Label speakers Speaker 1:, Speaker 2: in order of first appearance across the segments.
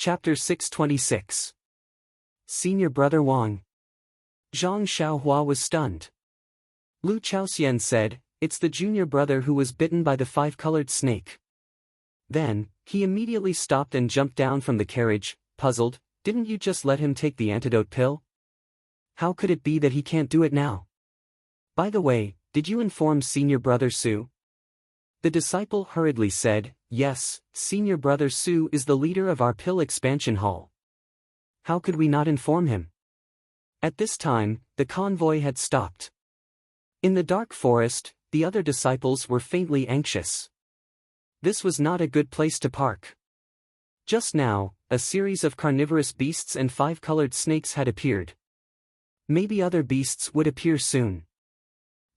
Speaker 1: Chapter 626. Senior Brother Wang. Zhang Xiaohua was stunned. Lu Chaoxian said, "It's the junior brother who was bitten by the five-colored snake." Then, he immediately stopped and jumped down from the carriage, puzzled. "Didn't you just let him take the antidote pill? How could it be that he can't do it now? By the way, did you inform Senior Brother Su?" The disciple hurriedly said, "Yes, Senior Brother Su is the leader of our pill expansion hall. How could we not inform him?" At this time, the convoy had stopped. In the dark forest, the other disciples were faintly anxious. This was not a good place to park. Just now, a series of carnivorous beasts and five-colored snakes had appeared. Maybe other beasts would appear soon.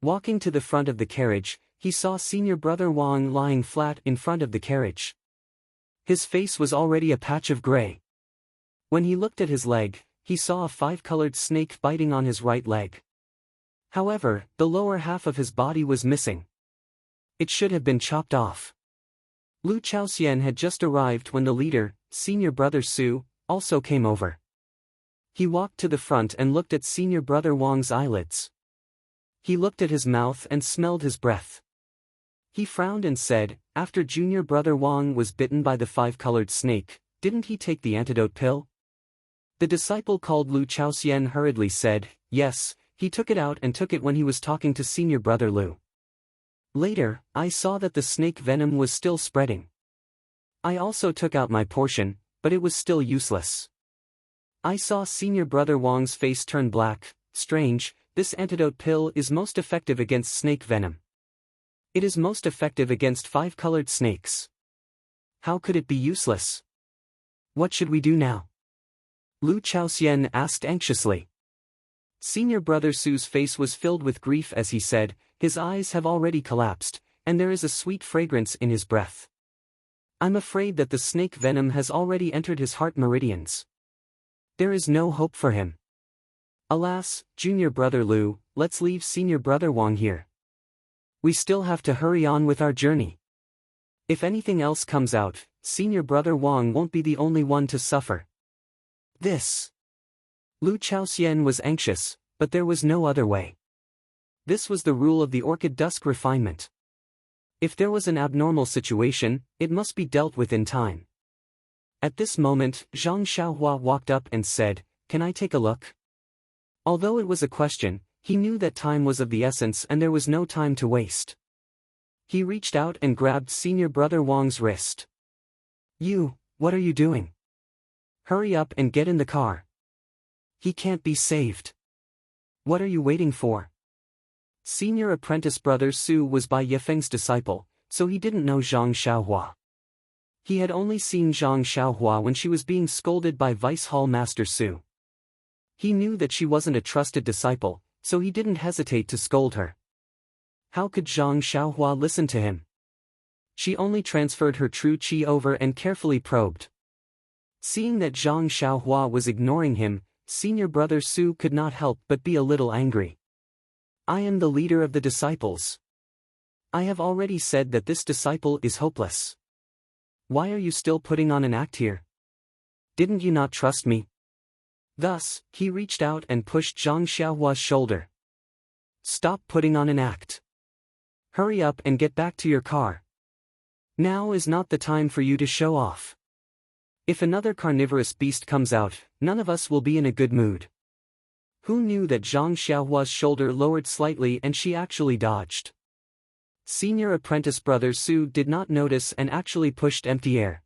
Speaker 1: Walking to the front of the carriage, he saw Senior Brother Wang lying flat in front of the carriage. His face was already a patch of gray. When he looked at his leg, he saw a five-colored snake biting on his right leg. However, the lower half of his body was missing. It should have been chopped off. Lu Chaoxian had just arrived when the leader, Senior Brother Su, also came over. He walked to the front and looked at Senior Brother Wang's eyelids. He looked at his mouth and smelled his breath. He frowned and said, "After Junior Brother Wang was bitten by the five-colored snake, didn't he take the antidote pill?" The disciple called Lu Chaoxian hurriedly said, "Yes, he took it out and took it when he was talking to Senior Brother Lu. Later, I saw that the snake venom was still spreading. I also took out my portion, but it was still useless." I saw Senior Brother Wang's face turn black. "Strange, this antidote pill is most effective against snake venom. It is most effective against five-colored snakes. How could it be useless? What should we do now?" Lu Chaoxian asked anxiously. Senior Brother Su's face was filled with grief as he said, "His eyes have already collapsed, and there is a sweet fragrance in his breath. I'm afraid that the snake venom has already entered his heart meridians. There is no hope for him. Alas, Junior Brother Lu, let's leave Senior Brother Wang here. We still have to hurry on with our journey. If anything else comes out, Senior Brother Wang won't be the only one to suffer." Lu Chaoxian was anxious, but there was no other way. This was the rule of the Orchid Dusk Refinement. If there was an abnormal situation, it must be dealt with in time. At this moment, Zhang Xiaohua walked up and said, "Can I take a look?" Although it was a question, he knew that time was of the essence and there was no time to waste. He reached out and grabbed Senior Brother Wang's wrist. What are you doing? Hurry up and get in the car. He can't be saved. What are you waiting for?" Senior Apprentice Brother Su was Bai Yifeng's disciple, so he didn't know Zhang Xiaohua. He had only seen Zhang Xiaohua when she was being scolded by Vice Hall Master Su. He knew that she wasn't a trusted disciple, so he didn't hesitate to scold her. How could Zhang Xiaohua listen to him? She only transferred her true qi over and carefully probed. Seeing that Zhang Xiaohua was ignoring him, Senior Brother Su could not help but be a little angry. "I am the leader of the disciples. I have already said that this disciple is hopeless. Why are you still putting on an act here? Didn't you not trust me?" Thus, he reached out and pushed Zhang Xiaohua's shoulder. "Stop putting on an act. Hurry up and get back to your car. Now is not the time for you to show off. If another carnivorous beast comes out, none of us will be in a good mood." Who knew that Zhang Xiaohua's shoulder lowered slightly and she actually dodged? Senior Apprentice Brother Su did not notice and actually pushed empty air.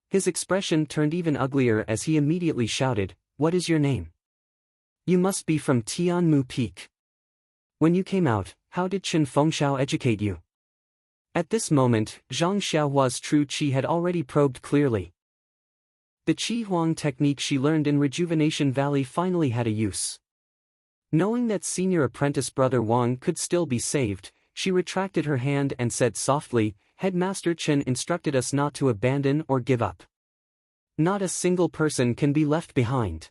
Speaker 1: His expression turned even uglier as he immediately shouted, "What is your name? You must be from Tianmu Peak. When you came out, how did Chen Fengshao educate you?" At this moment, Zhang Xiaohua's true qi had already probed clearly. The Qi Huang technique she learned in Rejuvenation Valley finally had a use. Knowing that Senior Apprentice Brother Wang could still be saved, she retracted her hand and said softly, "Headmaster Chen instructed us not to abandon or give up. Not a single person can be left behind."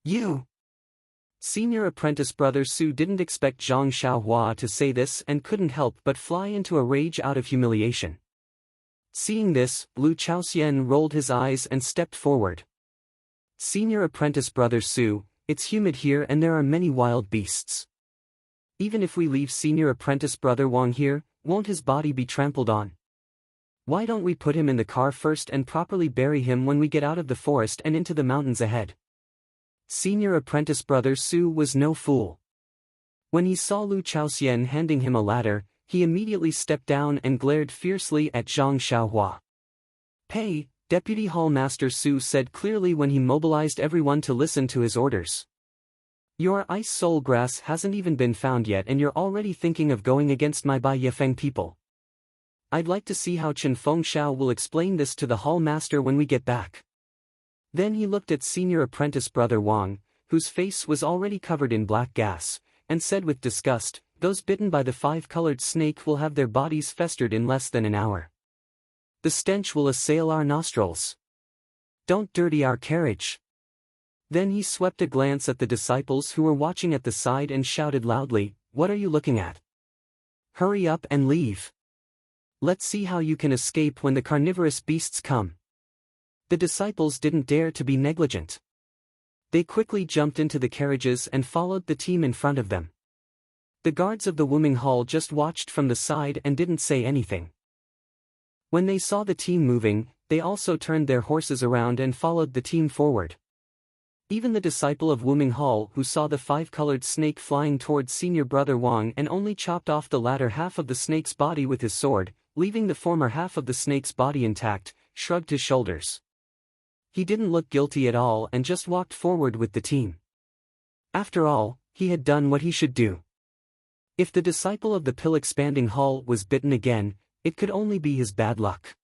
Speaker 1: "You!" Senior Apprentice Brother Su didn't expect Zhang Xiaohua to say this and couldn't help but fly into a rage out of humiliation. Seeing this, Lu Chaoxian rolled his eyes and stepped forward. Senior apprentice brother Su, it's humid here and there are many wild beasts. Even if we leave senior apprentice brother Wang here, won't his body be trampled on? Why don't we put him in the car first and properly bury him when we get out of the forest and into the mountains ahead? Senior apprentice brother Su was no fool. When he saw Lu Chaoxian handing him a ladder, he immediately stepped down and glared fiercely at Zhang Xiaohua. "Pay," Deputy Hall Master Su said clearly when he mobilized everyone to listen to his orders. "Your ice soul grass hasn't even been found yet and you're already thinking of going against my Bai Yefeng people. I'd like to see how Chen Fengxiao will explain this to the Hall Master when we get back." Then he looked at senior apprentice brother Wang, whose face was already covered in black gas, and said with disgust, "Those bitten by the five-colored snake will have their bodies festered in less than an hour. The stench will assail our nostrils. Don't dirty our carriage." Then he swept a glance at the disciples who were watching at the side and shouted loudly, "What are you looking at? Hurry up and leave. Let's see how you can escape when the carnivorous beasts come." The disciples didn't dare to be negligent. They quickly jumped into the carriages and followed the team in front of them. The guards of the Wuming Hall just watched from the side and didn't say anything. When they saw the team moving, they also turned their horses around and followed the team forward. Even the disciple of Wuming Hall who saw the five-colored snake flying towards senior brother Wang and only chopped off the latter half of the snake's body with his sword, leaving the former half of the snake's body intact, shrugged his shoulders. He didn't look guilty at all and just walked forward with the team. After all, he had done what he should do. If the disciple of the pill-expanding hall was bitten again, it could only be his bad luck.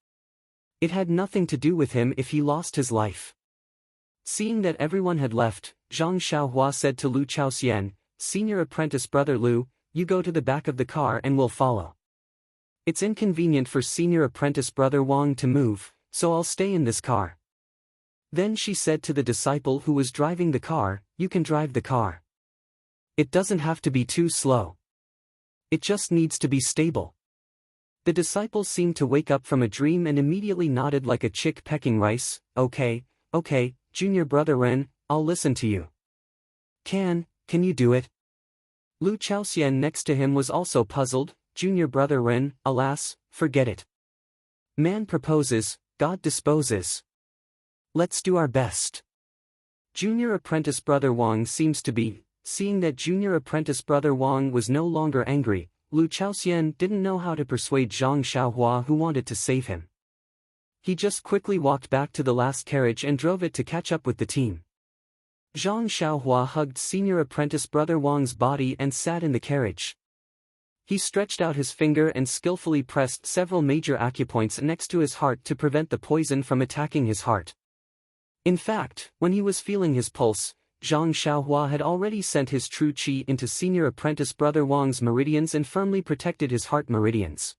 Speaker 1: It had nothing to do with him if he lost his life. Seeing that everyone had left, Zhang Xiaohua said to Lu Chaoxian, "Senior apprentice brother Lu, you go to the back of the car and we'll follow. It's inconvenient for senior apprentice brother Wang to move, so I'll stay in this car." Then she said to the disciple who was driving the car, "You can drive the car. It doesn't have to be too slow. It just needs to be stable." The disciple seemed to wake up from a dream and immediately nodded like a chick pecking rice. Okay, junior brother Ren, I'll listen to you." Can you do it?" Lu Chaoxian next to him was also puzzled. "Junior brother Ren, alas, forget it. Man proposes, God disposes. Let's do our best." Junior apprentice brother Wang seems to be. Seeing that junior apprentice brother Wang was no longer angry, Lu Chaoxian didn't know how to persuade Zhang Xiaohua who wanted to save him. He just quickly walked back to the last carriage and drove it to catch up with the team. Zhang Xiaohua hugged senior apprentice brother Wang's body and sat in the carriage. He stretched out his finger and skillfully pressed several major acupoints next to his heart to prevent the poison from attacking his heart. In fact, when he was feeling his pulse, Zhang Xiaohua had already sent his true qi into senior apprentice brother Wang's meridians and firmly protected his heart meridians.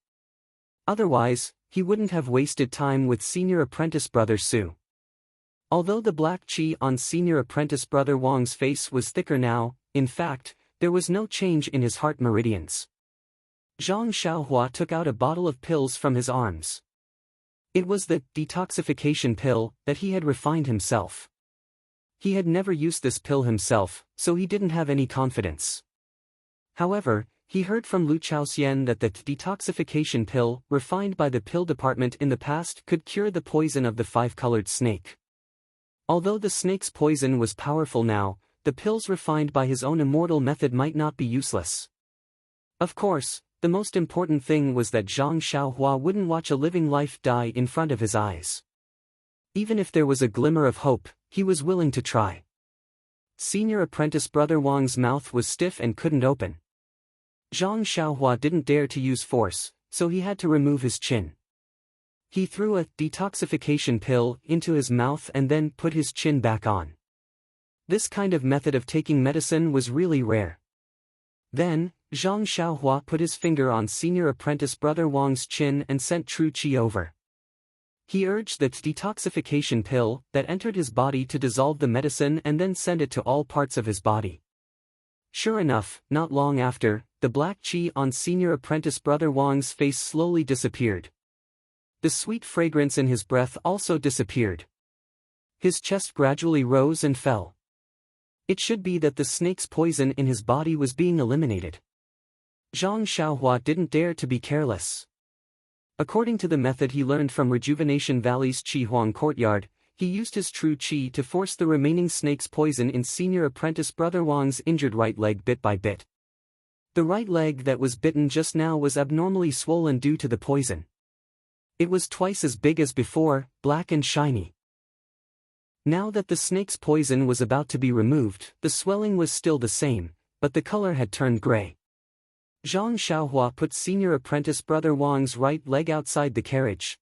Speaker 1: Otherwise, he wouldn't have wasted time with senior apprentice brother Su. Although the black qi on senior apprentice brother Wang's face was thicker now, in fact, there was no change in his heart meridians. Zhang Xiaohua took out a bottle of pills from his arms. It was the detoxification pill that he had refined himself. He had never used this pill himself, so he didn't have any confidence. However, he heard from Lu Chaoxian that the detoxification pill, refined by the pill department in the past, could cure the poison of the five-colored snake. Although the snake's poison was powerful now, the pills refined by his own immortal method might not be useless. Of course, the most important thing was that Zhang Xiaohua wouldn't watch a living life die in front of his eyes. Even if there was a glimmer of hope, he was willing to try. Senior apprentice brother Wang's mouth was stiff and couldn't open. Zhang Xiaohua didn't dare to use force, so he had to remove his chin. He threw a detoxification pill into his mouth and then put his chin back on. This kind of method of taking medicine was really rare. Then, Zhang Xiaohua put his finger on senior apprentice brother Wang's chin and sent true qi over. He urged the detoxification pill that entered his body to dissolve the medicine and then send it to all parts of his body. Sure enough, not long after, the black qi on senior apprentice brother Wang's face slowly disappeared. The sweet fragrance in his breath also disappeared. His chest gradually rose and fell. It should be that the snake's poison in his body was being eliminated. Zhang Xiaohua didn't dare to be careless. According to the method he learned from Rejuvenation Valley's Qi Huang courtyard, he used his true qi to force the remaining snake's poison in senior apprentice Brother Wang's injured right leg bit by bit. The right leg that was bitten just now was abnormally swollen due to the poison. It was twice as big as before, black and shiny. Now that the snake's poison was about to be removed, the swelling was still the same, but the color had turned gray. Zhang Xiaohua put senior apprentice Brother Wang's right leg outside the carriage.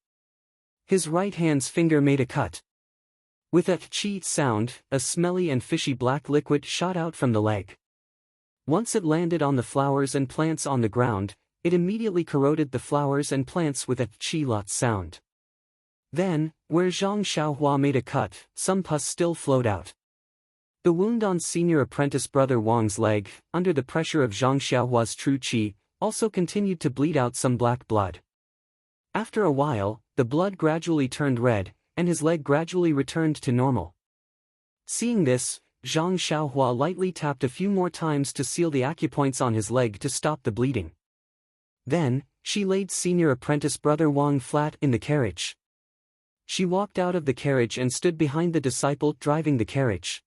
Speaker 1: His right hand's finger made a cut. With a "chi" sound, a smelly and fishy black liquid shot out from the leg. Once it landed on the flowers and plants on the ground, it immediately corroded the flowers and plants with a "chi" lot sound. Then, where Zhang Xiaohua made a cut, some pus still flowed out. The wound on senior apprentice Brother Wang's leg, under the pressure of Zhang Xiaohua's true qi, also continued to bleed out some black blood. After a while, the blood gradually turned red, and his leg gradually returned to normal. Seeing this, Zhang Xiaohua lightly tapped a few more times to seal the acupoints on his leg to stop the bleeding. Then, she laid senior apprentice Brother Wang flat in the carriage. She walked out of the carriage and stood behind the disciple driving the carriage.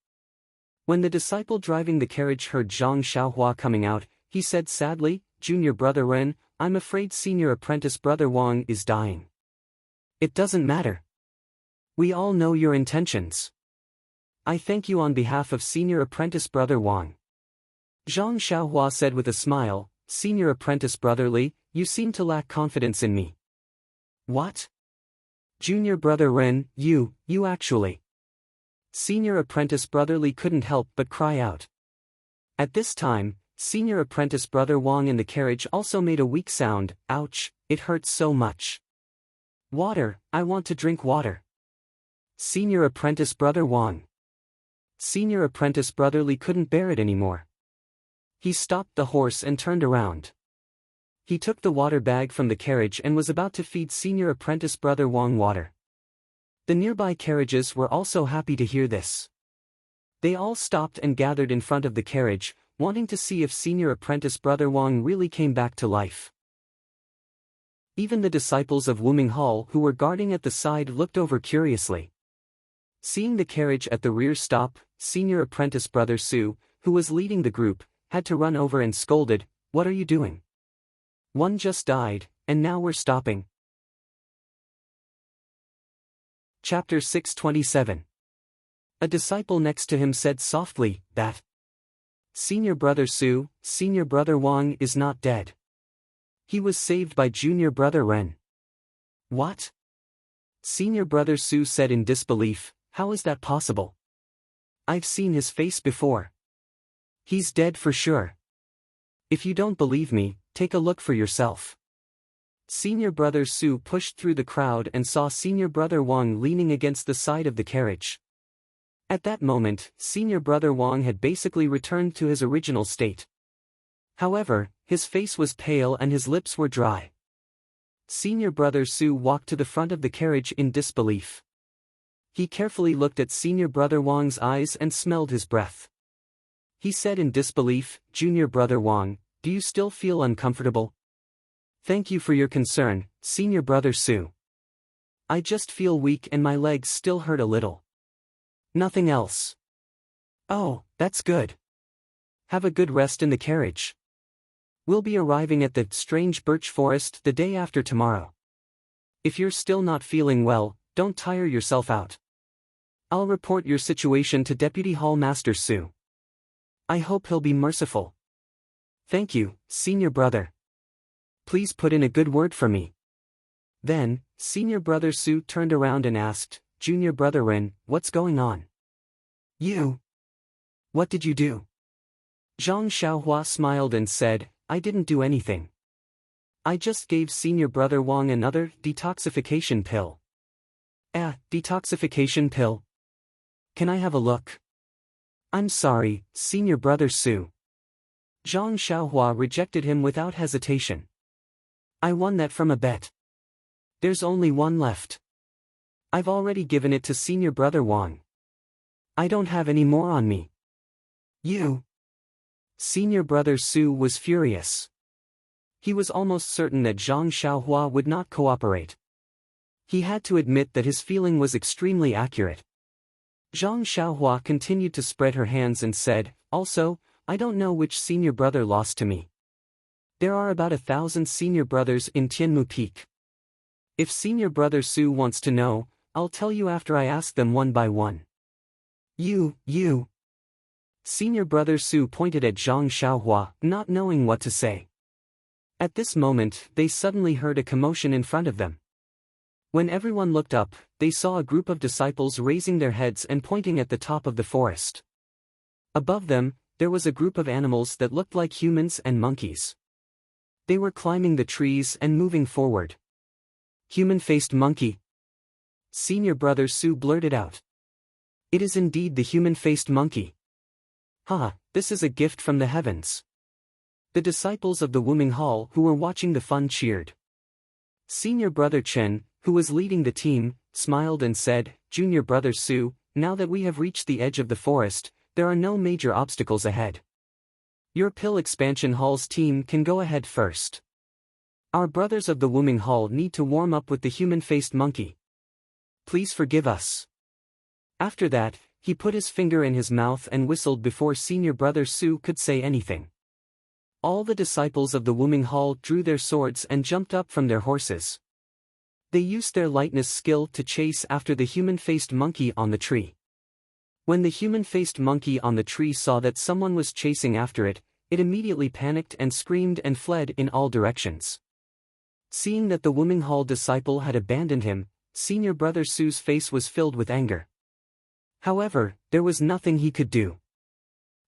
Speaker 1: When the disciple driving the carriage heard Zhang Xiaohua coming out, he said sadly, "Junior Brother Ren, I'm afraid senior apprentice Brother Wang is dying." "It doesn't matter. We all know your intentions. I thank you on behalf of senior apprentice Brother Wang." Zhang Xiaohua said with a smile, "Senior apprentice Brother Li, you seem to lack confidence in me." "What? Junior Brother Ren, you actually..." Senior apprentice Brother Li couldn't help but cry out. At this time, senior apprentice Brother Wang in the carriage also made a weak sound, "Ouch, it hurts so much. Water, I want to drink water." Senior apprentice Brother Wang. Senior apprentice Brother Li couldn't bear it anymore. He stopped the horse and turned around. He took the water bag from the carriage and was about to feed senior apprentice Brother Wang water. The nearby carriages were also happy to hear this. They all stopped and gathered in front of the carriage, wanting to see if senior apprentice Brother Wang really came back to life. Even the disciples of Wuming Hall who were guarding at the side looked over curiously. Seeing the carriage at the rear stop, senior apprentice Brother Su, who was leading the group, had to run over and scolded, "What are you doing? One just died, and now we're stopping." Chapter 627. A disciple next to him said softly, "That Senior Brother Su, Senior Brother Wang is not dead. He was saved by Junior Brother Ren." "What?" Senior Brother Su said in disbelief, "How is that possible? I've seen his face before. He's dead for sure. If you don't believe me, take a look for yourself." Senior Brother Su pushed through the crowd and saw Senior Brother Wang leaning against the side of the carriage. At that moment, Senior Brother Wang had basically returned to his original state. However, his face was pale and his lips were dry. Senior Brother Su walked to the front of the carriage in disbelief. He carefully looked at Senior Brother Wang's eyes and smelled his breath. He said in disbelief, "Junior Brother Wang, do you still feel uncomfortable?" "Thank you for your concern, Senior Brother Su. I just feel weak and my legs still hurt a little. Nothing else." "Oh, that's good. Have a good rest in the carriage. We'll be arriving at the strange birch forest the day after tomorrow. If you're still not feeling well, don't tire yourself out. I'll report your situation to Deputy Hall Master Su. I hope he'll be merciful." "Thank you, Senior Brother. Please put in a good word for me." Then, Senior Brother Su turned around and asked, "Junior Brother Ren, what's going on? What did you do?" Zhang Xiaohua smiled and said, "I didn't do anything. I just gave Senior Brother Wang another detoxification pill." "A detoxification pill? Can I have a look?" "I'm sorry, Senior Brother Su." Zhang Xiaohua rejected him without hesitation. "I won that from a bet." There's only one left. I've already given it to Senior Brother Wang. I don't have any more on me. You. Senior Brother Su was furious. He was almost certain that Zhang Xiaohua would not cooperate. He had to admit that his feeling was extremely accurate. Zhang Xiaohua continued to spread her hands and said, also, I don't know which senior brother lost to me. There are about 1,000 senior brothers in Tianmu Peak. If Senior Brother Su wants to know, I'll tell you after I ask them one by one. You. Senior Brother Su pointed at Zhang Xiaohua, not knowing what to say. At this moment, they suddenly heard a commotion in front of them. When everyone looked up, they saw a group of disciples raising their heads and pointing at the top of the forest. Above them, there was a group of animals that looked like humans and monkeys. They were climbing the trees and moving forward. Human-faced monkey. Senior Brother Su blurted out. It is indeed the human-faced monkey. Ha, this is a gift from the heavens. The disciples of the Wuming Hall who were watching the fun cheered. Senior Brother Chen, who was leading the team, smiled and said, Junior Brother Su, now that we have reached the edge of the forest, there are no major obstacles ahead. Your Pill Expansion Hall's team can go ahead first. Our brothers of the Wuming Hall need to warm up with the human-faced monkey. Please forgive us. After that, he put his finger in his mouth and whistled before Senior Brother Su could say anything. All the disciples of the Wuming Hall drew their swords and jumped up from their horses. They used their lightness skill to chase after the human-faced monkey on the tree. When the human-faced monkey on the tree saw that someone was chasing after it, it immediately panicked and screamed and fled in all directions. Seeing that the Wuming Hall disciple had abandoned him, Senior Brother Su's face was filled with anger. However, there was nothing he could do.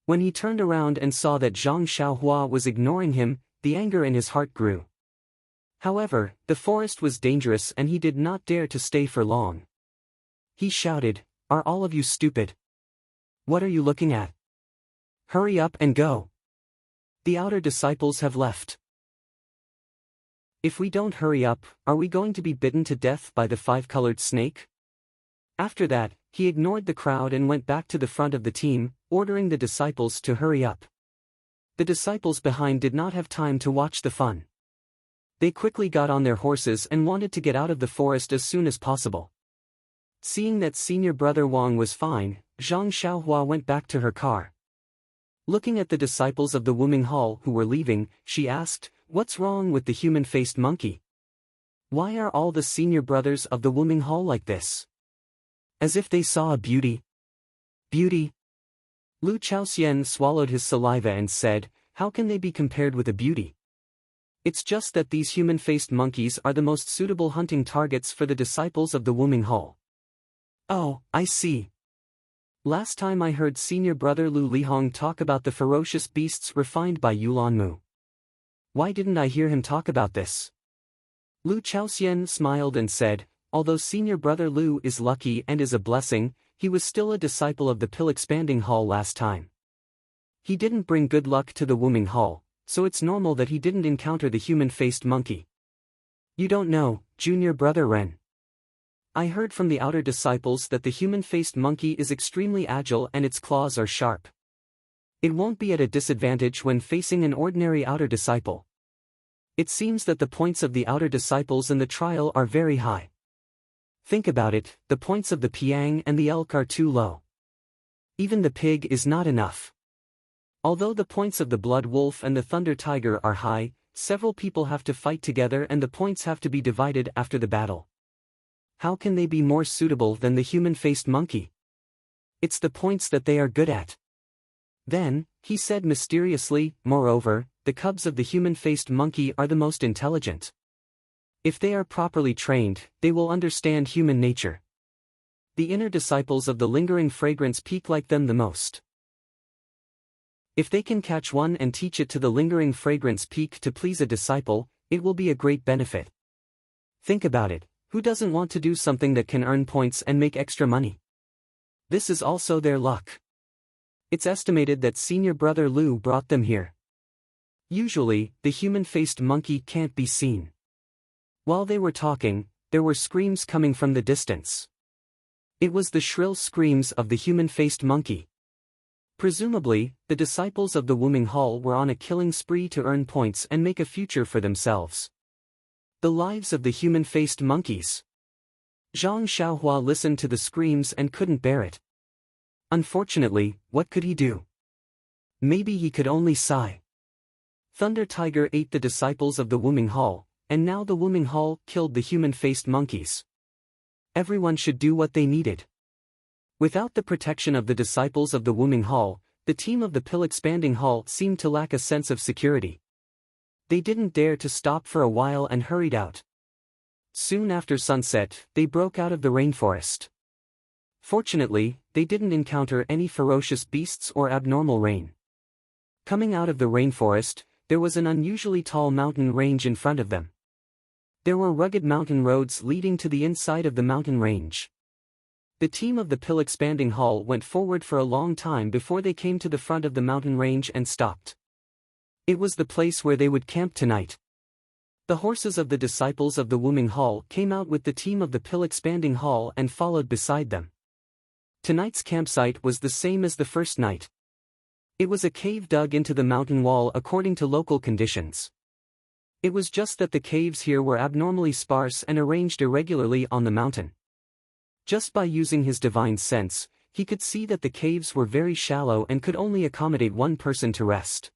Speaker 1: When he turned around and saw that Zhang Xiaohua was ignoring him, the anger in his heart grew. However, the forest was dangerous and he did not dare to stay for long. He shouted, Are all of you stupid? What are you looking at? Hurry up and go. The outer disciples have left. If we don't hurry up, are we going to be bitten to death by the five-colored snake? After that, he ignored the crowd and went back to the front of the team, ordering the disciples to hurry up. The disciples behind did not have time to watch the fun. They quickly got on their horses and wanted to get out of the forest as soon as possible. Seeing that Senior Brother Wang was fine, Zhang Xiaohua went back to her car. Looking at the disciples of the Wuming Hall who were leaving, she asked, What's wrong with the human-faced monkey? Why are all the senior brothers of the Wuming Hall like this? As if they saw a beauty. Beauty? Lu Chaoxian swallowed his saliva and said, How can they be compared with a beauty? It's just that these human-faced monkeys are the most suitable hunting targets for the disciples of the Wuming Hall. Oh, I see. Last time I heard Senior Brother Lu Lihong talk about the ferocious beasts refined by Yulanmu. Why didn't I hear him talk about this? Lu Chaoxian smiled and said, Although Senior Brother Lu is lucky and is a blessing, he was still a disciple of the Pill Expanding Hall last time. He didn't bring good luck to the Wuming Hall, so it's normal that he didn't encounter the human-faced monkey. You don't know, Junior Brother Ren. I heard from the outer disciples that the human-faced monkey is extremely agile and its claws are sharp. It won't be at a disadvantage when facing an ordinary outer disciple. It seems that the points of the outer disciples in the trial are very high. Think about it, the points of the Piang and the Elk are too low. Even the pig is not enough. Although the points of the Blood Wolf and the Thunder Tiger are high, several people have to fight together and the points have to be divided after the battle. How can they be more suitable than the human-faced monkey? It's the points that they are good at. Then, he said mysteriously, moreover, the cubs of the human-faced monkey are the most intelligent. If they are properly trained, they will understand human nature. The inner disciples of the Lingering Fragrance Peak like them the most. If they can catch one and teach it to the Lingering Fragrance Peak to please a disciple, it will be a great benefit. Think about it, who doesn't want to do something that can earn points and make extra money? This is also their luck. It's estimated that Senior Brother Lu brought them here. Usually, the human-faced monkey can't be seen. While they were talking, there were screams coming from the distance. It was the shrill screams of the human-faced monkey. Presumably, the disciples of the Wuming Hall were on a killing spree to earn points and make a future for themselves. The lives of the human-faced monkeys. Zhang Xiaohua listened to the screams and couldn't bear it. Unfortunately, what could he do? Maybe he could only sigh. Thunder Tiger ate the disciples of the Wuming Hall, and now the Wuming Hall killed the human-faced monkeys. Everyone should do what they needed. Without the protection of the disciples of the Wuming Hall, the team of the Pill Expanding Hall seemed to lack a sense of security. They didn't dare to stop for a while and hurried out. Soon after sunset, they broke out of the rainforest. Fortunately, they didn't encounter any ferocious beasts or abnormal rain. Coming out of the rainforest, there was an unusually tall mountain range in front of them. There were rugged mountain roads leading to the inside of the mountain range. The team of the Pill Expanding Hall went forward for a long time before they came to the front of the mountain range and stopped. It was the place where they would camp tonight. The horses of the disciples of the Wuming Hall came out with the team of the Pill Expanding Hall and followed beside them. Tonight's campsite was the same as the first night. It was a cave dug into the mountain wall according to local conditions. It was just that the caves here were abnormally sparse and arranged irregularly on the mountain. Just by using his divine sense, he could see that the caves were very shallow and could only accommodate one person to rest.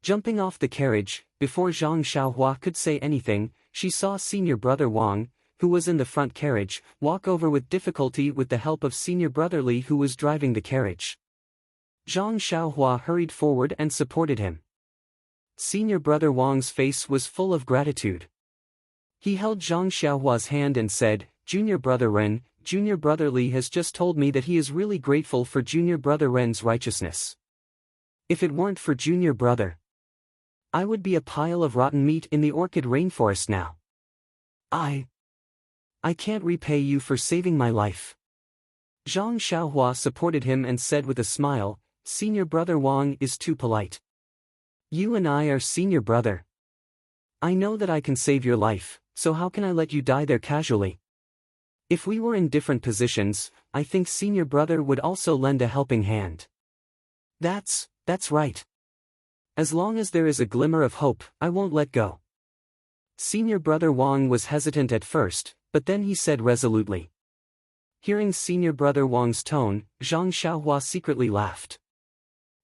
Speaker 1: Jumping off the carriage, before Zhang Xiaohua could say anything, she saw Senior Brother Wang, who was in the front carriage, walk over with difficulty with the help of Senior Brother Li, who was driving the carriage. Zhang Xiaohua hurried forward and supported him. Senior Brother Wang's face was full of gratitude. He held Zhang Xiaohua's hand and said, "Junior Brother Ren, Junior Brother Li has just told me that he is really grateful for Junior Brother Ren's righteousness. If it weren't for Junior Brother, I would be a pile of rotten meat in the orchid rainforest now. I can't repay you for saving my life." Zhang Xiaohua supported him and said with a smile, "Senior Brother Wang is too polite. You and I are senior brother. I know that I can save your life, so how can I let you die there casually? If we were in different positions, I think senior brother would also lend a helping hand." That's right. As long as there is a glimmer of hope, I won't let go." Senior Brother Wang was hesitant at first, but then he said resolutely. Hearing Senior Brother Wang's tone, Zhang Xiaohua secretly laughed.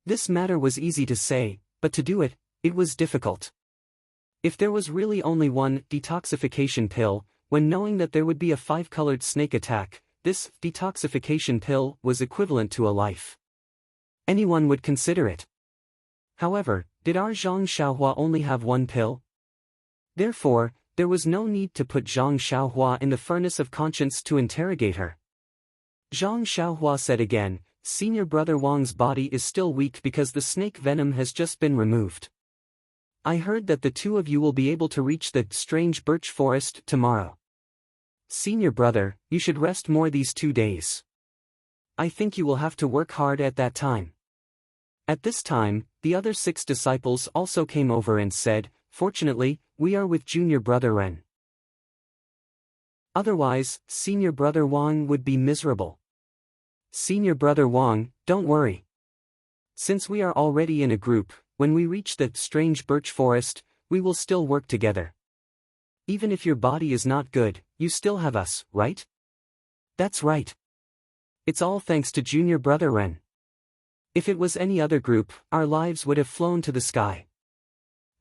Speaker 1: This matter was easy to say, but to do it, it was difficult. If there was really only one detoxification pill, when knowing that there would be a 5-colored snake attack, this detoxification pill was equivalent to a life. Anyone would consider it. However, did our Zhang Xiaohua only have one pill? Therefore, there was no need to put Zhang Xiaohua in the furnace of conscience to interrogate her. Zhang Xiaohua said again, "Senior Brother Wang's body is still weak because the snake venom has just been removed. I heard that the two of you will be able to reach the strange birch forest tomorrow. Senior brother, you should rest more these 2 days. I think you will have to work hard at that time." At this time, the other 6 disciples also came over and said, "Fortunately, we are with Junior Brother Ren. Otherwise, Senior Brother Wang would be miserable." "Senior Brother Wang, don't worry. Since we are already in a group, when we reach the strange birch forest, we will still work together. Even if your body is not good, you still have us, right?" "That's right. It's all thanks to Junior Brother Ren. If it was any other group, our lives would have flown to the sky."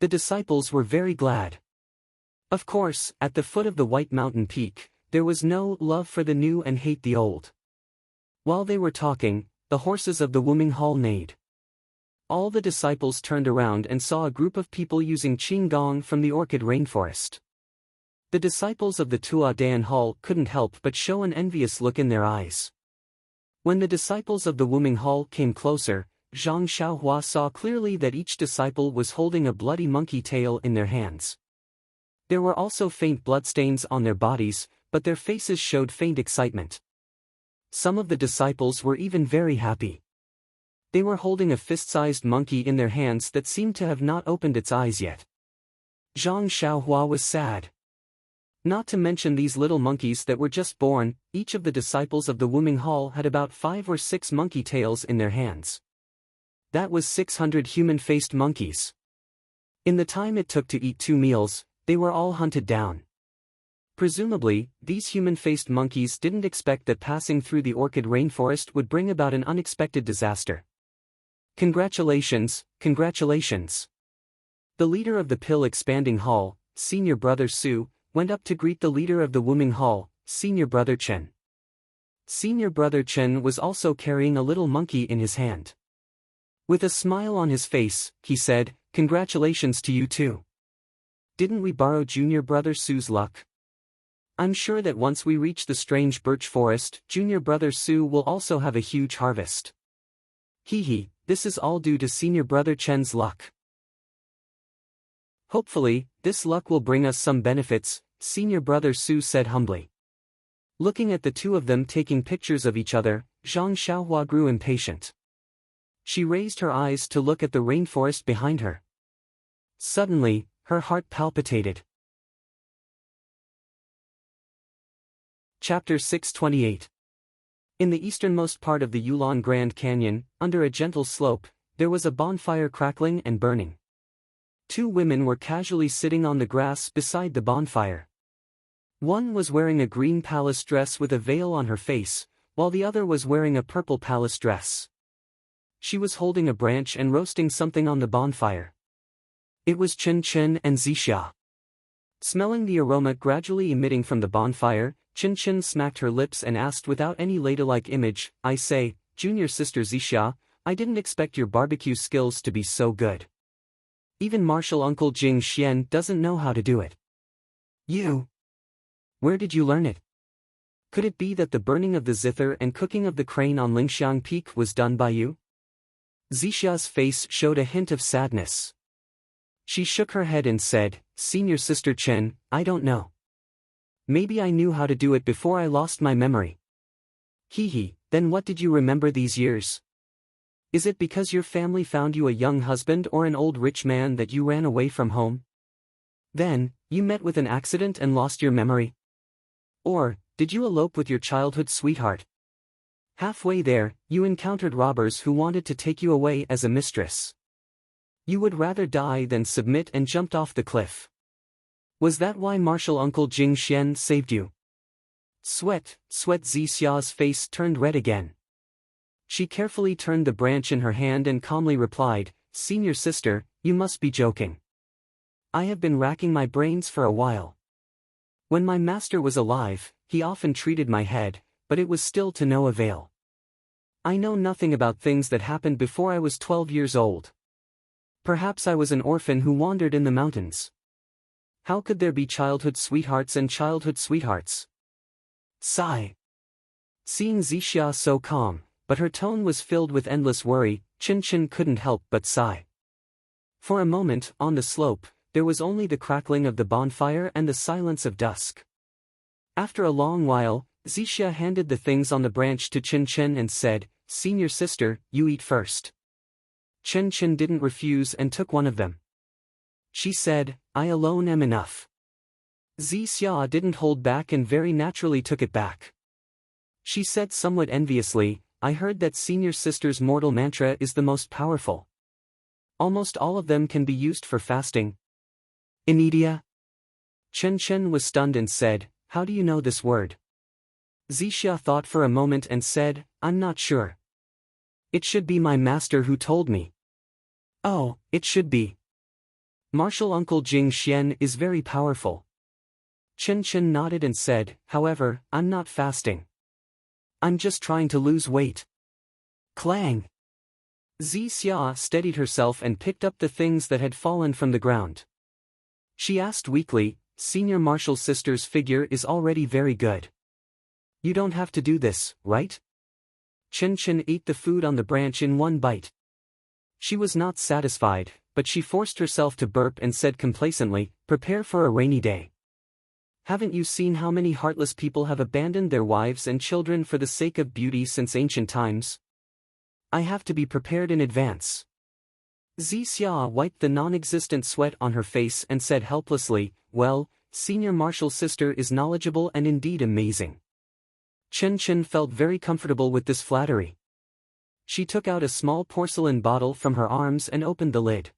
Speaker 1: The disciples were very glad. Of course, at the foot of the White Mountain Peak, there was no love for the new and hate the old. While they were talking, the horses of the Wuming Hall neighed. All the disciples turned around and saw a group of people using qinggong from the orchid rainforest. The disciples of the Tua Dan Hall couldn't help but show an envious look in their eyes. When the disciples of the Wuming Hall came closer, Zhang Xiaohua saw clearly that each disciple was holding a bloody monkey tail in their hands. There were also faint bloodstains on their bodies, but their faces showed faint excitement. Some of the disciples were even very happy. They were holding a fist-sized monkey in their hands that seemed to have not opened its eyes yet. Zhang Xiaohua was sad. Not to mention these little monkeys that were just born, each of the disciples of the Wuming Hall had about 5 or 6 monkey tails in their hands. That was 600 human-faced monkeys. In the time it took to eat 2 meals, they were all hunted down. Presumably, these human-faced monkeys didn't expect that passing through the orchid rainforest would bring about an unexpected disaster. Congratulations, congratulations. The leader of the pill-expanding hall, Senior Brother Su, went up to greet the leader of the Wuming Hall, Senior Brother Chen. Senior Brother Chen was also carrying a little monkey in his hand. With a smile on his face, he said, "Congratulations to you too. Didn't we borrow Junior Brother Su's luck? I'm sure that once we reach the strange birch forest, Junior Brother Su will also have a huge harvest. Hee, this is all due to Senior Brother Chen's luck. Hopefully, this luck will bring us some benefits," Senior Brother Su said humbly. Looking at the two of them taking pictures of each other, Zhang Xiaohua grew impatient. She raised her eyes to look at the rainforest behind her. Suddenly, her heart palpitated. Chapter 628. In the easternmost part of the Yulon Grand Canyon, under a gentle slope, there was a bonfire crackling and burning. 2 women were casually sitting on the grass beside the bonfire. One was wearing a green palace dress with a veil on her face, while the other was wearing a purple palace dress. She was holding a branch and roasting something on the bonfire. It was Chen Chen and Zixia. Smelling the aroma gradually emitting from the bonfire, Chen Chen smacked her lips and asked without any ladylike image, "I say, junior sister Zixia, I didn't expect your barbecue skills to be so good. Even martial uncle Jing Xian doesn't know how to do it. You? Where did you learn it? Could it be that the burning of the zither and cooking of the crane on Lingxiang Peak was done by you?" Zixia's face showed a hint of sadness. She shook her head and said, "Senior sister Chen, I don't know. Maybe I knew how to do it before I lost my memory." Then what did you remember these years? Is it because your family found you a young husband or an old rich man that you ran away from home? Then, you met with an accident and lost your memory? Or, did you elope with your childhood sweetheart? Halfway there, you encountered robbers who wanted to take you away as a mistress. You would rather die than submit and jumped off the cliff. Was that why martial uncle Jing Xian saved you? Sweat Zixia's face turned red again. She carefully turned the branch in her hand and calmly replied, "Senior sister, you must be joking. I have been racking my brains for a while. When my master was alive, he often treated my head, but it was still to no avail. I know nothing about things that happened before I was 12 years old. Perhaps I was an orphan who wandered in the mountains. How could there be childhood sweethearts and childhood sweethearts?" Sigh. Seeing Zixia so calm, but her tone was filled with endless worry, Chen Chen couldn't help but sigh. For a moment, on the slope, there was only the crackling of the bonfire and the silence of dusk. After a long while, Zixia handed the things on the branch to Chen Chen and said, "Senior sister, you eat first." Chen Chen didn't refuse and took one of them. She said, "I alone am enough." Zixia didn't hold back and very naturally took it back. She said somewhat enviously, "I heard that senior sister's mortal mantra is the most powerful. Almost all of them can be used for fasting." "Inidia?" Chen Chen was stunned and said, "How do you know this word?" Zixia thought for a moment and said, "I'm not sure. It should be my master who told me." "Oh, it should be. Martial uncle Jing Xian is very powerful." Chen Chen nodded and said, "However, I'm not fasting. I'm just trying to lose weight." Clang! Zixia steadied herself and picked up the things that had fallen from the ground. She asked weakly, "Senior martial sister's figure is already very good. You don't have to do this, right?" Chen Chen ate the food on the branch in one bite. She was not satisfied, but she forced herself to burp and said complacently, "Prepare for a rainy day. Haven't you seen how many heartless people have abandoned their wives and children for the sake of beauty since ancient times? I have to be prepared in advance." Zixia wiped the non-existent sweat on her face and said helplessly, "Well, senior martial sister is knowledgeable and indeed amazing. Chen felt very comfortable with this flattery. She took out a small porcelain bottle from her arms and opened the lid.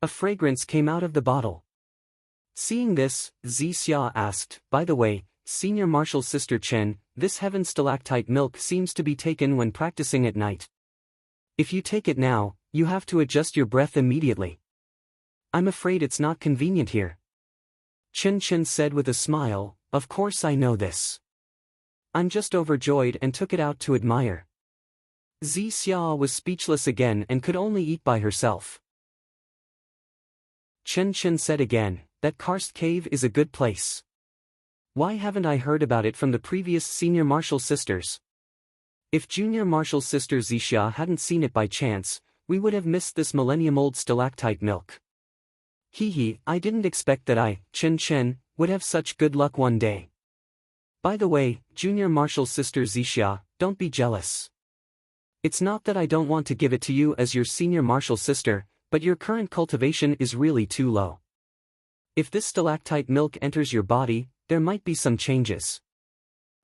Speaker 1: A fragrance came out of the bottle. Seeing this, Xia asked, "By the way, senior martial sister Chen, this heaven stalactite milk seems to be taken when practicing at night. If you take it now, you have to adjust your breath immediately. I'm afraid it's not convenient here." Chen said with a smile, "Of course I know this. I'm just overjoyed and took it out to admire." Xia was speechless again and could only eat by herself. Chen said again, "That karst cave is a good place. Why haven't I heard about it from the previous senior martial sisters? If junior martial sister Xia hadn't seen it by chance, we would have missed this millennium-old stalactite milk. I didn't expect that I, Chen, would have such good luck one day. By the way, junior martial sister Xia, don't be jealous. It's not that I don't want to give it to you as your senior martial sister, but your current cultivation is really too low. If this stalactite milk enters your body, there might be some changes.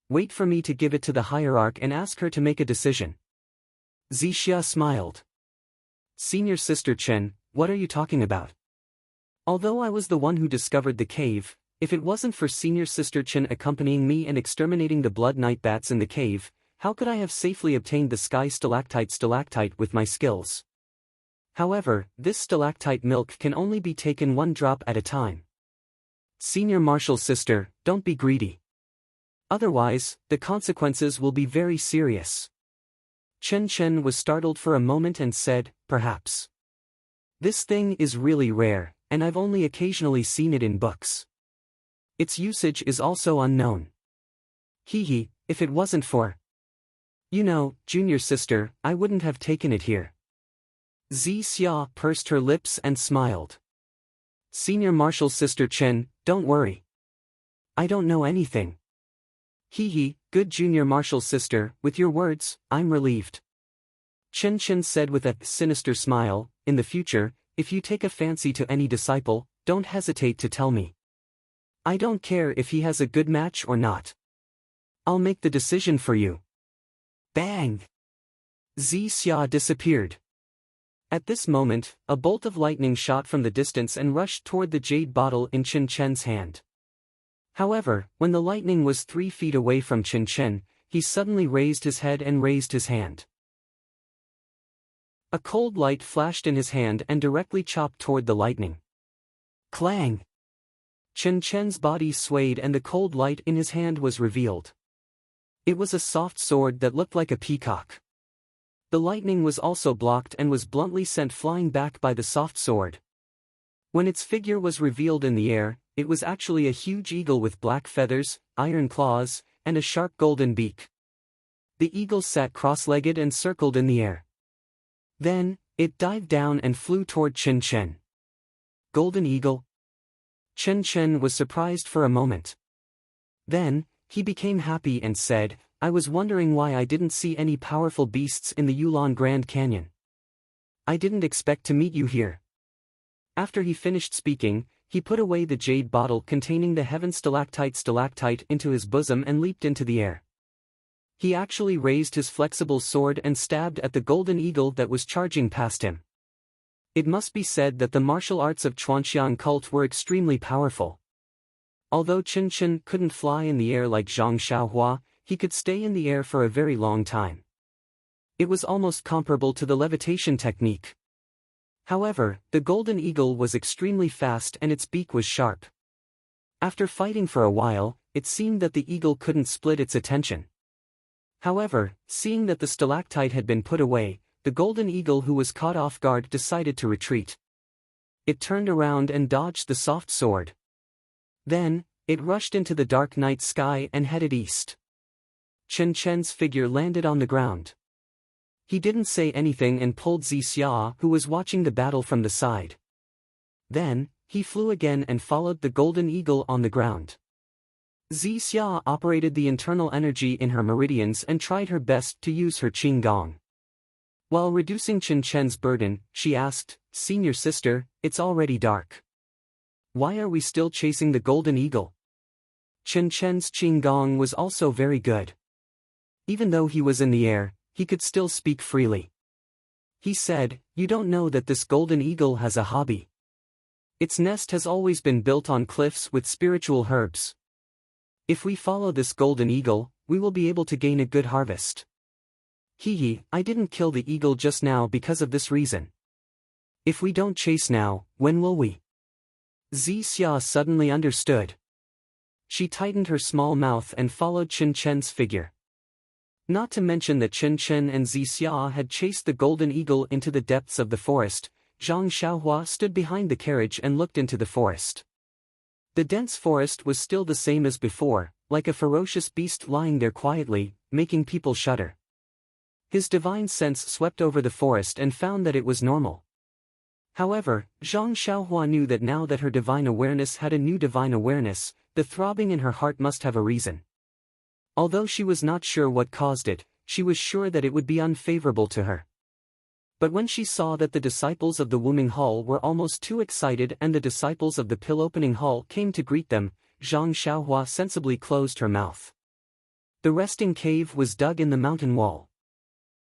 Speaker 1: Wait for me to give it to the hierarch and ask her to make a decision." Xia smiled. "Senior sister Chen, what are you talking about? Although I was the one who discovered the cave, if it wasn't for senior sister Chen accompanying me and exterminating the blood night bats in the cave, how could I have safely obtained the sky stalactite with my skills? However, this stalactite milk can only be taken one drop at a time. Senior martial sister, don't be greedy. Otherwise, the consequences will be very serious." Chen was startled for a moment and said, "Perhaps. This thing is really rare, and I've only occasionally seen it in books. Its usage is also unknown. If it wasn't for, junior sister, I wouldn't have taken it here." Xia pursed her lips and smiled. "Senior martial sister Chen, don't worry. I don't know anything. Good junior martial sister, with your words, I'm relieved." Chen said with a sinister smile, "In the future, if you take a fancy to any disciple, don't hesitate to tell me. I don't care if he has a good match or not. I'll make the decision for you." Bang! Xia disappeared. At this moment, a bolt of lightning shot from the distance and rushed toward the jade bottle in Chen's hand. However, when the lightning was 3 feet away from Chen, he suddenly raised his head and raised his hand. A cold light flashed in his hand and directly chopped toward the lightning. Clang! Chen's body swayed and the cold light in his hand was revealed. It was a soft sword that looked like a peacock. The lightning was also blocked and was bluntly sent flying back by the soft sword. When its figure was revealed in the air, it was actually a huge eagle with black feathers, iron claws, and a sharp golden beak. The eagle sat cross-legged and circled in the air. Then, it dived down and flew toward Chen. Golden eagle? Chen was surprised for a moment. Then, he became happy and said, "I was wondering why I didn't see any powerful beasts in the Yulon Grand Canyon. I didn't expect to meet you here." After he finished speaking, he put away the jade bottle containing the heaven stalactite into his bosom and leaped into the air. He actually raised his flexible sword and stabbed at the golden eagle that was charging past him. It must be said that the martial arts of Chuanxiang cult were extremely powerful. Although Chen couldn't fly in the air like Zhang Xiaohua, he could stay in the air for a very long time. It was almost comparable to the levitation technique. However, the golden eagle was extremely fast and its beak was sharp. After fighting for a while, it seemed that the eagle couldn't split its attention. However, seeing that the stalactite had been put away, the golden eagle who was caught off guard decided to retreat. It turned around and dodged the soft sword. Then, it rushed into the dark night sky and headed east. Chen's figure landed on the ground. He didn't say anything and pulled Xia, who was watching the battle, from the side. Then, he flew again and followed the golden eagle on the ground. Xia operated the internal energy in her meridians and tried her best to use her qigong. While reducing Chen's burden, she asked, "Senior sister, it's already dark. Why are we still chasing the golden eagle? Chen Chen's Qinggong was also very good. Even though he was in the air, he could still speak freely. He said, "You don't know that this golden eagle has a hobby. Its nest has always been built on cliffs with spiritual herbs. If we follow this golden eagle, we will be able to gain a good harvest." Hee, I didn't kill the eagle just now because of this reason. If we don't chase now, when will we? Xia suddenly understood. She tightened her small mouth and followed Chen Chen's figure. Not to mention that Chen Chen and Xia had chased the golden eagle into the depths of the forest, Zhang Xiaohua stood behind the carriage and looked into the forest. The dense forest was still the same as before, like a ferocious beast lying there quietly, making people shudder. His divine sense swept over the forest and found that it was normal. However, Zhang Xiaohua knew that now that her divine awareness had a new divine awareness, the throbbing in her heart must have a reason. Although she was not sure what caused it, she was sure that it would be unfavorable to her. But when she saw that the disciples of the Wuming Hall were almost too excited and the disciples of the Pill-Opening Hall came to greet them, Zhang Xiaohua sensibly closed her mouth. The resting cave was dug in the mountain wall.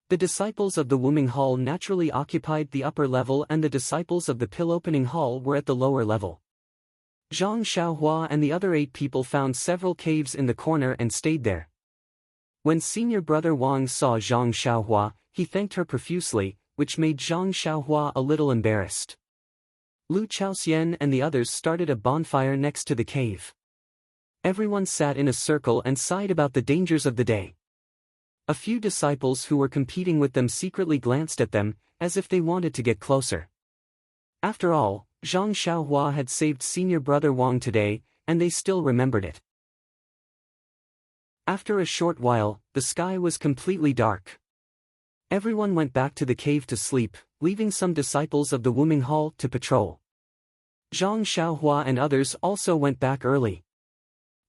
Speaker 1: The disciples of the Wuming Hall naturally occupied the upper level and the disciples of the Pill-Opening Hall were at the lower level. Zhang Xiaohua and the other 8 people found several caves in the corner and stayed there. When senior brother Wang saw Zhang Xiaohua, he thanked her profusely, which made Zhang Xiaohua a little embarrassed. Lu Chaoxian and the others started a bonfire next to the cave. Everyone sat in a circle and sighed about the dangers of the day. A few disciples who were competing with them secretly glanced at them, as if they wanted to get closer. After all, Zhang Xiaohua had saved senior brother Wang today, and they still remembered it. After a short while, the sky was completely dark. Everyone went back to the cave to sleep, leaving some disciples of the Wuming Hall to patrol. Zhang Xiaohua and others also went back early.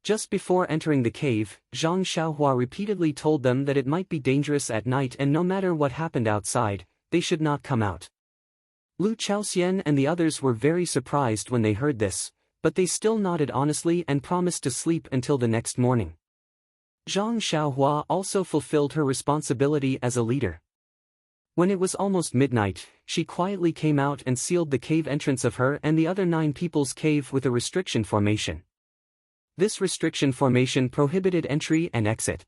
Speaker 1: Just before entering the cave, Zhang Xiaohua repeatedly told them that it might be dangerous at night and no matter what happened outside, they should not come out. Lu Chaoxian and the others were very surprised when they heard this, but they still nodded honestly and promised to sleep until the next morning. Zhang Xiaohua also fulfilled her responsibility as a leader. When it was almost midnight, she quietly came out and sealed the cave entrance of her and the other 9 people's cave with a restriction formation. This restriction formation prohibited entry and exit.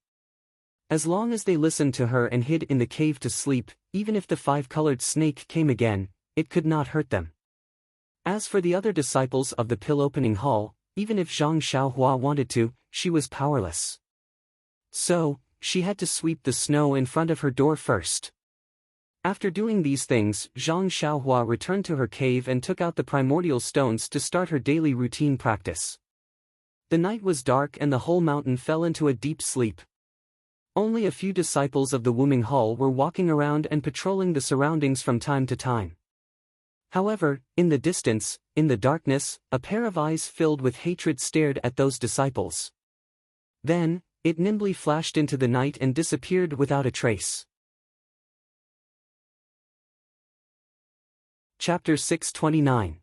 Speaker 1: As long as they listened to her and hid in the cave to sleep, even if the 5-colored snake came again, it could not hurt them. As for the other disciples of the Pill-Opening Hall, even if Zhang Xiaohua wanted to, she was powerless. So, she had to sweep the snow in front of her door first. After doing these things, Zhang Xiaohua returned to her cave and took out the primordial stones to start her daily routine practice. The night was dark and the whole mountain fell into a deep sleep. Only a few disciples of the Wuming Hall were walking around and patrolling the surroundings from time to time. However, in the distance, in the darkness, a pair of eyes filled with hatred stared at those disciples. Then, it nimbly flashed into the night and disappeared without a trace. Chapter 629.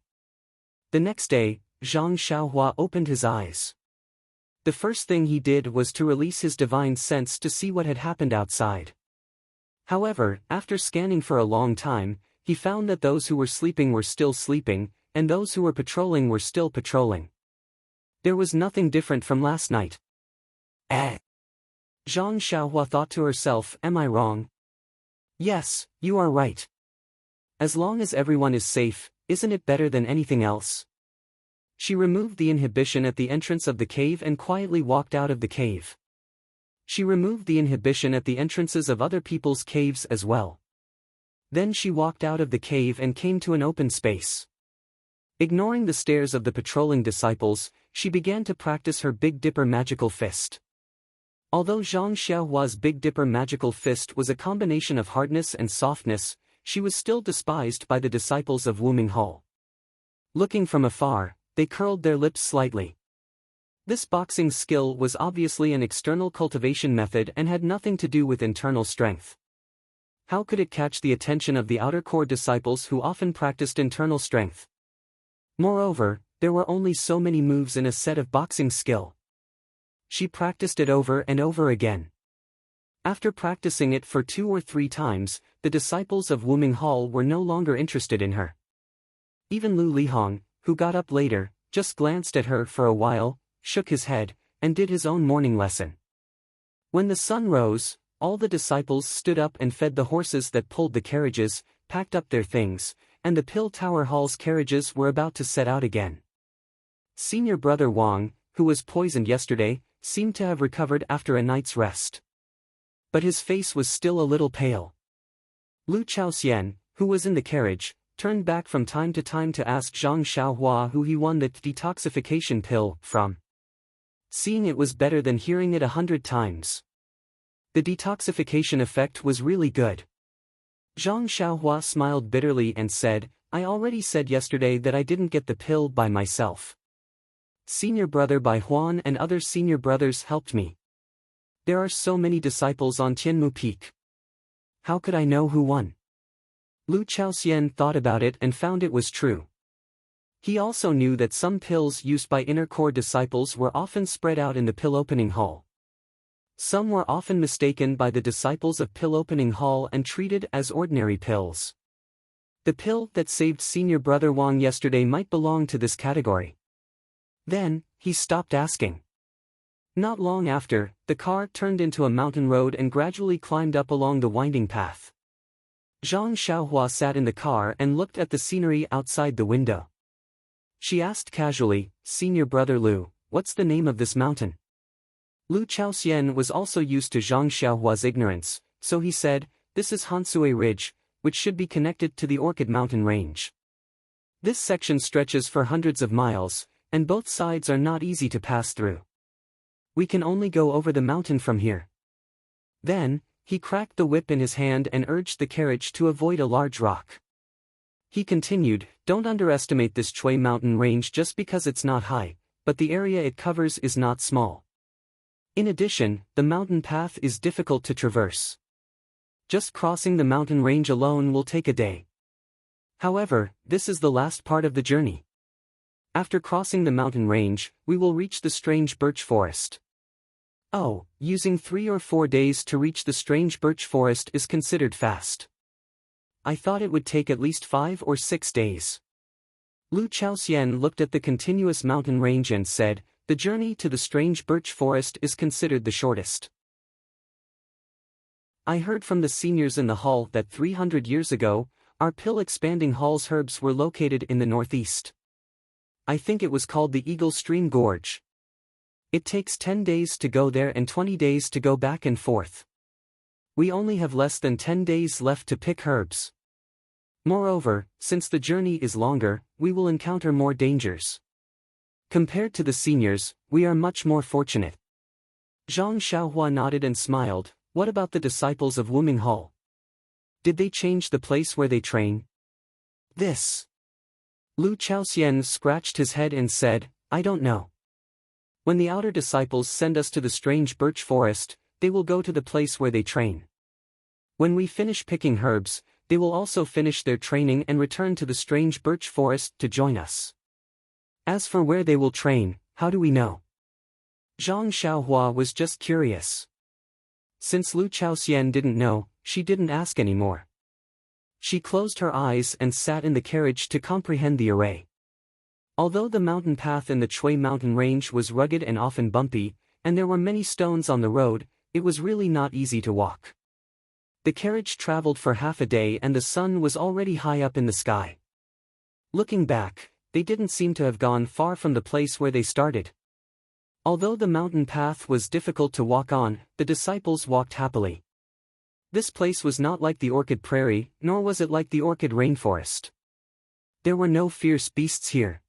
Speaker 1: The next day, Zhang Xiaohua opened his eyes. The first thing he did was to release his divine sense to see what had happened outside. However, after scanning for a long time, he found that those who were sleeping were still sleeping, and those who were patrolling were still patrolling. There was nothing different from last night. Zhang Xiaohua thought to herself, am I wrong? Yes, you are right. As long as everyone is safe, isn't it better than anything else? She removed the inhibition at the entrance of the cave and quietly walked out of the cave. She removed the inhibition at the entrances of other people's caves as well. Then she walked out of the cave and came to an open space. Ignoring the stares of the patrolling disciples, she began to practice her Big Dipper magical fist. Although Zhang Xiaohua's Big Dipper magical fist was a combination of hardness and softness, she was still despised by the disciples of Wuming Hall. Looking from afar, they curled their lips slightly. This boxing skill was obviously an external cultivation method and had nothing to do with internal strength. How could it catch the attention of the outer core disciples who often practiced internal strength? Moreover, There were only so many moves in a set of boxing skill. She practiced it over and over again. After practicing it for 2 or 3 times, the disciples of Wuming Hall were no longer interested in her. Even Lu Lihong, who got up later, just glanced at her for a while, shook his head, and did his own morning lesson. When the sun rose, all the disciples stood up and fed the horses that pulled the carriages, packed up their things, and the Pill Tower Hall's carriages were about to set out again. Senior brother Wang, who was poisoned yesterday, seemed to have recovered after a night's rest. But his face was still a little pale. Lu Chaoxian, who was in the carriage, turned back from time to time to ask Zhang Xiaohua who he won the detoxification pill from. Seeing it was better than hearing it 100 times. The detoxification effect was really good. Zhang Xiaohua smiled bitterly and said, "I already said yesterday that I didn't get the pill by myself. Senior brother Bai Huan and other senior brothers helped me. There are so many disciples on Tianmu Peak. How could I know who won?" Lu Chaoxian thought about it and found it was true. He also knew that some pills used by inner core disciples were often spread out in the pill opening hall. Some were often mistaken by the disciples of pill opening hall and treated as ordinary pills. The pill that saved senior brother Wang yesterday might belong to this category. Then, he stopped asking. Not long after, the car turned into a mountain road and gradually climbed up along the winding path. Zhang Xiaohua sat in the car and looked at the scenery outside the window. She asked casually, "Senior brother Lu, what's the name of this mountain?" Lu Chaoxian was also used to Zhang Xiaohua's ignorance, so he said, "This is Hansui Ridge, which should be connected to the Orchid Mountain Range. This section stretches for hundreds of miles, and both sides are not easy to pass through. We can only go over the mountain from here." Then, he cracked the whip in his hand and urged the carriage to avoid a large rock. He continued, "Don't underestimate this Chui mountain range just because it's not high, but the area it covers is not small. In addition, the mountain path is difficult to traverse. Just crossing the mountain range alone will take a day. However, this is the last part of the journey. After crossing the mountain range, we will reach the strange birch forest." Oh, using 3 or 4 days to reach the strange birch forest is considered fast. I thought it would take at least 5 or 6 days. Lu Chaoxian looked at the continuous mountain range and said, "The journey to the strange birch forest is considered the shortest. I heard from the seniors in the hall that 300 years ago, our pill-expanding hall's herbs were located in the northeast. I think it was called the Eagle Stream Gorge. It takes 10 days to go there and 20 days to go back and forth. We only have less than 10 days left to pick herbs. Moreover, since the journey is longer, we will encounter more dangers. Compared to the seniors, we are much more fortunate." Zhang Xiaohua nodded and smiled. "What about the disciples of Wuming Hall? Did they change the place where they train?" "This." Lu Chaoxian scratched his head and said, "I don't know. When the outer disciples send us to the strange birch forest, they will go to the place where they train. When we finish picking herbs, they will also finish their training and return to the strange birch forest to join us. As for where they will train, how do we know?" Zhang Xiaohua was just curious. Since Lu Chaoxian didn't know, she didn't ask anymore. She closed her eyes and sat in the carriage to comprehend the array. Although the mountain path in the Chui mountain range was rugged and often bumpy, and there were many stones on the road, it was really not easy to walk. The carriage traveled for half a day and the sun was already high up in the sky. Looking back, they didn't seem to have gone far from the place where they started. Although the mountain path was difficult to walk on, the disciples walked happily. This place was not like the Orchid Prairie, nor was it like the Orchid Rainforest. There were no fierce beasts here.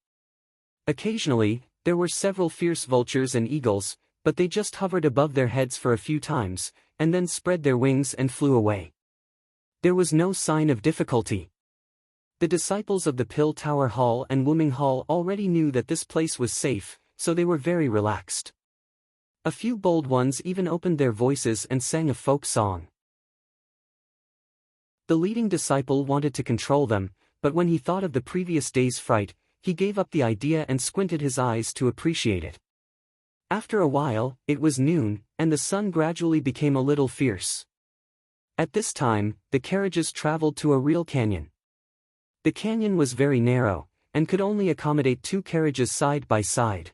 Speaker 1: Occasionally, there were several fierce vultures and eagles, but they just hovered above their heads for a few times, and then spread their wings and flew away. There was no sign of difficulty. The disciples of the Pill Tower Hall and Wuming Hall already knew that this place was safe, so they were very relaxed. A few bold ones even opened their voices and sang a folk song. The leading disciple wanted to control them, but when he thought of the previous day's fright, he gave up the idea and squinted his eyes to appreciate it. After a while, it was noon, and the sun gradually became a little fierce. At this time, the carriages traveled to a real canyon. The canyon was very narrow, and could only accommodate 2 carriages side by side.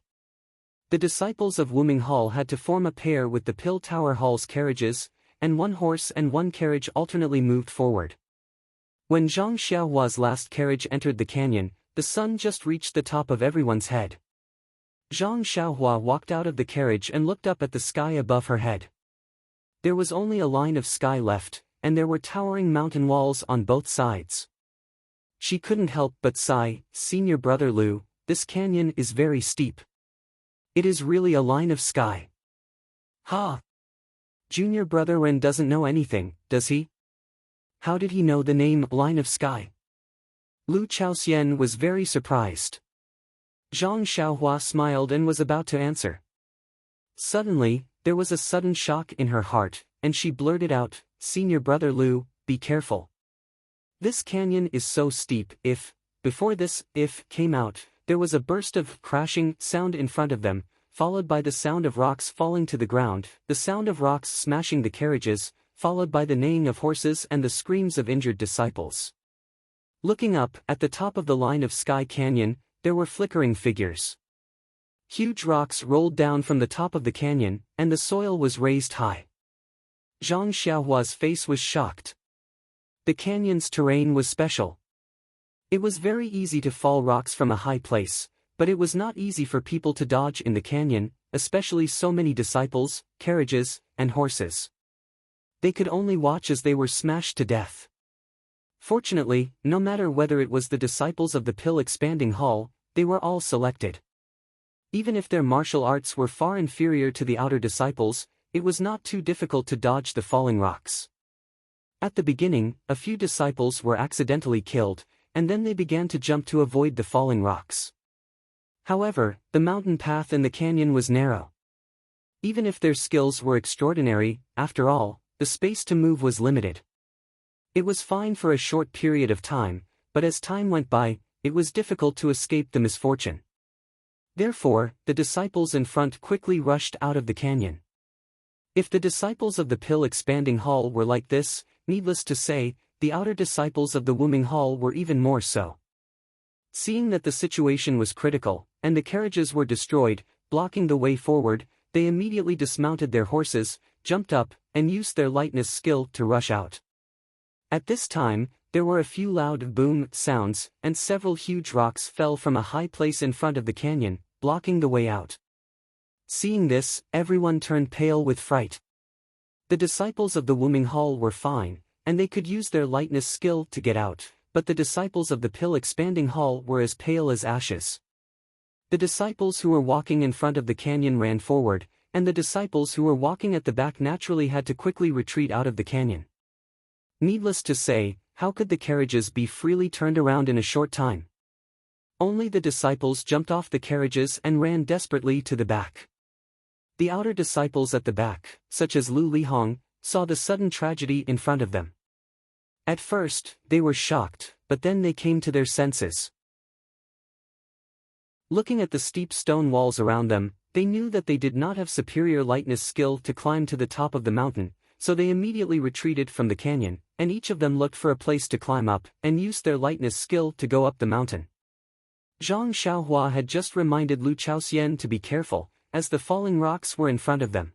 Speaker 1: The disciples of Wuming Hall had to form a pair with the Pill Tower Hall's carriages, and 1 horse and 1 carriage alternately moved forward. When Zhang Xiaohua's last carriage entered the canyon, the sun just reached the top of everyone's head. Zhang Xiaohua walked out of the carriage and looked up at the sky above her head. There was only a line of sky left, and there were towering mountain walls on both sides. She couldn't help but sigh, "Senior brother Lu, this canyon is very steep. It is really a line of sky." "Ha! Junior brother Ren doesn't know anything, does he? How did he know the name line of sky?" Lu Chaoxian was very surprised. Zhang Xiaohua smiled and was about to answer. Suddenly, there was a sudden shock in her heart, and she blurted out, "Senior brother Lu, be careful. This canyon is so steep. Before this if came out, there was a burst of crashing sound in front of them, followed by the sound of rocks falling to the ground, the sound of rocks smashing the carriages, followed by the neighing of horses and the screams of injured disciples. Looking up, at the top of the line of Sky Canyon, there were flickering figures. Huge rocks rolled down from the top of the canyon, and the soil was raised high. Zhang Xiaohua's face was shocked. The canyon's terrain was special. It was very easy to fall rocks from a high place, but it was not easy for people to dodge in the canyon, especially so many disciples, carriages, and horses. They could only watch as they were smashed to death. Fortunately, no matter whether it was the disciples of the Pill Expanding Hall, they were all selected. Even if their martial arts were far inferior to the outer disciples, it was not too difficult to dodge the falling rocks. At the beginning, a few disciples were accidentally killed, and then they began to jump to avoid the falling rocks. However, the mountain path in the canyon was narrow. Even if their skills were extraordinary, after all, the space to move was limited. It was fine for a short period of time, but as time went by, it was difficult to escape the misfortune. Therefore, the disciples in front quickly rushed out of the canyon. If the disciples of the Pill Expanding Hall were like this, needless to say, the outer disciples of the Wuming Hall were even more so. Seeing that the situation was critical, and the carriages were destroyed, blocking the way forward, they immediately dismounted their horses, jumped up, and used their lightness skill to rush out. At this time, there were a few loud boom sounds, and several huge rocks fell from a high place in front of the canyon, blocking the way out. Seeing this, everyone turned pale with fright. The disciples of the Wuming Hall were fine, and they could use their lightness skill to get out, but the disciples of the Pill Expanding Hall were as pale as ashes. The disciples who were walking in front of the canyon ran forward, and the disciples who were walking at the back naturally had to quickly retreat out of the canyon. Needless to say, how could the carriages be freely turned around in a short time? Only the disciples jumped off the carriages and ran desperately to the back. The outer disciples at the back, such as Lu Lihong, saw the sudden tragedy in front of them. At first, they were shocked, but then they came to their senses. Looking at the steep stone walls around them, they knew that they did not have superior lightness skill to climb to the top of the mountain, so they immediately retreated from the canyon, and each of them looked for a place to climb up, and used their lightness skill to go up the mountain. Zhang Xiaohua had just reminded Lu Chaoxian to be careful, as the falling rocks were in front of them.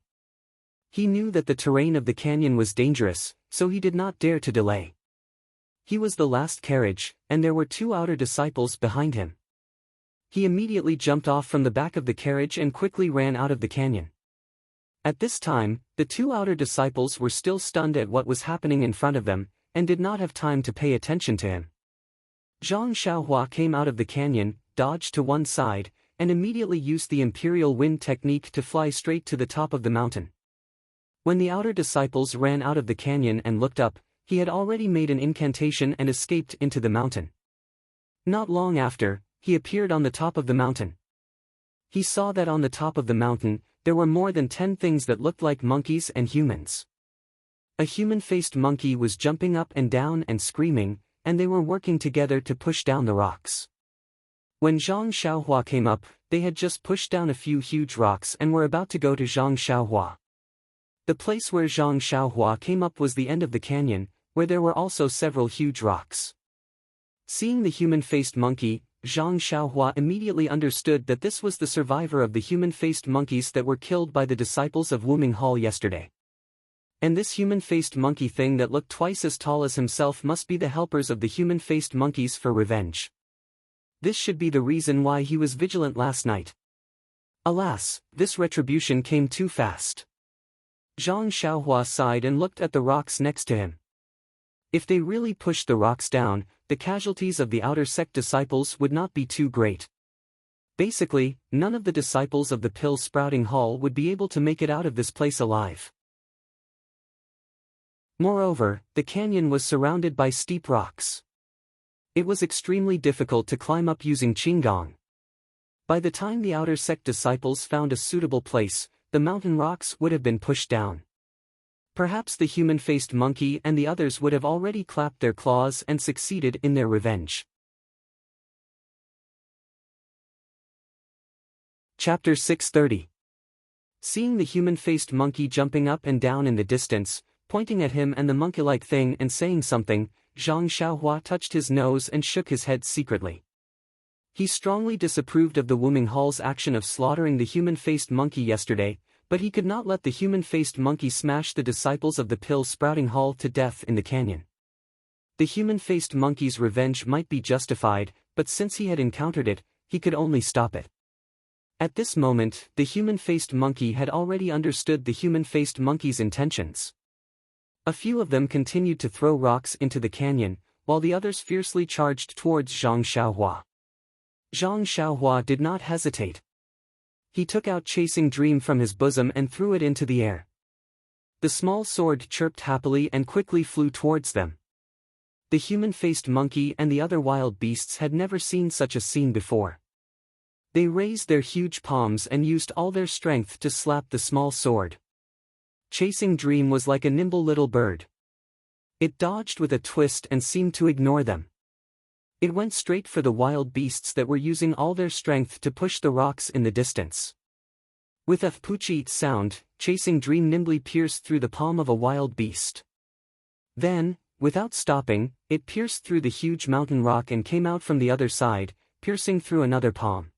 Speaker 1: He knew that the terrain of the canyon was dangerous, so he did not dare to delay. He was the last carriage, and there were 2 outer disciples behind him. He immediately jumped off from the back of the carriage and quickly ran out of the canyon. At this time, the 2 outer disciples were still stunned at what was happening in front of them, and did not have time to pay attention to him. Zhang Xiaohua came out of the canyon, dodged to one side, and immediately used the Imperial Wind technique to fly straight to the top of the mountain. When the outer disciples ran out of the canyon and looked up, he had already made an incantation and escaped into the mountain. Not long after, he appeared on the top of the mountain. He saw that on the top of the mountain, there were more than 10 things that looked like monkeys and humans. A human-faced monkey was jumping up and down and screaming, and they were working together to push down the rocks. When Zhang Xiaohua came up, they had just pushed down a few huge rocks and were about to go to Zhang Xiaohua. The place where Zhang Xiaohua came up was the end of the canyon, where there were also several huge rocks. Seeing the human-faced monkey, Zhang Xiaohua immediately understood that this was the survivor of the human-faced monkeys that were killed by the disciples of Wuming Hall yesterday. And this human-faced monkey thing that looked twice as tall as himself must be the helpers of the human-faced monkeys for revenge. This should be the reason why he was vigilant last night. Alas, this retribution came too fast. Zhang Xiaohua sighed and looked at the rocks next to him. If they really pushed the rocks down, the casualties of the outer sect disciples would not be too great. Basically, none of the disciples of the pill-sprouting hall would be able to make it out of this place alive. Moreover, the canyon was surrounded by steep rocks. It was extremely difficult to climb up using Qinggong. By the time the outer sect disciples found a suitable place, the mountain rocks would have been pushed down. Perhaps the human-faced monkey and the others would have already clapped their claws and succeeded in their revenge. Chapter 630. Seeing the human-faced monkey jumping up and down in the distance, pointing at him and the monkey-like thing and saying something, Zhang Xiaohua touched his nose and shook his head secretly. He strongly disapproved of the Wuming Hall's action of slaughtering the human-faced monkey yesterday, but he could not let the human-faced monkey smash the disciples of the pill-sprouting hall to death in the canyon. The human-faced monkey's revenge might be justified, but since he had encountered it, he could only stop it. At this moment, the human-faced monkey had already understood the human-faced monkey's intentions. A few of them continued to throw rocks into the canyon, while the others fiercely charged towards Zhang Xiaohua. Zhang Xiaohua did not hesitate. He took out Chasing Dream from his bosom and threw it into the air. The small sword chirped happily and quickly flew towards them. The human-faced monkey and the other wild beasts had never seen such a scene before. They raised their huge palms and used all their strength to slap the small sword. Chasing Dream was like a nimble little bird. It dodged with a twist and seemed to ignore them. It went straight for the wild beasts that were using all their strength to push the rocks in the distance. With a poochie sound, Chasing Dream nimbly pierced through the palm of a wild beast. Then, without stopping, it pierced through the huge mountain rock and came out from the other side, piercing through another palm.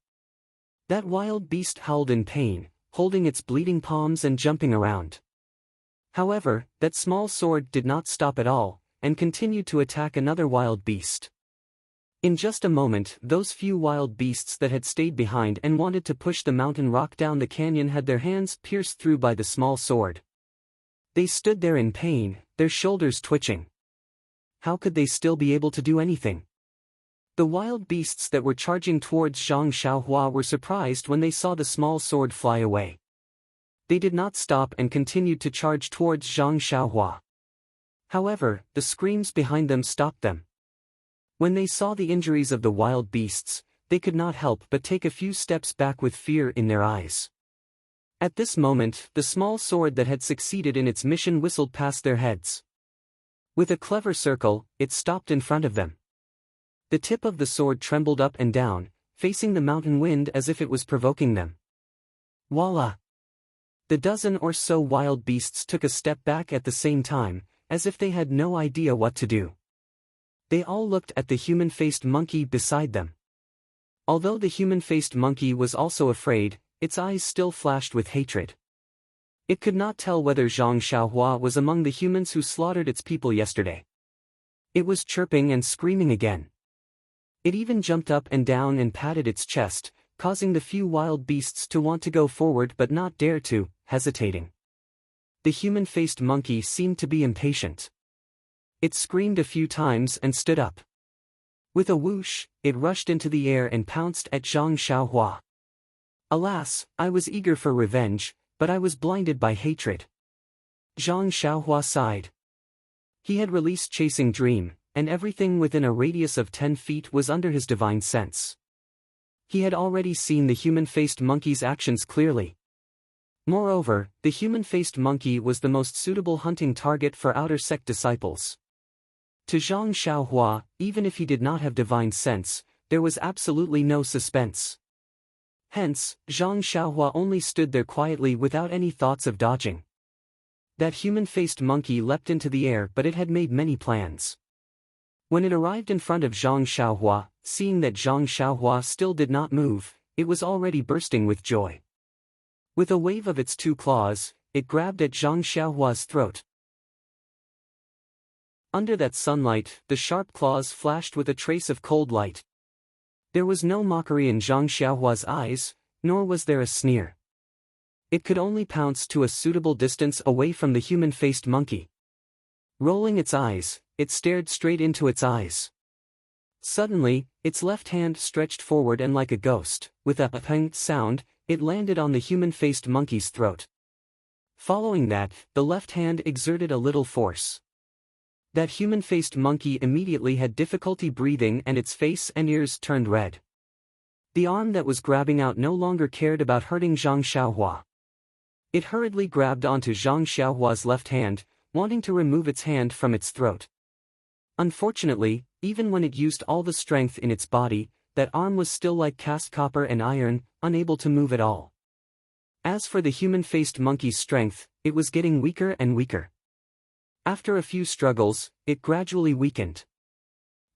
Speaker 1: That wild beast howled in pain, holding its bleeding palms and jumping around. However, that small sword did not stop at all, and continued to attack another wild beast. In just a moment, those few wild beasts that had stayed behind and wanted to push the mountain rock down the canyon had their hands pierced through by the small sword. They stood there in pain, their shoulders twitching. How could they still be able to do anything? The wild beasts that were charging towards Zhang Xiaohua were surprised when they saw the small sword fly away. They did not stop and continued to charge towards Zhang Xiaohua. However, the screams behind them stopped them. When they saw the injuries of the wild beasts, they could not help but take a few steps back with fear in their eyes. At this moment, the small sword that had succeeded in its mission whistled past their heads. With a clever circle, it stopped in front of them. The tip of the sword trembled up and down, facing the mountain wind as if it was provoking them. Voila! The dozen or so wild beasts took a step back at the same time, as if they had no idea what to do. They all looked at the human-faced monkey beside them. Although the human-faced monkey was also afraid, its eyes still flashed with hatred. It could not tell whether Zhang Xiaohua was among the humans who slaughtered its people yesterday. It was chirping and screaming again. It even jumped up and down and patted its chest, causing the few wild beasts to want to go forward but not dare to, hesitating. The human-faced monkey seemed to be impatient. It screamed a few times and stood up. With a whoosh, it rushed into the air and pounced at Zhang Xiaohua. Alas, I was eager for revenge, but I was blinded by hatred. Zhang Xiaohua sighed. He had released Chasing Dream, and everything within a radius of 10 feet was under his divine sense. He had already seen the human-faced monkey's actions clearly. Moreover, the human-faced monkey was the most suitable hunting target for outer sect disciples. To Zhang Xiaohua, even if he did not have divine sense, there was absolutely no suspense. Hence, Zhang Xiaohua only stood there quietly without any thoughts of dodging. That human-faced monkey leapt into the air, but it had made many plans. When it arrived in front of Zhang Xiaohua, seeing that Zhang Xiaohua still did not move, it was already bursting with joy. With a wave of its two claws, it grabbed at Zhang Xiaohua's throat. Under that sunlight, the sharp claws flashed with a trace of cold light. There was no mockery in Zhang Xiaohua's eyes, nor was there a sneer. It could only pounce to a suitable distance away from the human-faced monkey. Rolling its eyes, it stared straight into its eyes. Suddenly, its left hand stretched forward and like a ghost, with a pang sound, it landed on the human-faced monkey's throat. Following that, the left hand exerted a little force. That human-faced monkey immediately had difficulty breathing and its face and ears turned red. The arm that was grabbing out no longer cared about hurting Zhang Xiaohua. It hurriedly grabbed onto Zhang Xiaohua's left hand, wanting to remove its hand from its throat. Unfortunately, even when it used all the strength in its body, that arm was still like cast copper and iron, unable to move at all. As for the human-faced monkey's strength, it was getting weaker and weaker. After a few struggles, it gradually weakened.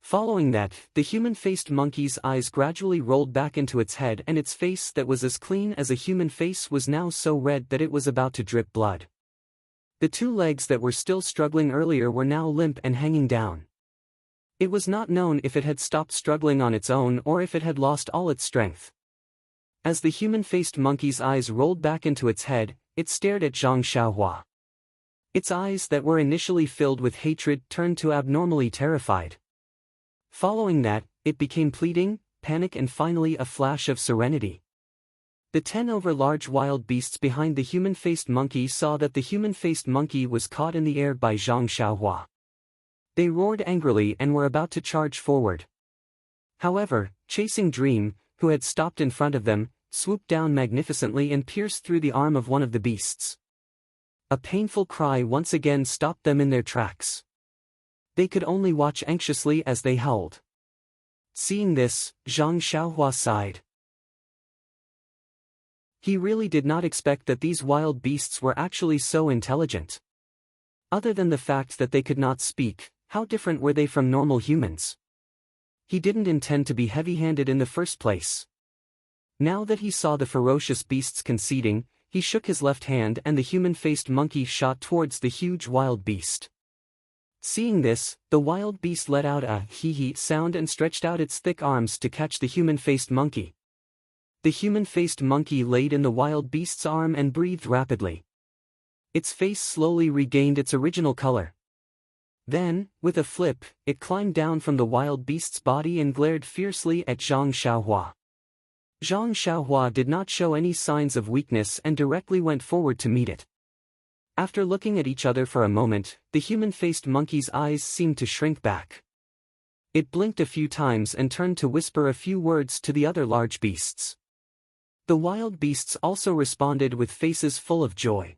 Speaker 1: Following that, the human-faced monkey's eyes gradually rolled back into its head, and its face that was as clean as a human face was now so red that it was about to drip blood. The two legs that were still struggling earlier were now limp and hanging down. It was not known if it had stopped struggling on its own or if it had lost all its strength. As the human-faced monkey's eyes rolled back into its head, it stared at Zhang Xiaohua. Its eyes that were initially filled with hatred turned to abnormally terrified. Following that, it became pleading, panic and finally a flash of serenity. The 10 over large wild beasts behind the human-faced monkey saw that the human-faced monkey was caught in the air by Zhang Xiaohua. They roared angrily and were about to charge forward. However, Chasing Dream, who had stopped in front of them, swooped down magnificently and pierced through the arm of one of the beasts. A painful cry once again stopped them in their tracks. They could only watch anxiously as they howled. Seeing this, Zhang Xiaohua sighed. He really did not expect that these wild beasts were actually so intelligent. Other than the fact that they could not speak, how different were they from normal humans? He didn't intend to be heavy-handed in the first place. Now that he saw the ferocious beasts conceding, he shook his left hand and the human-faced monkey shot towards the huge wild beast. Seeing this, the wild beast let out a hee-hee sound and stretched out its thick arms to catch the human-faced monkey. The human-faced monkey laid in the wild beast's arm and breathed rapidly. Its face slowly regained its original color. Then, with a flip, it climbed down from the wild beast's body and glared fiercely at Zhang Xiaohua. Zhang Xiaohua did not show any signs of weakness and directly went forward to meet it. After looking at each other for a moment, the human-faced monkey's eyes seemed to shrink back. It blinked a few times and turned to whisper a few words to the other large beasts. The wild beasts also responded with faces full of joy.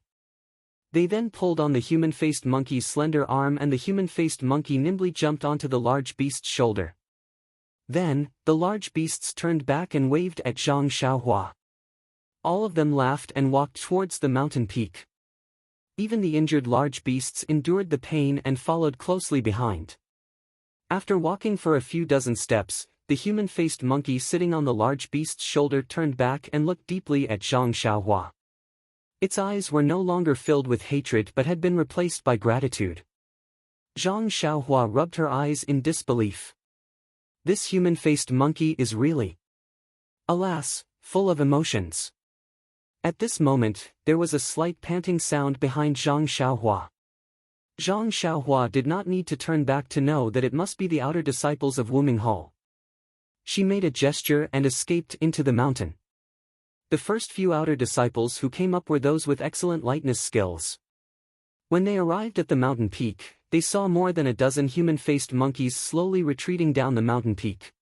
Speaker 1: They then pulled on the human-faced monkey's slender arm and the human-faced monkey nimbly jumped onto the large beast's shoulder. Then, the large beasts turned back and waved at Zhang Xiaohua. All of them laughed and walked towards the mountain peak. Even the injured large beasts endured the pain and followed closely behind. After walking for a few dozen steps, the human-faced monkey sitting on the large beast's shoulder turned back and looked deeply at Zhang Xiaohua. Its eyes were no longer filled with hatred but had been replaced by gratitude. Zhang Xiaohua rubbed her eyes in disbelief. This human-faced monkey is really, alas, full of emotions. At this moment, there was a slight panting sound behind Zhang Xiaohua. Zhang Xiaohua did not need to turn back to know that it must be the outer disciples of Wu Minghou. She made a gesture and escaped into the mountain. The first few outer disciples who came up were those with excellent lightness skills. When they arrived at the mountain peak, they saw more than a dozen human-faced monkeys slowly retreating down the mountain peak.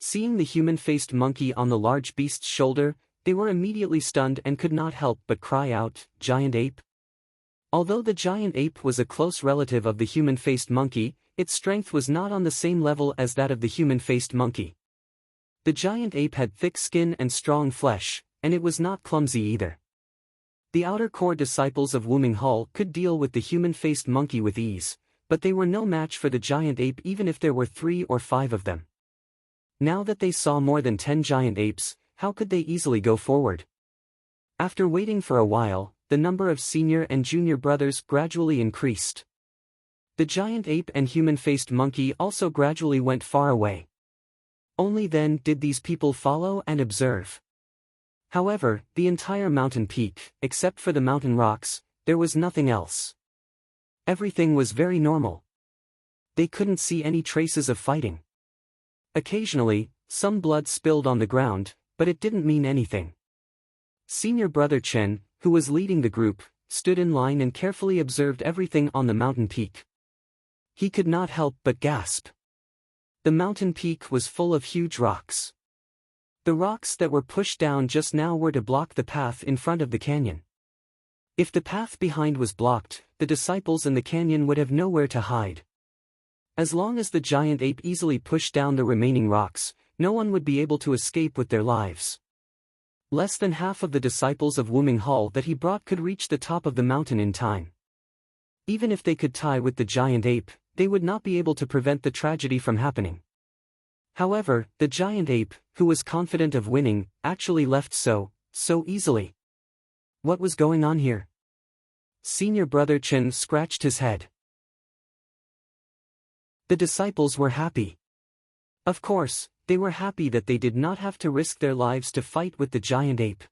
Speaker 1: Seeing the human-faced monkey on the large beast's shoulder, they were immediately stunned and could not help but cry out, "Giant ape?" Although the giant ape was a close relative of the human-faced monkey, its strength was not on the same level as that of the human-faced monkey. The giant ape had thick skin and strong flesh, and it was not clumsy either. The outer core disciples of Wuming Hall could deal with the human-faced monkey with ease, but they were no match for the giant ape even if there were 3 or 5 of them. Now that they saw more than 10 giant apes, how could they easily go forward? After waiting for a while, the number of senior and junior brothers gradually increased. The giant ape and human-faced monkey also gradually went far away. Only then did these people follow and observe. However, the entire mountain peak, except for the mountain rocks, there was nothing else. Everything was very normal. They couldn't see any traces of fighting. Occasionally, some blood spilled on the ground, but it didn't mean anything. Senior brother Chen, who was leading the group, stood in line and carefully observed everything on the mountain peak. He could not help but gasp. The mountain peak was full of huge rocks. The rocks that were pushed down just now were to block the path in front of the canyon. If the path behind was blocked, the disciples in the canyon would have nowhere to hide. As long as the giant ape easily pushed down the remaining rocks, no one would be able to escape with their lives. Less than half of the disciples of Wuming Hall that he brought could reach the top of the mountain in time. Even if they could tie with the giant ape, they would not be able to prevent the tragedy from happening. However, the giant ape, who was confident of winning, actually left so easily. What was going on here? Senior brother Chen scratched his head. The disciples were happy. Of course, they were happy that they did not have to risk their lives to fight with the giant ape.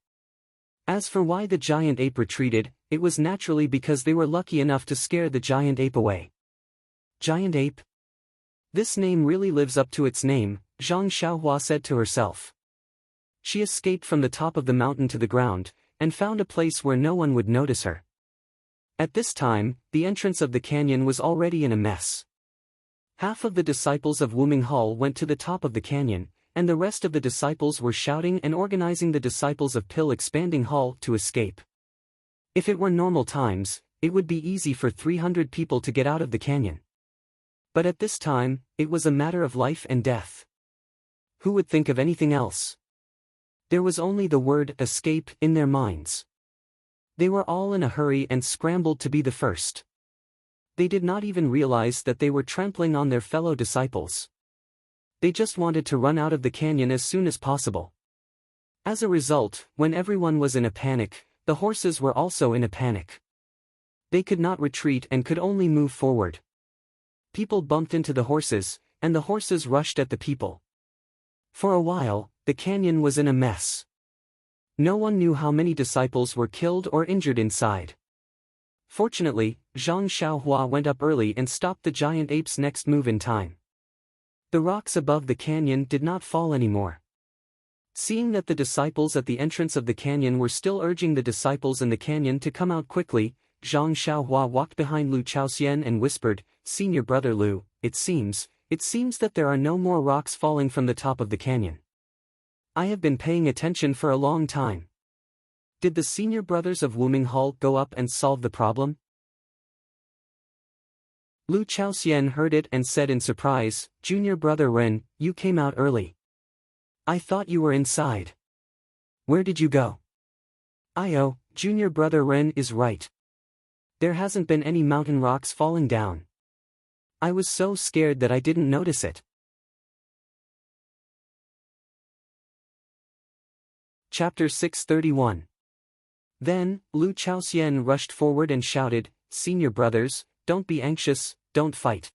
Speaker 1: As for why the giant ape retreated, it was naturally because they were lucky enough to scare the giant ape away. Giant ape? This name really lives up to its name, Zhang Xiaohua said to herself. She escaped from the top of the mountain to the ground, and found a place where no one would notice her. At this time, the entrance of the canyon was already in a mess. Half of the disciples of Wuming Hall went to the top of the canyon, and the rest of the disciples were shouting and organizing the disciples of Pill Expanding Hall to escape. If it were normal times, it would be easy for 300 people to get out of the canyon. But at this time, it was a matter of life and death. Who would think of anything else? There was only the word escape in their minds. They were all in a hurry and scrambled to be the first. They did not even realize that they were trampling on their fellow disciples. They just wanted to run out of the canyon as soon as possible. As a result, when everyone was in a panic, the horses were also in a panic. They could not retreat and could only move forward. People bumped into the horses, and the horses rushed at the people. For a while, the canyon was in a mess. No one knew how many disciples were killed or injured inside. Fortunately, Zhang Xiaohua went up early and stopped the giant ape's next move in time. The rocks above the canyon did not fall anymore. Seeing that the disciples at the entrance of the canyon were still urging the disciples in the canyon to come out quickly, Zhang Xiaohua walked behind Lu Chaoxian and whispered, "Senior brother Lu, it seems that there are no more rocks falling from the top of the canyon. I have been paying attention for a long time. Did the senior brothers of Wuming Hall go up and solve the problem?" Lu Chaoxian heard it and said in surprise, "Junior brother Ren, you came out early. I thought you were inside. Where did you go?" Junior brother Ren is right. There hasn't been any mountain rocks falling down. I was so scared that I didn't notice it. Chapter 631. Then, Lu Chaoxian rushed forward and shouted, "Senior brothers, don't be anxious, don't fight.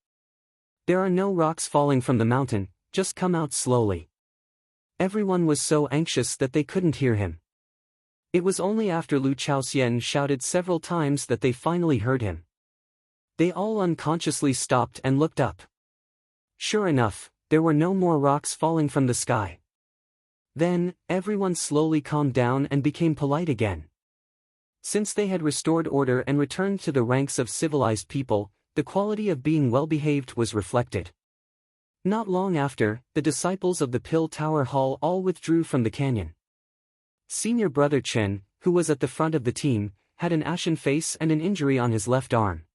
Speaker 1: There are no rocks falling from the mountain, just come out slowly." Everyone was so anxious that they couldn't hear him. It was only after Lu Chaoxian shouted several times that they finally heard him. They all unconsciously stopped and looked up. Sure enough, there were no more rocks falling from the sky. Then, everyone slowly calmed down and became polite again. Since they had restored order and returned to the ranks of civilized people, the quality of being well-behaved was reflected. Not long after, the disciples of the Pill Tower Hall all withdrew from the canyon. Senior brother Chen, who was at the front of the team, had an ashen face and an injury on his left arm.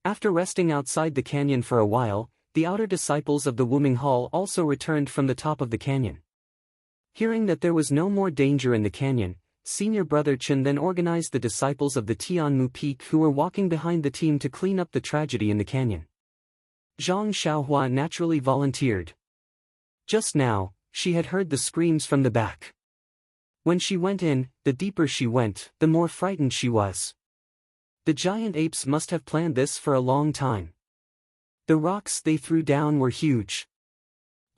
Speaker 1: After resting outside the canyon for a while, the outer disciples of the Wuming Hall also returned from the top of the canyon. Hearing that there was no more danger in the canyon, Senior Brother Chen then organized the disciples of the Tianmu Peak who were walking behind the team to clean up the tragedy in the canyon. Zhang Xiaohua naturally volunteered. Just now, she had heard the screams from the back. When she went in, the deeper she went, the more frightened she was. The giant apes must have planned this for a long time. The rocks they threw down were huge.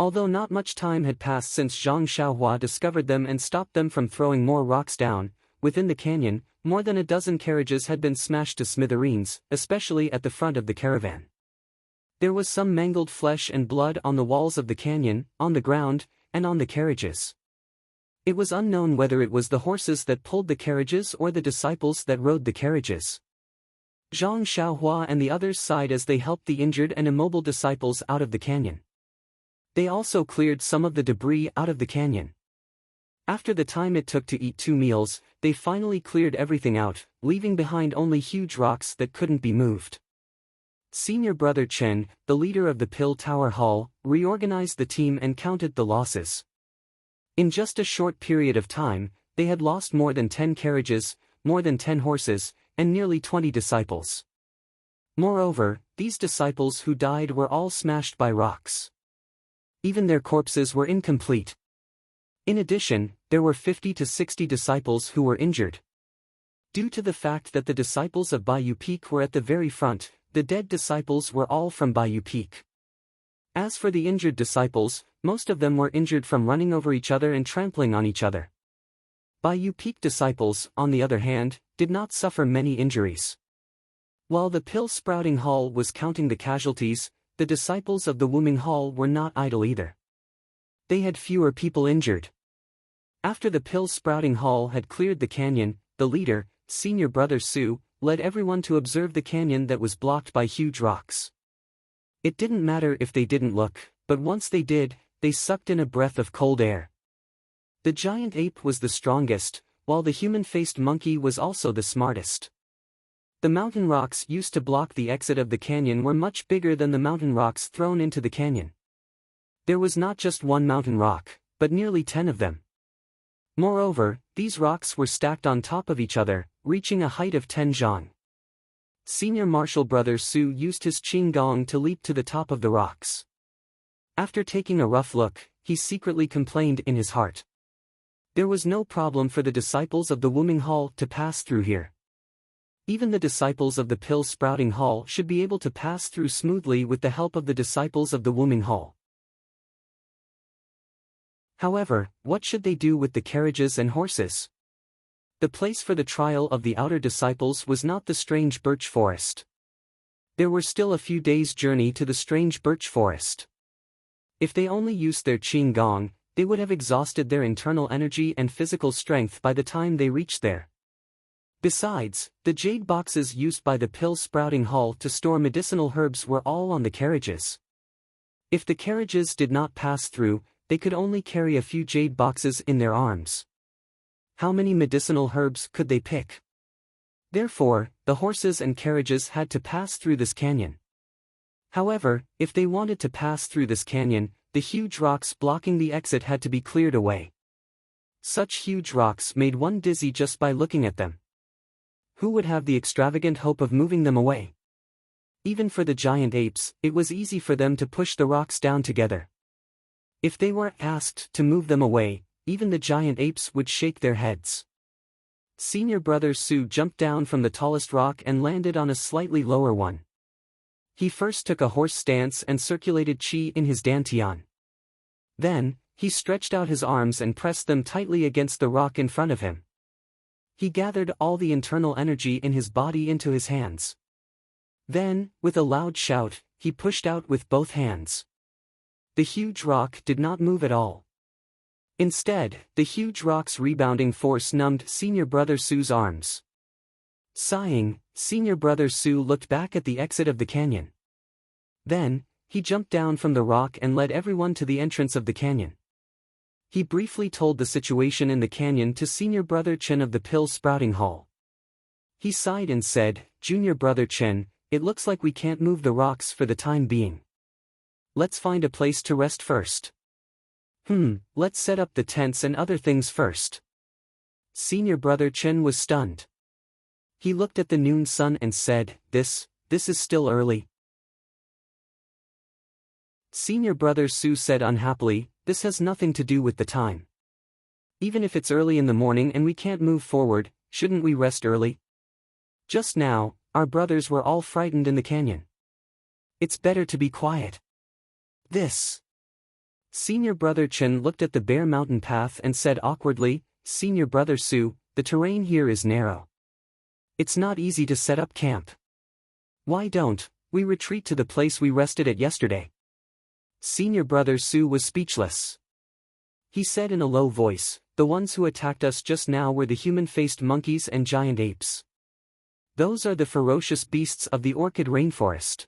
Speaker 1: Although not much time had passed since Zhang Xiaohua discovered them and stopped them from throwing more rocks down, within the canyon, more than a dozen carriages had been smashed to smithereens, especially at the front of the caravan. There was some mangled flesh and blood on the walls of the canyon, on the ground, and on the carriages. It was unknown whether it was the horses that pulled the carriages or the disciples that rode the carriages. Zhang Xiaohua and the others sighed as they helped the injured and immobile disciples out of the canyon. They also cleared some of the debris out of the canyon. After the time it took to eat 2 meals, they finally cleared everything out, leaving behind only huge rocks that couldn't be moved. Senior Brother Chen, the leader of the Pill Tower Hall, reorganized the team and counted the losses. In just a short period of time, they had lost more than 10 carriages, more than 10 horses, and nearly 20 disciples. Moreover, these disciples who died were all smashed by rocks. Even their corpses were incomplete. In addition, there were 50 to 60 disciples who were injured. Due to the fact that the disciples of Bayou Peak were at the very front, the dead disciples were all from Bayou Peak. As for the injured disciples, most of them were injured from running over each other and trampling on each other. Bayou Peak disciples, on the other hand, did not suffer many injuries. While the Pill Sprouting Hall was counting the casualties, the disciples of the Wuming Hall were not idle either. They had fewer people injured. After the Pill Sprouting Hall had cleared the canyon, the leader, Senior Brother Su, led everyone to observe the canyon that was blocked by huge rocks. It didn't matter if they didn't look, but once they did, they sucked in a breath of cold air. The giant ape was the strongest, while the human-faced monkey was also the smartest. The mountain rocks used to block the exit of the canyon were much bigger than the mountain rocks thrown into the canyon. There was not just one mountain rock, but nearly 10 of them. Moreover, these rocks were stacked on top of each other, reaching a height of 10 zhang. Senior Marshal Brother Su used his qinggong to leap to the top of the rocks. After taking a rough look, he secretly complained in his heart. There was no problem for the disciples of the Wuming Hall to pass through here. Even the disciples of the Pill Sprouting Hall should be able to pass through smoothly with the help of the disciples of the Wuming Hall. However, what should they do with the carriages and horses? The place for the trial of the outer disciples was not the strange birch forest. There were still a few days' journey to the strange birch forest. If they only used their qinggong, they would have exhausted their internal energy and physical strength by the time they reached there. Besides, the jade boxes used by the Pill Sprouting Hall to store medicinal herbs were all on the carriages. If the carriages did not pass through, they could only carry a few jade boxes in their arms. How many medicinal herbs could they pick? Therefore, the horses and carriages had to pass through this canyon. However, if they wanted to pass through this canyon, the huge rocks blocking the exit had to be cleared away. Such huge rocks made one dizzy just by looking at them. Who would have the extravagant hope of moving them away? Even for the giant apes, it was easy for them to push the rocks down together. If they were asked to move them away, even the giant apes would shake their heads. Senior Brother Su jumped down from the tallest rock and landed on a slightly lower one. He first took a horse stance and circulated qi in his dantian. Then, he stretched out his arms and pressed them tightly against the rock in front of him. He gathered all the internal energy in his body into his hands. Then, with a loud shout, he pushed out with both hands. The huge rock did not move at all. Instead, the huge rock's rebounding force numbed Senior Brother Su's arms. Sighing, Senior Brother Su looked back at the exit of the canyon. Then, he jumped down from the rock and led everyone to the entrance of the canyon. He briefly told the situation in the canyon to Senior Brother Chen of the Pill Sprouting Hall. He sighed and said, "Junior Brother Chen, it looks like we can't move the rocks for the time being. Let's find a place to rest first." Let's set up the tents and other things first. Senior brother Chen was stunned. He looked at the noon sun and said, This is still early. Senior brother Su said unhappily, this has nothing to do with the time. Even if it's early in the morning and we can't move forward, shouldn't we rest early? Just now, our brothers were all frightened in the canyon. It's better to be quiet. Senior brother Chen looked at the bare mountain path and said awkwardly, Senior brother Su, the terrain here is narrow. It's not easy to set up camp. Why don't we retreat to the place we rested at yesterday? Senior brother Su was speechless. He said in a low voice, the ones who attacked us just now were the human-faced monkeys and giant apes. Those are the ferocious beasts of the orchid rainforest.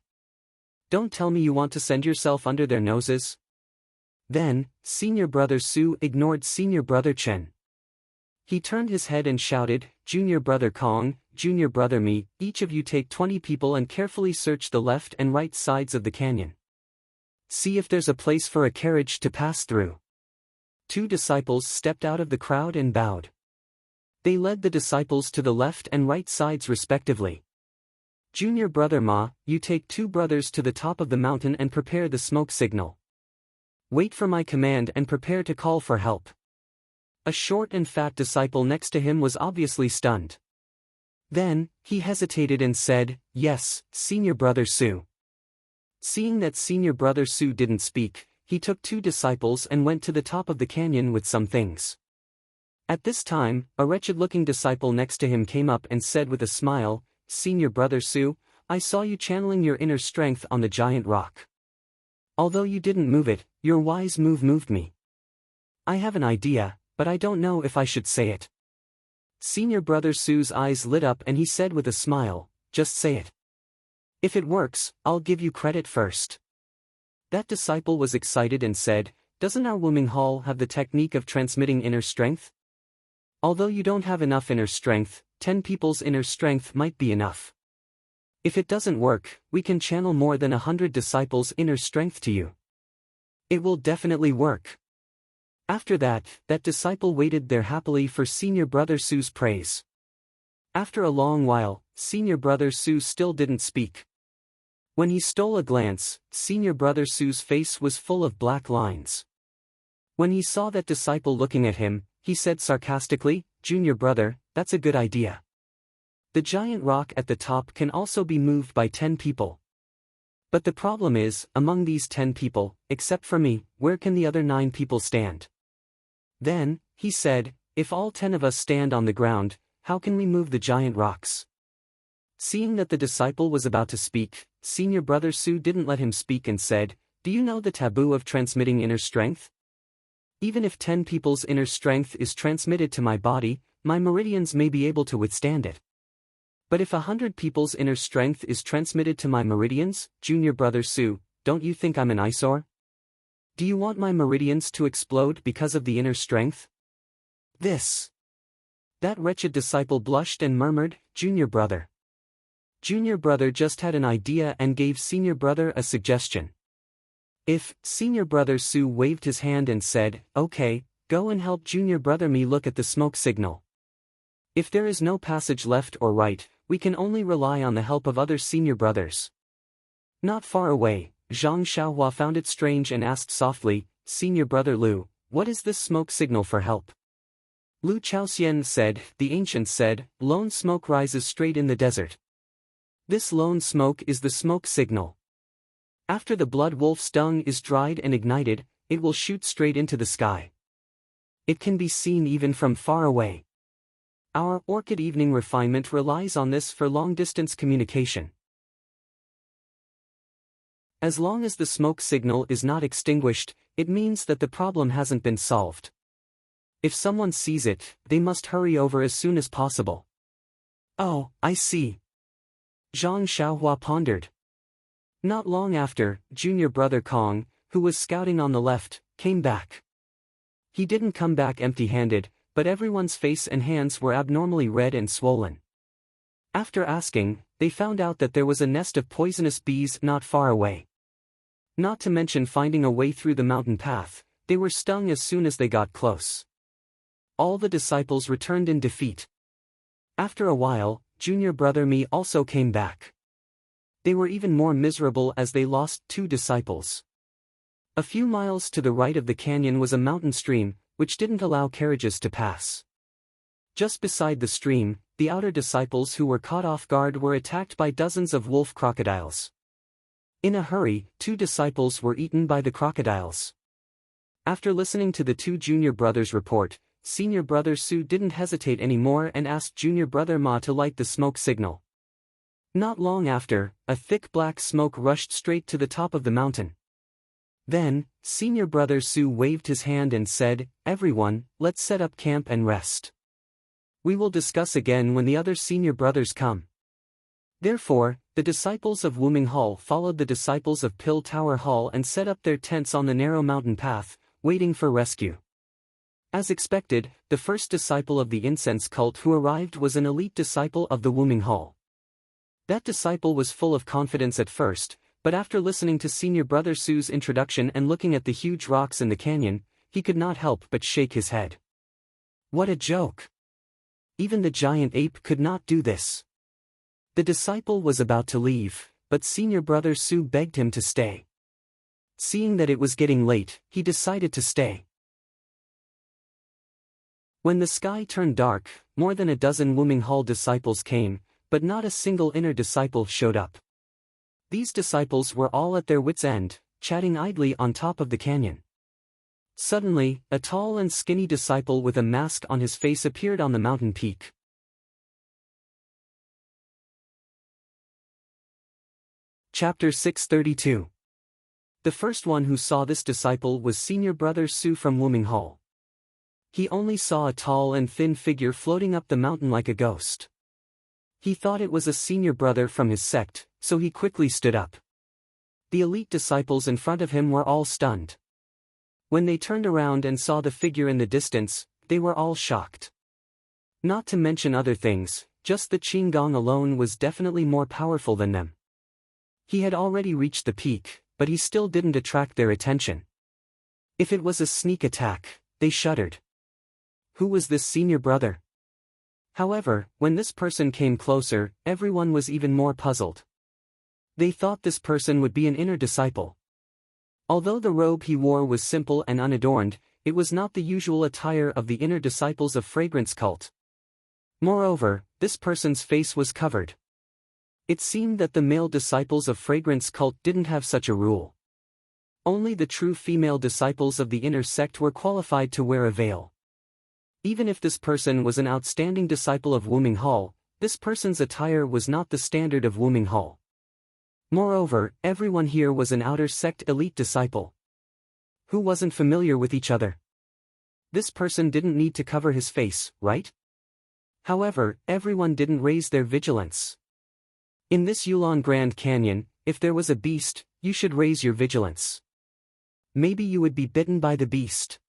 Speaker 1: Don't tell me you want to send yourself under their noses. Then, Senior brother Su ignored Senior brother Chen. He turned his head and shouted, Junior brother Kong, Junior brother me, each of you take 20 people and carefully search the left and right sides of the canyon. See if there's a place for a carriage to pass through. 2 disciples stepped out of the crowd and bowed. They led the disciples to the left and right sides respectively. Junior brother Ma, you take 2 brothers to the top of the mountain and prepare the smoke signal. Wait for my command and prepare to call for help. A short and fat disciple next to him was obviously stunned. Then, he hesitated and said, Yes, Senior brother Su. Seeing that Senior brother Su didn't speak, he took 2 disciples and went to the top of the canyon with some things. At this time, a wretched-looking disciple next to him came up and said with a smile, Senior brother Su, I saw you channeling your inner strength on the giant rock. Although you didn't move it, your wise move moved me. I have an idea, but I don't know if I should say it. Senior brother Su's eyes lit up and he said with a smile, just say it. If it works, I'll give you credit first. That disciple was excited and said, Doesn't our Wuming Hall have the technique of transmitting inner strength? Although you don't have enough inner strength, 10 people's inner strength might be enough. If it doesn't work, we can channel more than 100 disciples' inner strength to you. It will definitely work. After that disciple waited there happily for Senior brother Su's praise. After a long while, Senior brother Su still didn't speak. When he stole a glance, Senior brother Su's face was full of black lines. When he saw that disciple looking at him, he said sarcastically, Junior brother, that's a good idea. The giant rock at the top can also be moved by 10 people. But the problem is, among these 10 people, except for me, where can the other 9 people stand? Then, he said, if all 10 of us stand on the ground, how can we move the giant rocks? Seeing that the disciple was about to speak, Senior brother Su didn't let him speak and said, Do you know the taboo of transmitting inner strength? Even if 10 people's inner strength is transmitted to my body, my meridians may be able to withstand it. But if 100 people's inner strength is transmitted to my meridians, Junior brother Su, don't you think I'm an eyesore? Do you want my meridians to explode because of the inner strength? That wretched disciple blushed and murmured, Junior brother. Junior brother just had an idea and gave Senior brother a suggestion. If Senior brother Su waved his hand and said, Okay, go and help Junior brother me look at the smoke signal. If there is no passage left or right, we can only rely on the help of other senior brothers. Not far away, Zhang Xiaohua found it strange and asked softly, Senior brother Lu, what is this smoke signal for help? Lu Chaoxian said, the ancients said, lone smoke rises straight in the desert. This lone smoke is the smoke signal. After the blood wolf's dung is dried and ignited, it will shoot straight into the sky. It can be seen even from far away. Our orchid evening refinement relies on this for long-distance communication. As long as the smoke signal is not extinguished, it means that the problem hasn't been solved. If someone sees it, they must hurry over as soon as possible. Oh, I see. Zhang Xiaohua pondered. Not long after, Junior brother Kong, who was scouting on the left, came back. He didn't come back empty-handed, but everyone's face and hands were abnormally red and swollen. After asking, they found out that there was a nest of poisonous bees not far away. Not to mention finding a way through the mountain path, They were stung as soon as they got close. All the disciples returned in defeat. After a while, junior brother Mi also came back. They were even more miserable as they lost 2 disciples. A few miles to the right of the canyon was a mountain stream, which didn't allow carriages to pass. Just beside the stream, the outer disciples who were caught off guard were attacked by dozens of wolf crocodiles. In a hurry, 2 disciples were eaten by the crocodiles. After listening to the 2 junior brothers' report, senior brother Su didn't hesitate anymore and asked junior brother Ma to light the smoke signal. Not long after, a thick black smoke rushed straight to the top of the mountain. Then, senior brother Su waved his hand and said, "Everyone, let's set up camp and rest. We will discuss again when the other senior brothers come." Therefore, the disciples of Wuming Hall followed the disciples of Pill Tower Hall and set up their tents on the narrow mountain path, waiting for rescue. As expected, the first disciple of the incense cult who arrived was an elite disciple of the Wuming Hall. That disciple was full of confidence at first, but after listening to senior brother Su's introduction and looking at the huge rocks in the canyon, he could not help but shake his head. What a joke! Even the giant ape could not do this. The disciple was about to leave, but senior brother Su begged him to stay. Seeing that it was getting late, he decided to stay. When the sky turned dark, more than a dozen Wuming Hall disciples came, but not a single inner disciple showed up. These disciples were all at their wits' end, chatting idly on top of the canyon. Suddenly, a tall and skinny disciple with a mask on his face appeared on the mountain peak. Chapter 632. The first one who saw this disciple was senior brother Su from Wuming Hall. He only saw a tall and thin figure floating up the mountain like a ghost. He thought it was a senior brother from his sect, so he quickly stood up. The elite disciples in front of him were all stunned. When they turned around and saw the figure in the distance, they were all shocked. Not to mention other things, just the Qin Gong alone was definitely more powerful than them. He had already reached the peak, but he still didn't attract their attention. If it was a sneak attack, they shuddered. Who was this senior brother? However, when this person came closer, everyone was even more puzzled. They thought this person would be an inner disciple. Although the robe he wore was simple and unadorned, it was not the usual attire of the inner disciples of Fragrance Cult. Moreover, this person's face was covered. It seemed that the male disciples of Fragrance Cult didn't have such a rule. Only the true female disciples of the inner sect were qualified to wear a veil. Even if this person was an outstanding disciple of Wuming Hall, this person's attire was not the standard of Wuming Hall. Moreover, everyone here was an outer sect elite disciple. Who wasn't familiar with each other? This person didn't need to cover his face, right? However, everyone didn't raise their vigilance. In this Yulon Grand Canyon, if there was a beast, you should raise your vigilance. Maybe you would be bitten by the beast.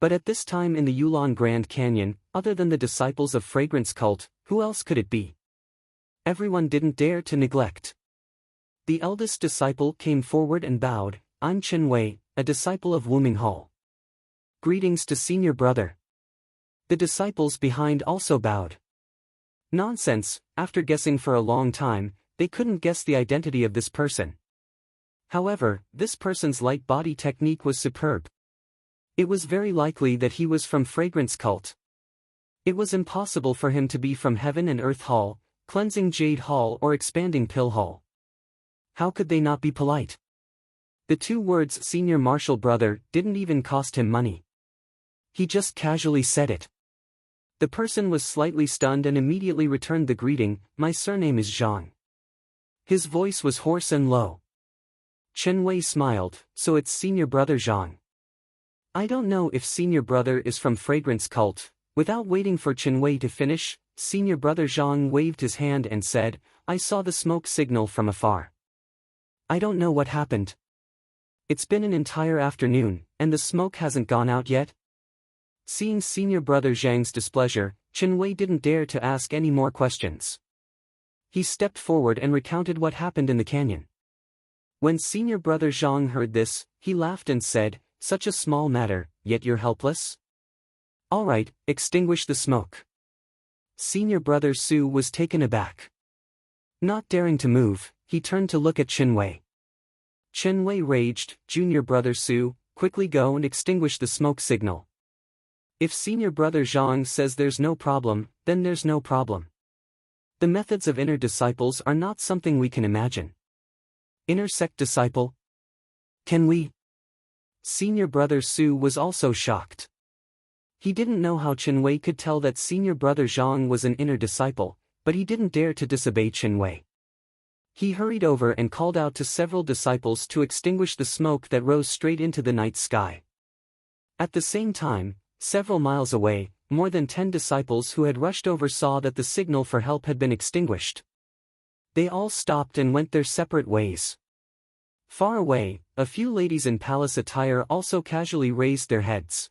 Speaker 1: But at this time in the Yulon Grand Canyon, other than the disciples of Fragrance Cult, who else could it be? Everyone didn't dare to neglect. The eldest disciple came forward and bowed. "I'm Chen Wei, a disciple of Wuming Hall. Greetings to senior brother." The disciples behind also bowed. Nonsense, after guessing for a long time, they couldn't guess the identity of this person. However, this person's light body technique was superb. It was very likely that he was from Fragrance Cult. It was impossible for him to be from Heaven and Earth Hall, Cleansing Jade Hall or Expanding Pill Hall. How could they not be polite? The 2 words senior martial brother didn't even cost him money. He just casually said it. The person was slightly stunned and immediately returned the greeting, "My surname is Zhang." His voice was hoarse and low. Chen Wei smiled, "So it's senior brother Zhang. I don't know if senior brother is from Fragrance Cult." Without waiting for Chen Wei to finish, senior brother Zhang waved his hand and said, "I saw the smoke signal from afar. I don't know what happened. It's been an entire afternoon, and the smoke hasn't gone out yet." Seeing senior brother Zhang's displeasure, Chen Wei didn't dare to ask any more questions. He stepped forward and recounted what happened in the canyon. When senior brother Zhang heard this, he laughed and said, such a small matter, yet you're helpless? All right, extinguish the smoke. Senior brother Su was taken aback. Not daring to move, he turned to look at Chenwei. Chenwei raged, Junior brother Su, quickly go and extinguish the smoke signal. If senior brother Zhang says there's no problem, then there's no problem. The methods of inner disciples are not something we can imagine. Inner sect disciple? Can we? Senior brother Su was also shocked. He didn't know how Chenwei could tell that senior brother Zhang was an inner disciple, but he didn't dare to disobey Chenwei. He hurried over and called out to several disciples to extinguish the smoke that rose straight into the night sky. At the same time, several miles away, more than 10 disciples who had rushed over saw that the signal for help had been extinguished. They all stopped and went their separate ways. Far away, a few ladies in palace attire also casually raised their heads.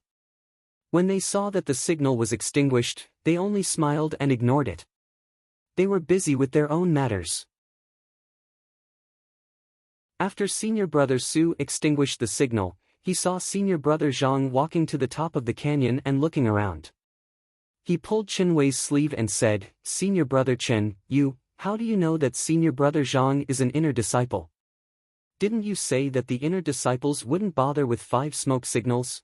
Speaker 1: When they saw that the signal was extinguished, they only smiled and ignored it. They were busy with their own matters. After senior brother Su extinguished the signal, he saw senior brother Zhang walking to the top of the canyon and looking around. He pulled Chenwei's sleeve and said, Senior brother Chen, how do you know that senior brother Zhang is an inner disciple? Didn't you say that the inner disciples wouldn't bother with 5 smoke signals?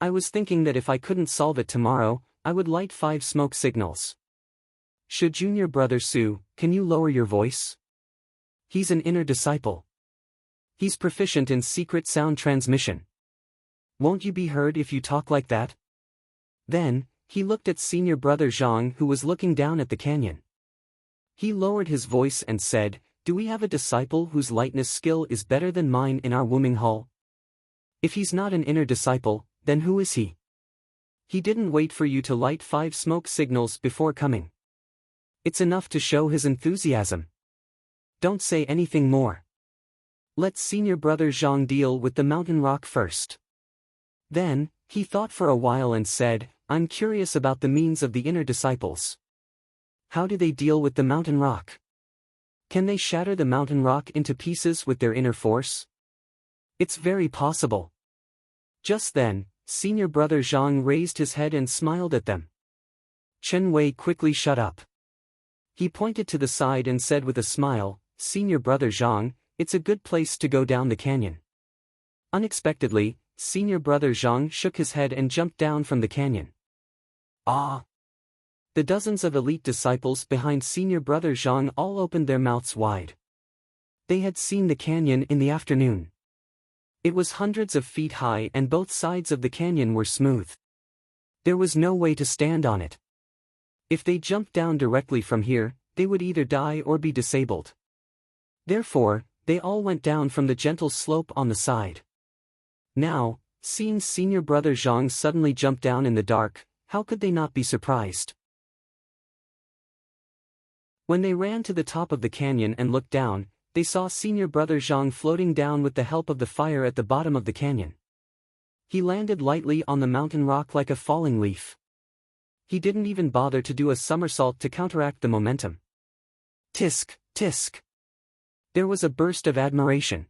Speaker 1: I was thinking that if I couldn't solve it tomorrow, I would light 5 smoke signals. Should junior brother Su, can you lower your voice? He's an inner disciple. He's proficient in secret sound transmission. Won't you be heard if you talk like that? Then, he looked at senior brother Zhang who was looking down at the canyon. He lowered his voice and said, Do we have a disciple whose lightness skill is better than mine in our Wuming Hall? If he's not an inner disciple, then who is he? He didn't wait for you to light 5 smoke signals before coming. It's enough to show his enthusiasm. Don't say anything more. Let senior brother Zhang deal with the mountain rock first. Then, he thought for a while and said, I'm curious about the means of the inner disciples. How do they deal with the mountain rock? Can they shatter the mountain rock into pieces with their inner force? It's very possible. Just then, senior brother Zhang raised his head and smiled at them. Chenwei quickly shut up. He pointed to the side and said with a smile, Senior brother Zhang, it's a good place to go down the canyon. Unexpectedly, senior brother Zhang shook his head and jumped down from the canyon. Ah! The dozens of elite disciples behind senior brother Zhang all opened their mouths wide. They had seen the canyon in the afternoon. It was hundreds of feet high and both sides of the canyon were smooth. There was no way to stand on it. If they jumped down directly from here, they would either die or be disabled. Therefore, they all went down from the gentle slope on the side. Now, seeing senior brother Zhang suddenly jump down in the dark, how could they not be surprised? When they ran to the top of the canyon and looked down, they saw senior brother Zhang floating down with the help of the fire at the bottom of the canyon. He landed lightly on the mountain rock like a falling leaf. He didn't even bother to do a somersault to counteract the momentum. Tisk, tisk. There was a burst of admiration.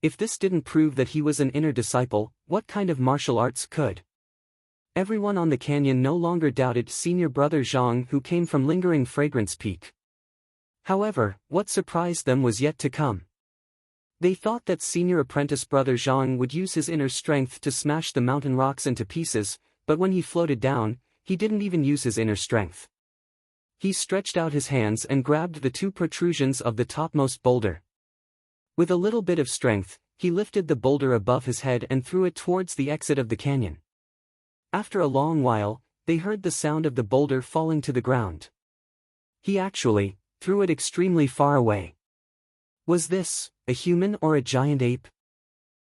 Speaker 1: If this didn't prove that he was an inner disciple, what kind of martial arts could? Everyone on the canyon no longer doubted senior brother Zhang who came from lingering Fragrance Peak. However, what surprised them was yet to come. They thought that senior apprentice brother Zhang would use his inner strength to smash the mountain rocks into pieces, but when he floated down, he didn't even use his inner strength. He stretched out his hands and grabbed the 2 protrusions of the topmost boulder. With a little bit of strength, he lifted the boulder above his head and threw it towards the exit of the canyon. After a long while, they heard the sound of the boulder falling to the ground. He actually threw it extremely far away. Was this a human or a giant ape?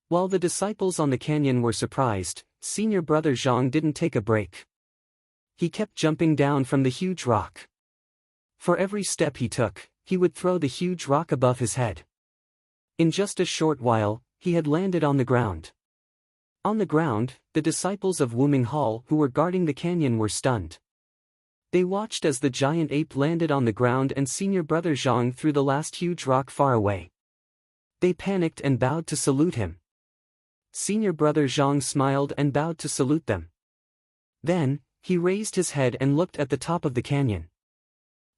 Speaker 1: While the disciples on the canyon were surprised, senior brother Zhang didn't take a break. He kept jumping down from the huge rock. For every step he took, he would throw the huge rock above his head. In just a short while, he had landed on the ground. On the ground, the disciples of Wuming Hall who were guarding the canyon were stunned. They watched as the giant ape landed on the ground and senior brother Zhang threw the last huge rock far away. They panicked and bowed to salute him. Senior brother Zhang smiled and bowed to salute them. Then, he raised his head and looked at the top of the canyon.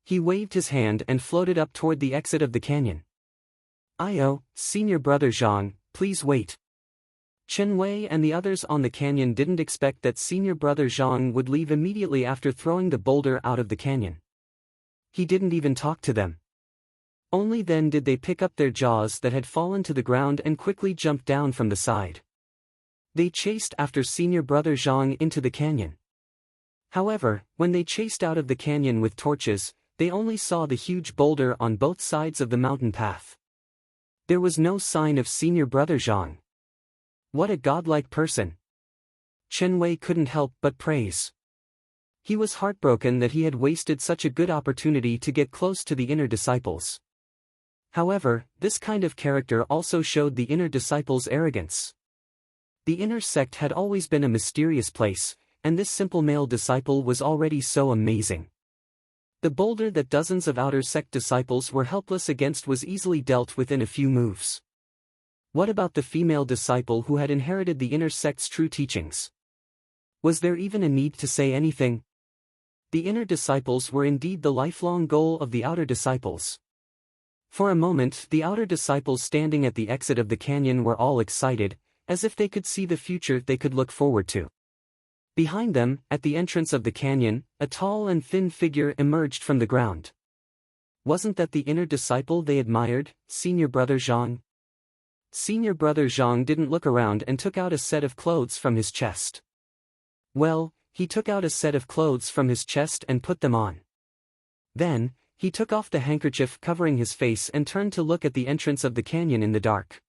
Speaker 1: He waved his hand and floated up toward the exit of the canyon. Senior brother Zhang, please wait. Chen Wei and the others on the canyon didn't expect that senior brother Zhang would leave immediately after throwing the boulder out of the canyon. He didn't even talk to them. Only then did they pick up their jaws that had fallen to the ground and quickly jump down from the side. They chased after senior brother Zhang into the canyon. However, when they chased out of the canyon with torches, they only saw the huge boulder on both sides of the mountain path. There was no sign of senior brother Zhang. What a godlike person! Chen Wei couldn't help but praise. He was heartbroken that he had wasted such a good opportunity to get close to the inner disciples. However, this kind of character also showed the inner disciples' arrogance. The inner sect had always been a mysterious place, and this simple male disciple was already so amazing. The boulder that dozens of outer sect disciples were helpless against was easily dealt with in a few moves. What about the female disciple who had inherited the inner sect's true teachings? Was there even a need to say anything? The inner disciples were indeed the lifelong goal of the outer disciples. For a moment, the outer disciples standing at the exit of the canyon were all excited, as if they could see the future they could look forward to. Behind them, at the entrance of the canyon, a tall and thin figure emerged from the ground. Wasn't that the inner disciple they admired, senior brother Zhang? Senior brother Zhang didn't look around and took out a set of clothes from his chest. Well, he took out a set of clothes from his chest and put them on. Then, he took off the handkerchief covering his face and turned to look at the entrance of the canyon in the dark.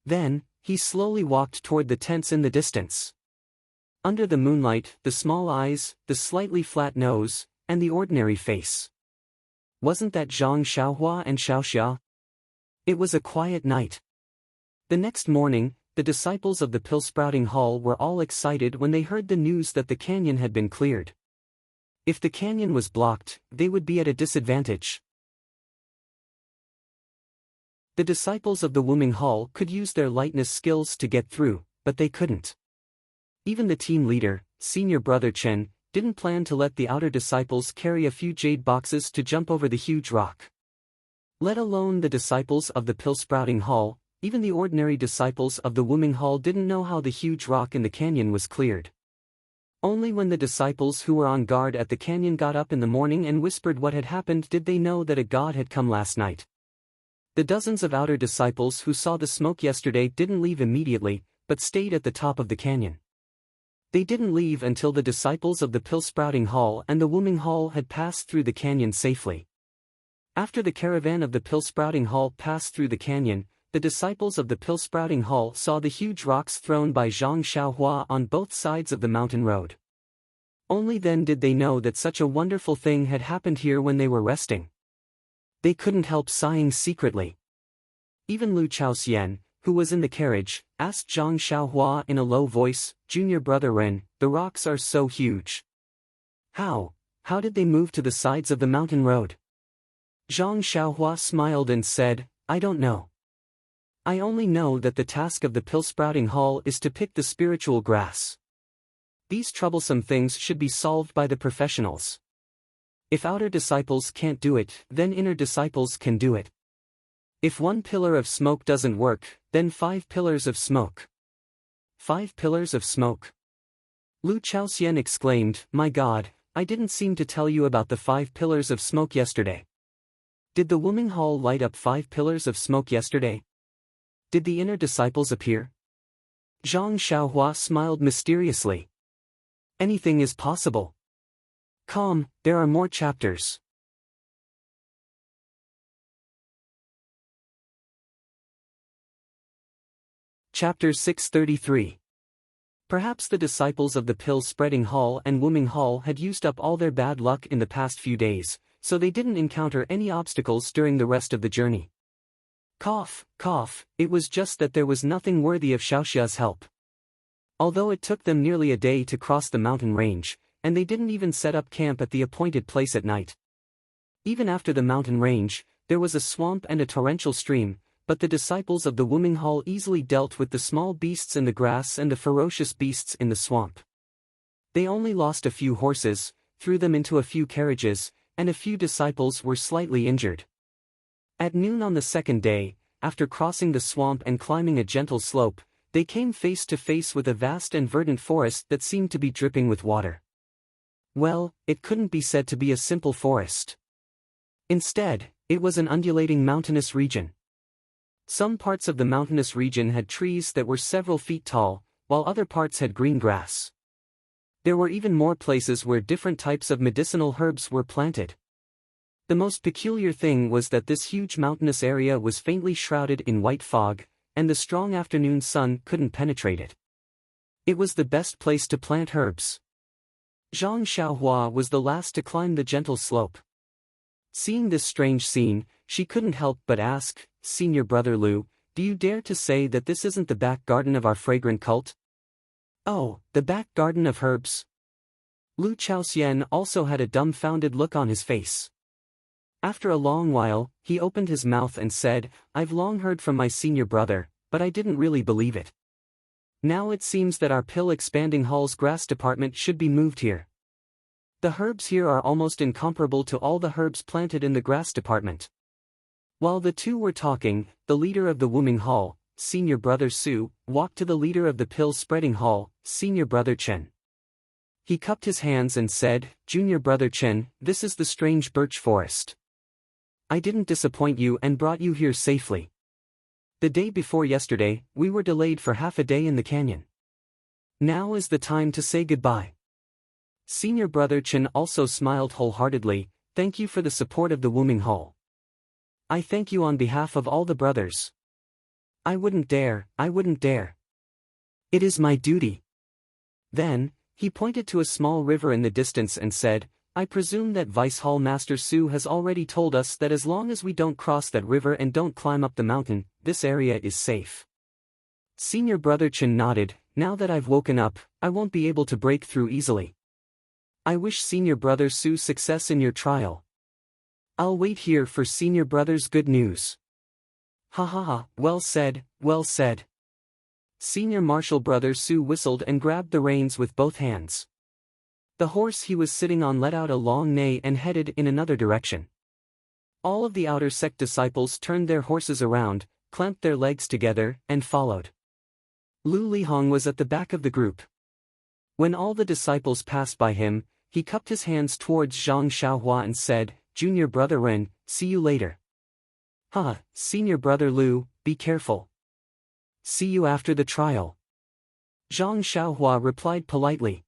Speaker 1: Then, he slowly walked toward the tents in the distance. Under the moonlight, the small eyes, the slightly flat nose, and the ordinary face. Wasn't that Zhang Xiaohua and Xiaoxia? It was a quiet night. The next morning, the disciples of the Pill-Sprouting Hall were all excited when they heard the news that the canyon had been cleared. If the canyon was blocked, they would be at a disadvantage. The disciples of the Wuming Hall could use their lightness skills to get through, but they couldn't. Even the team leader, senior brother Chen, didn't plan to let the outer disciples carry a few jade boxes to jump over the huge rock. Let alone the disciples of the Pill-Sprouting Hall, even the ordinary disciples of the Wuming Hall didn't know how the huge rock in the canyon was cleared. Only when the disciples who were on guard at the canyon got up in the morning and whispered what had happened did they know that a god had come last night. The dozens of outer disciples who saw the smoke yesterday didn't leave immediately, but stayed at the top of the canyon. They didn't leave until the disciples of the Pill-Sprouting Hall and the Wuming Hall had passed through the canyon safely. After the caravan of the Pill-Sprouting Hall passed through the canyon, the disciples of the Pill-Sprouting Hall saw the huge rocks thrown by Zhang Xiaohua on both sides of the mountain road. Only then did they know that such a wonderful thing had happened here when they were resting. They couldn't help sighing secretly. Even Lu Chaoxian, who was in the carriage, asked Zhang Xiaohua in a low voice, "Junior brother Ren, the rocks are so huge. How did they move to the sides of the mountain road?" Zhang Xiaohua smiled and said, "I don't know. I only know that the task of the Pill-Sprouting Hall is to pick the spiritual grass. These troublesome things should be solved by the professionals. If outer disciples can't do it, then inner disciples can do it. If one pillar of smoke doesn't work, then 5 pillars of smoke." 5 pillars of smoke? Lu Chaoxian exclaimed, "My God, I didn't seem to tell you about the 5 pillars of smoke yesterday. Did the Wuming Hall light up 5 pillars of smoke yesterday? Did the inner disciples appear?" Zhang Xiaohua smiled mysteriously. "Anything is possible. Calm, there are more chapters." Chapter 633. Perhaps the disciples of the Pill-Spreading Hall and Wuming Hall had used up all their bad luck in the past few days, so they didn't encounter any obstacles during the rest of the journey. Cough, cough, it was just that there was nothing worthy of Xiaoxia's help. Although it took them nearly a day to cross the mountain range, and they didn't even set up camp at the appointed place at night. Even after the mountain range, there was a swamp and a torrential stream, but the disciples of the Wuming Hall easily dealt with the small beasts in the grass and the ferocious beasts in the swamp. They only lost a few horses, threw them into a few carriages, and a few disciples were slightly injured. At noon on the second day, after crossing the swamp and climbing a gentle slope, they came face to face with a vast and verdant forest that seemed to be dripping with water. Well, it couldn't be said to be a simple forest. Instead, it was an undulating mountainous region. Some parts of the mountainous region had trees that were several feet tall, while other parts had green grass. There were even more places where different types of medicinal herbs were planted. The most peculiar thing was that this huge mountainous area was faintly shrouded in white fog, and the strong afternoon sun couldn't penetrate it. It was the best place to plant herbs. Zhang Xiaohua was the last to climb the gentle slope. Seeing this strange scene, she couldn't help but ask, "Senior Brother Lu, do you dare to say that this isn't the back garden of our fragrant cult?" "Oh, the back garden of herbs?" Lu Chaoxian also had a dumbfounded look on his face. After a long while, he opened his mouth and said, "I've long heard from my senior brother, but I didn't really believe it. Now it seems that our pill-expanding hall's grass department should be moved here. The herbs here are almost incomparable to all the herbs planted in the grass department." While the two were talking, the leader of the Wuming Hall, Senior Brother Su, walked to the leader of the pill-spreading hall, Senior Brother Chen. He cupped his hands and said, "Junior Brother Chen, this is the strange birch forest. I didn't disappoint you and brought you here safely. The day before yesterday, we were delayed for half a day in the canyon. Now is the time to say goodbye." Senior Brother Chen also smiled wholeheartedly, "Thank you for the support of the Wuming Hall. I thank you on behalf of all the brothers. I wouldn't dare. It is my duty." Then, he pointed to a small river in the distance and said, "I presume that Vice Hall Master Su has already told us that as long as we don't cross that river and don't climb up the mountain, this area is safe." Senior Brother Chen nodded, "Now that I've woken up, I won't be able to break through easily. I wish Senior Brother Su success in your trial. I'll wait here for Senior Brother's good news." "Ha ha ha, well said, well said." Senior Marshal Brother Su whistled and grabbed the reins with both hands. The horse he was sitting on let out a long neigh and headed in another direction. All of the outer sect disciples turned their horses around, clamped their legs together, and followed. Lu Lihong was at the back of the group. When all the disciples passed by him, he cupped his hands towards Zhang Xiaohua and said, "Junior Brother Ren, see you later." "Ha, Senior Brother Lu, be careful. See you after the trial." Zhang Xiaohua replied politely.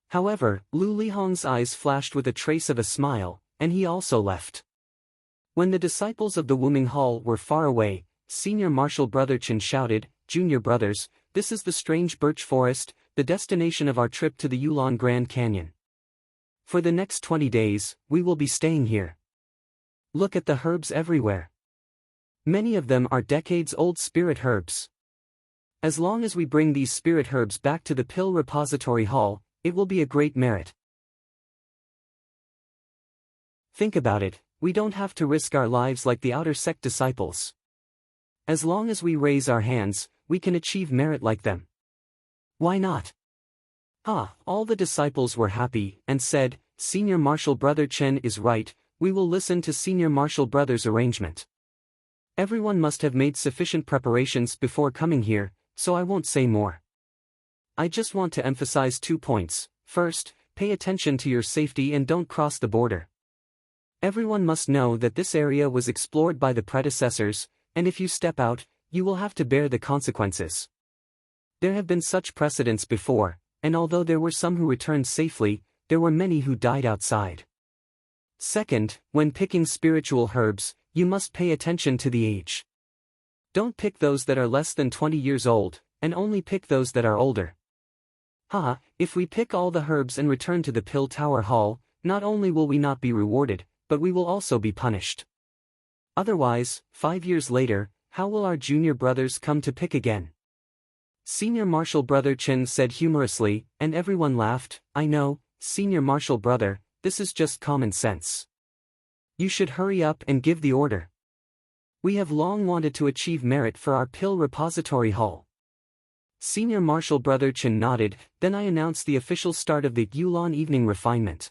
Speaker 1: However, Lu Lihong's eyes flashed with a trace of a smile, and he also left. When the disciples of the Wuming Hall were far away, Senior Marshal Brother Chen shouted, "Junior brothers, this is the strange birch forest, the destination of our trip to the Yulon Grand Canyon. For the next 20 days, we will be staying here. Look at the herbs everywhere. Many of them are decades-old spirit herbs. As long as we bring these spirit herbs back to the Pill Repository Hall, it will be a great merit. Think about it, we don't have to risk our lives like the outer sect disciples. As long as we raise our hands, we can achieve merit like them. Why not?" All the disciples were happy, and said, "Senior Marshal Brother Chen is right, we will listen to Senior Marshal Brother's arrangement. Everyone must have made sufficient preparations before coming here, so I won't say more. I just want to emphasize 2 points. First, pay attention to your safety and don't cross the border. Everyone must know that this area was explored by the predecessors, and if you step out, you will have to bear the consequences. There have been such precedents before, and although there were some who returned safely, there were many who died outside. Second, when picking spiritual herbs, you must pay attention to the age. Don't pick those that are less than 20 years old, and only pick those that are older. If we pick all the herbs and return to the Pill Tower Hall, not only will we not be rewarded, but we will also be punished. Otherwise, 5 years later, how will our junior brothers come to pick again?" Senior Marshal Brother Chen said humorously, and everyone laughed. "I know, Senior Marshal Brother, this is just common sense. You should hurry up and give the order." We have long wanted to achieve merit for our pill repository hull. Senior Marshal Brother Chen nodded, then I announced the official start of the Yulon evening refinement.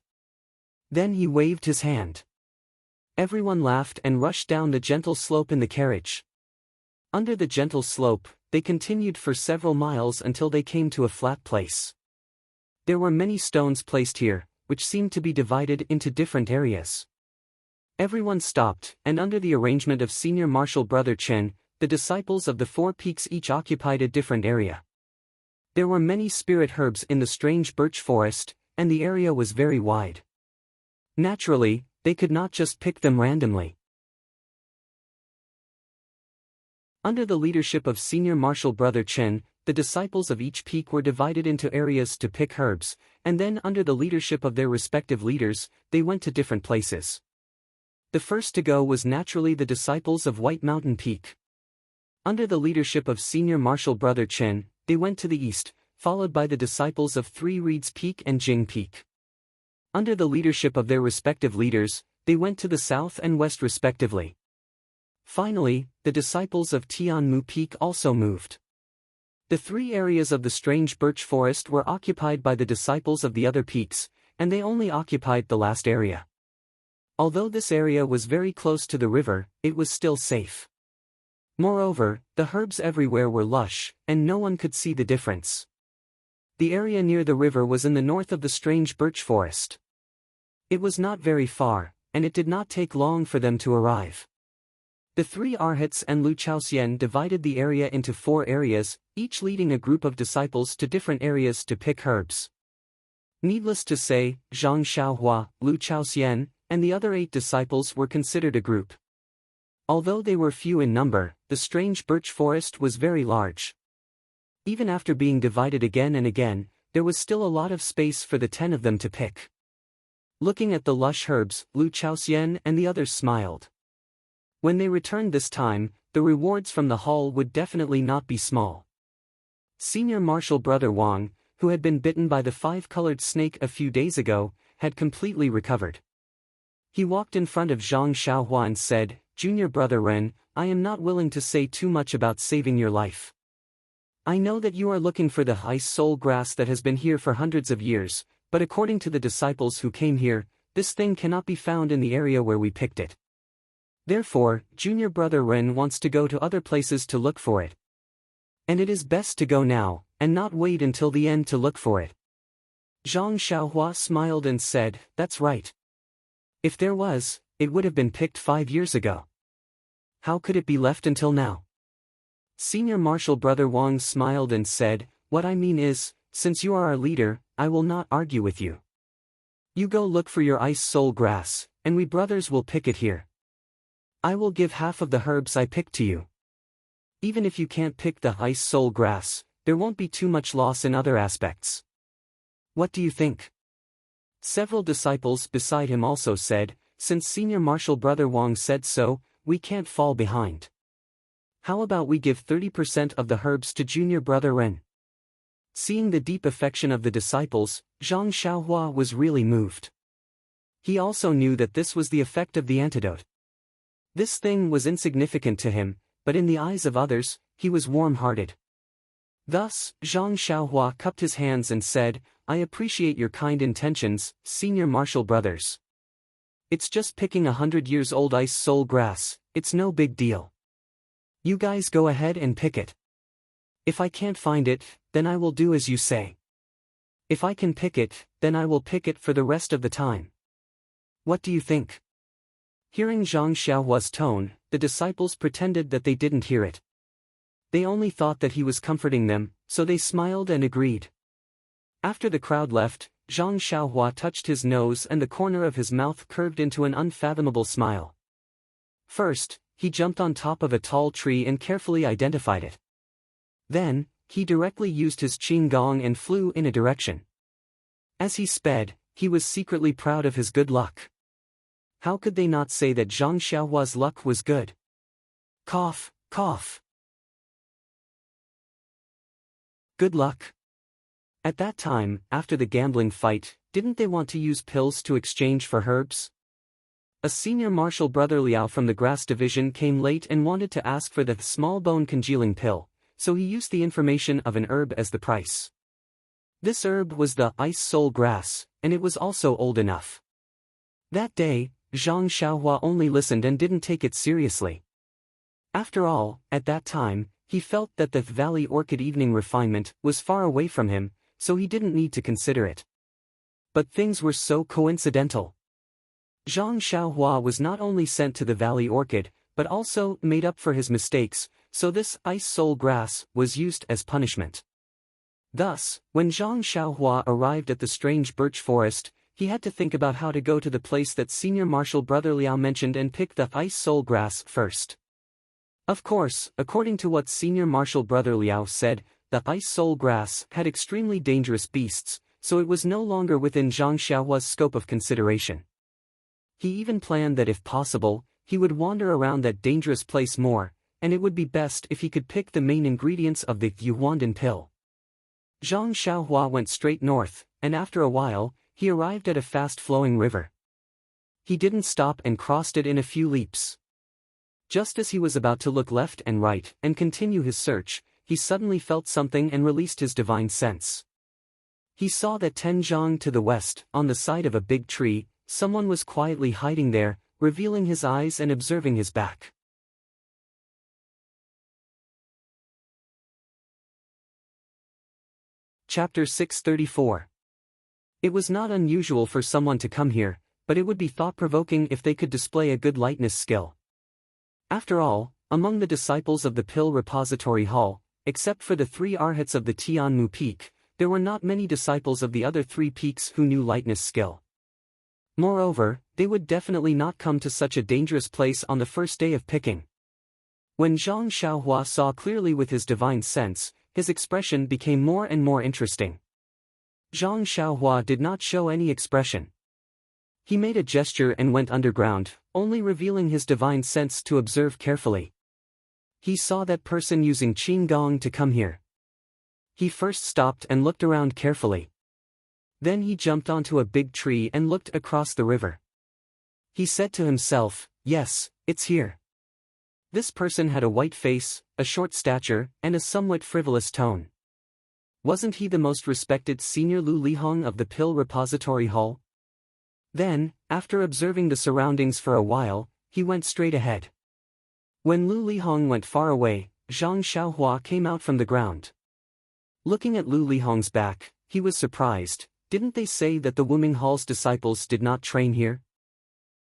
Speaker 1: Then he waved his hand. Everyone laughed and rushed down the gentle slope in the carriage. Under the gentle slope, they continued for several miles until they came to a flat place. There were many stones placed here, which seemed to be divided into different areas. Everyone stopped, and under the arrangement of Senior Marshal Brother Chen, the disciples of the four peaks each occupied a different area. There were many spirit herbs in the strange birch forest, and the area was very wide. Naturally, they could not just pick them randomly. Under the leadership of Senior Marshal Brother Chen, the disciples of each peak were divided into areas to pick herbs, and then under the leadership of their respective leaders, they went to different places. The first to go was naturally the disciples of White Mountain Peak. Under the leadership of Senior Marshal Brother Chen, they went to the east, followed by the disciples of Three Reeds Peak and Jing Peak. Under the leadership of their respective leaders, they went to the south and west respectively. Finally, the disciples of Tianmu Peak also moved. The three areas of the strange birch forest were occupied by the disciples of the other peaks, and they only occupied the last area. Although this area was very close to the river, it was still safe. Moreover, the herbs everywhere were lush, and no one could see the difference. The area near the river was in the north of the strange birch forest. It was not very far, and it did not take long for them to arrive. The three arhats and Lu Chaoxian divided the area into 4 areas, each leading a group of disciples to different areas to pick herbs. Needless to say, Zhang Xiaohua, Lu Chaoxian, and the other 8 disciples were considered a group. Although they were few in number, the strange birch forest was very large. Even after being divided again and again, there was still a lot of space for the 10 of them to pick. Looking at the lush herbs, Lu Chaoxian and the others smiled. When they returned this time, the rewards from the haul would definitely not be small. Senior Marshal Brother Wang, who had been bitten by the 5-colored snake a few days ago, had completely recovered. He walked in front of Zhang Xiaohua and said, "Junior Brother Ren, I am not willing to say too much about saving your life. I know that you are looking for the ice soul grass that has been here for hundreds of years, but according to the disciples who came here, this thing cannot be found in the area where we picked it. Therefore, Junior Brother Ren wants to go to other places to look for it. And it is best to go now, and not wait until the end to look for it." Zhang Xiaohua smiled and said, "That's right. If there was, it would have been picked 5 years ago. How could it be left until now?" Senior Marshal Brother Wang smiled and said, "What I mean is, since you are our leader, I will not argue with you. You go look for your ice soul grass, and we brothers will pick it here. I will give half of the herbs I pick to you. Even if you can't pick the ice soul grass, there won't be too much loss in other aspects. What do you think?" Several disciples beside him also said, "Since Senior Marshal Brother Wang said so, we can't fall behind. How about we give 30% of the herbs to Junior Brother Ren?" Seeing the deep affection of the disciples, Zhang Xiaohua was really moved. He also knew that this was the effect of the antidote. This thing was insignificant to him, but in the eyes of others, he was warm-hearted. Thus, Zhang Xiaohua cupped his hands and said, "I appreciate your kind intentions, Senior Marshal Brothers. It's just picking 100-years-old ice soul grass, it's no big deal. You guys go ahead and pick it. If I can't find it, then I will do as you say. If I can pick it, then I will pick it for the rest of the time. What do you think?" Hearing Zhang Xiaohua's tone, the disciples pretended that they didn't hear it. They only thought that he was comforting them, so they smiled and agreed. After the crowd left, Zhang Xiaohua touched his nose and the corner of his mouth curved into an unfathomable smile. First, he jumped on top of a tall tree and carefully identified it. Then, he directly used his qinggong and flew in a direction. As he sped, he was secretly proud of his good luck. How could they not say that Zhang Xiaohua's luck was good? Cough, cough. Good luck. At that time, after the gambling fight, didn't they want to use pills to exchange for herbs? A senior marshal brother Liao from the grass division came late and wanted to ask for the small bone congealing pill, so he used the information of an herb as the price. This herb was the ice soul grass, and it was also old enough. That day, Zhang Xiaohua only listened and didn't take it seriously. After all, at that time, he felt that the Valley Orchid evening refinement was far away from him, so he didn't need to consider it. But things were so coincidental. Zhang Xiaohua was not only sent to the Valley Orchid, but also made up for his mistakes, so this ice soul grass was used as punishment. Thus, when Zhang Xiaohua arrived at the strange birch forest, he had to think about how to go to the place that senior marshal brother Liao mentioned and pick the ice soul grass first. Of course, according to what senior marshal brother Liao said, the ice soul grass had extremely dangerous beasts, so it was no longer within Zhang Xiaohua's scope of consideration. He even planned that if possible, he would wander around that dangerous place more, and it would be best if he could pick the main ingredients of the Yuhuandan pill. Zhang Xiaohua went straight north, and after a while, he arrived at a fast-flowing river. He didn't stop and crossed it in a few leaps. Just as he was about to look left and right and continue his search, he suddenly felt something and released his divine sense. He saw that 10 zhang to the west, on the side of a big tree, someone was quietly hiding there, revealing his eyes and observing his back. Chapter 634. It was not unusual for someone to come here, but it would be thought-provoking if they could display a good lightness skill. After all, among the disciples of the Pill Repository Hall, except for the 3 arhats of the Tianmu Peak, there were not many disciples of the other 3 peaks who knew lightness skill. Moreover, they would definitely not come to such a dangerous place on the first day of picking. When Zhang Xiaohua saw clearly with his divine sense, his expression became more and more interesting. Zhang Xiaohua did not show any expression. He made a gesture and went underground, only revealing his divine sense to observe carefully. He saw that person using Qinggong to come here. He first stopped and looked around carefully. Then he jumped onto a big tree and looked across the river. He said to himself, "Yes, it's here." This person had a white face, a short stature, and a somewhat frivolous tone. Wasn't he the most respected senior Lu Lihong of the Pill Repository Hall? Then, after observing the surroundings for a while, he went straight ahead. When Lu Lihong went far away, Zhang Xiaohua came out from the ground. Looking at Lu Lihong's back, he was surprised. Didn't they say that the Wuming Hall's disciples did not train here?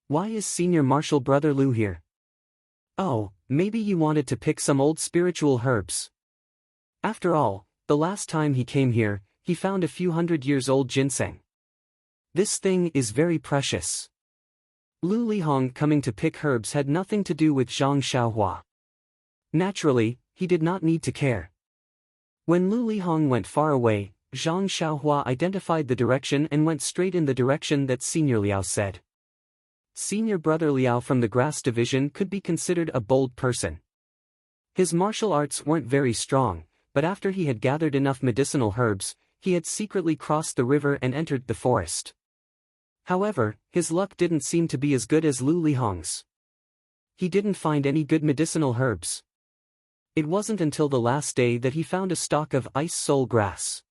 Speaker 1: Why is senior marshal brother Lu here? Oh, maybe you wanted to pick some old spiritual herbs. After all, the last time he came here, he found a few 100-years-old ginseng. This thing is very precious. Lu Lihong coming to pick herbs had nothing to do with Zhang Xiaohua. Naturally, he did not need to care. When Lu Lihong went far away, Zhang Xiaohua identified the direction and went straight in the direction that Senior Liao said. Senior brother Liao from the grass division could be considered a bold person. His martial arts weren't very strong, but after he had gathered enough medicinal herbs, he had secretly crossed the river and entered the forest. However, his luck didn't seem to be as good as Lu Lihong's. He didn't find any good medicinal herbs. It wasn't until the last day that he found a stalk of ice soul grass.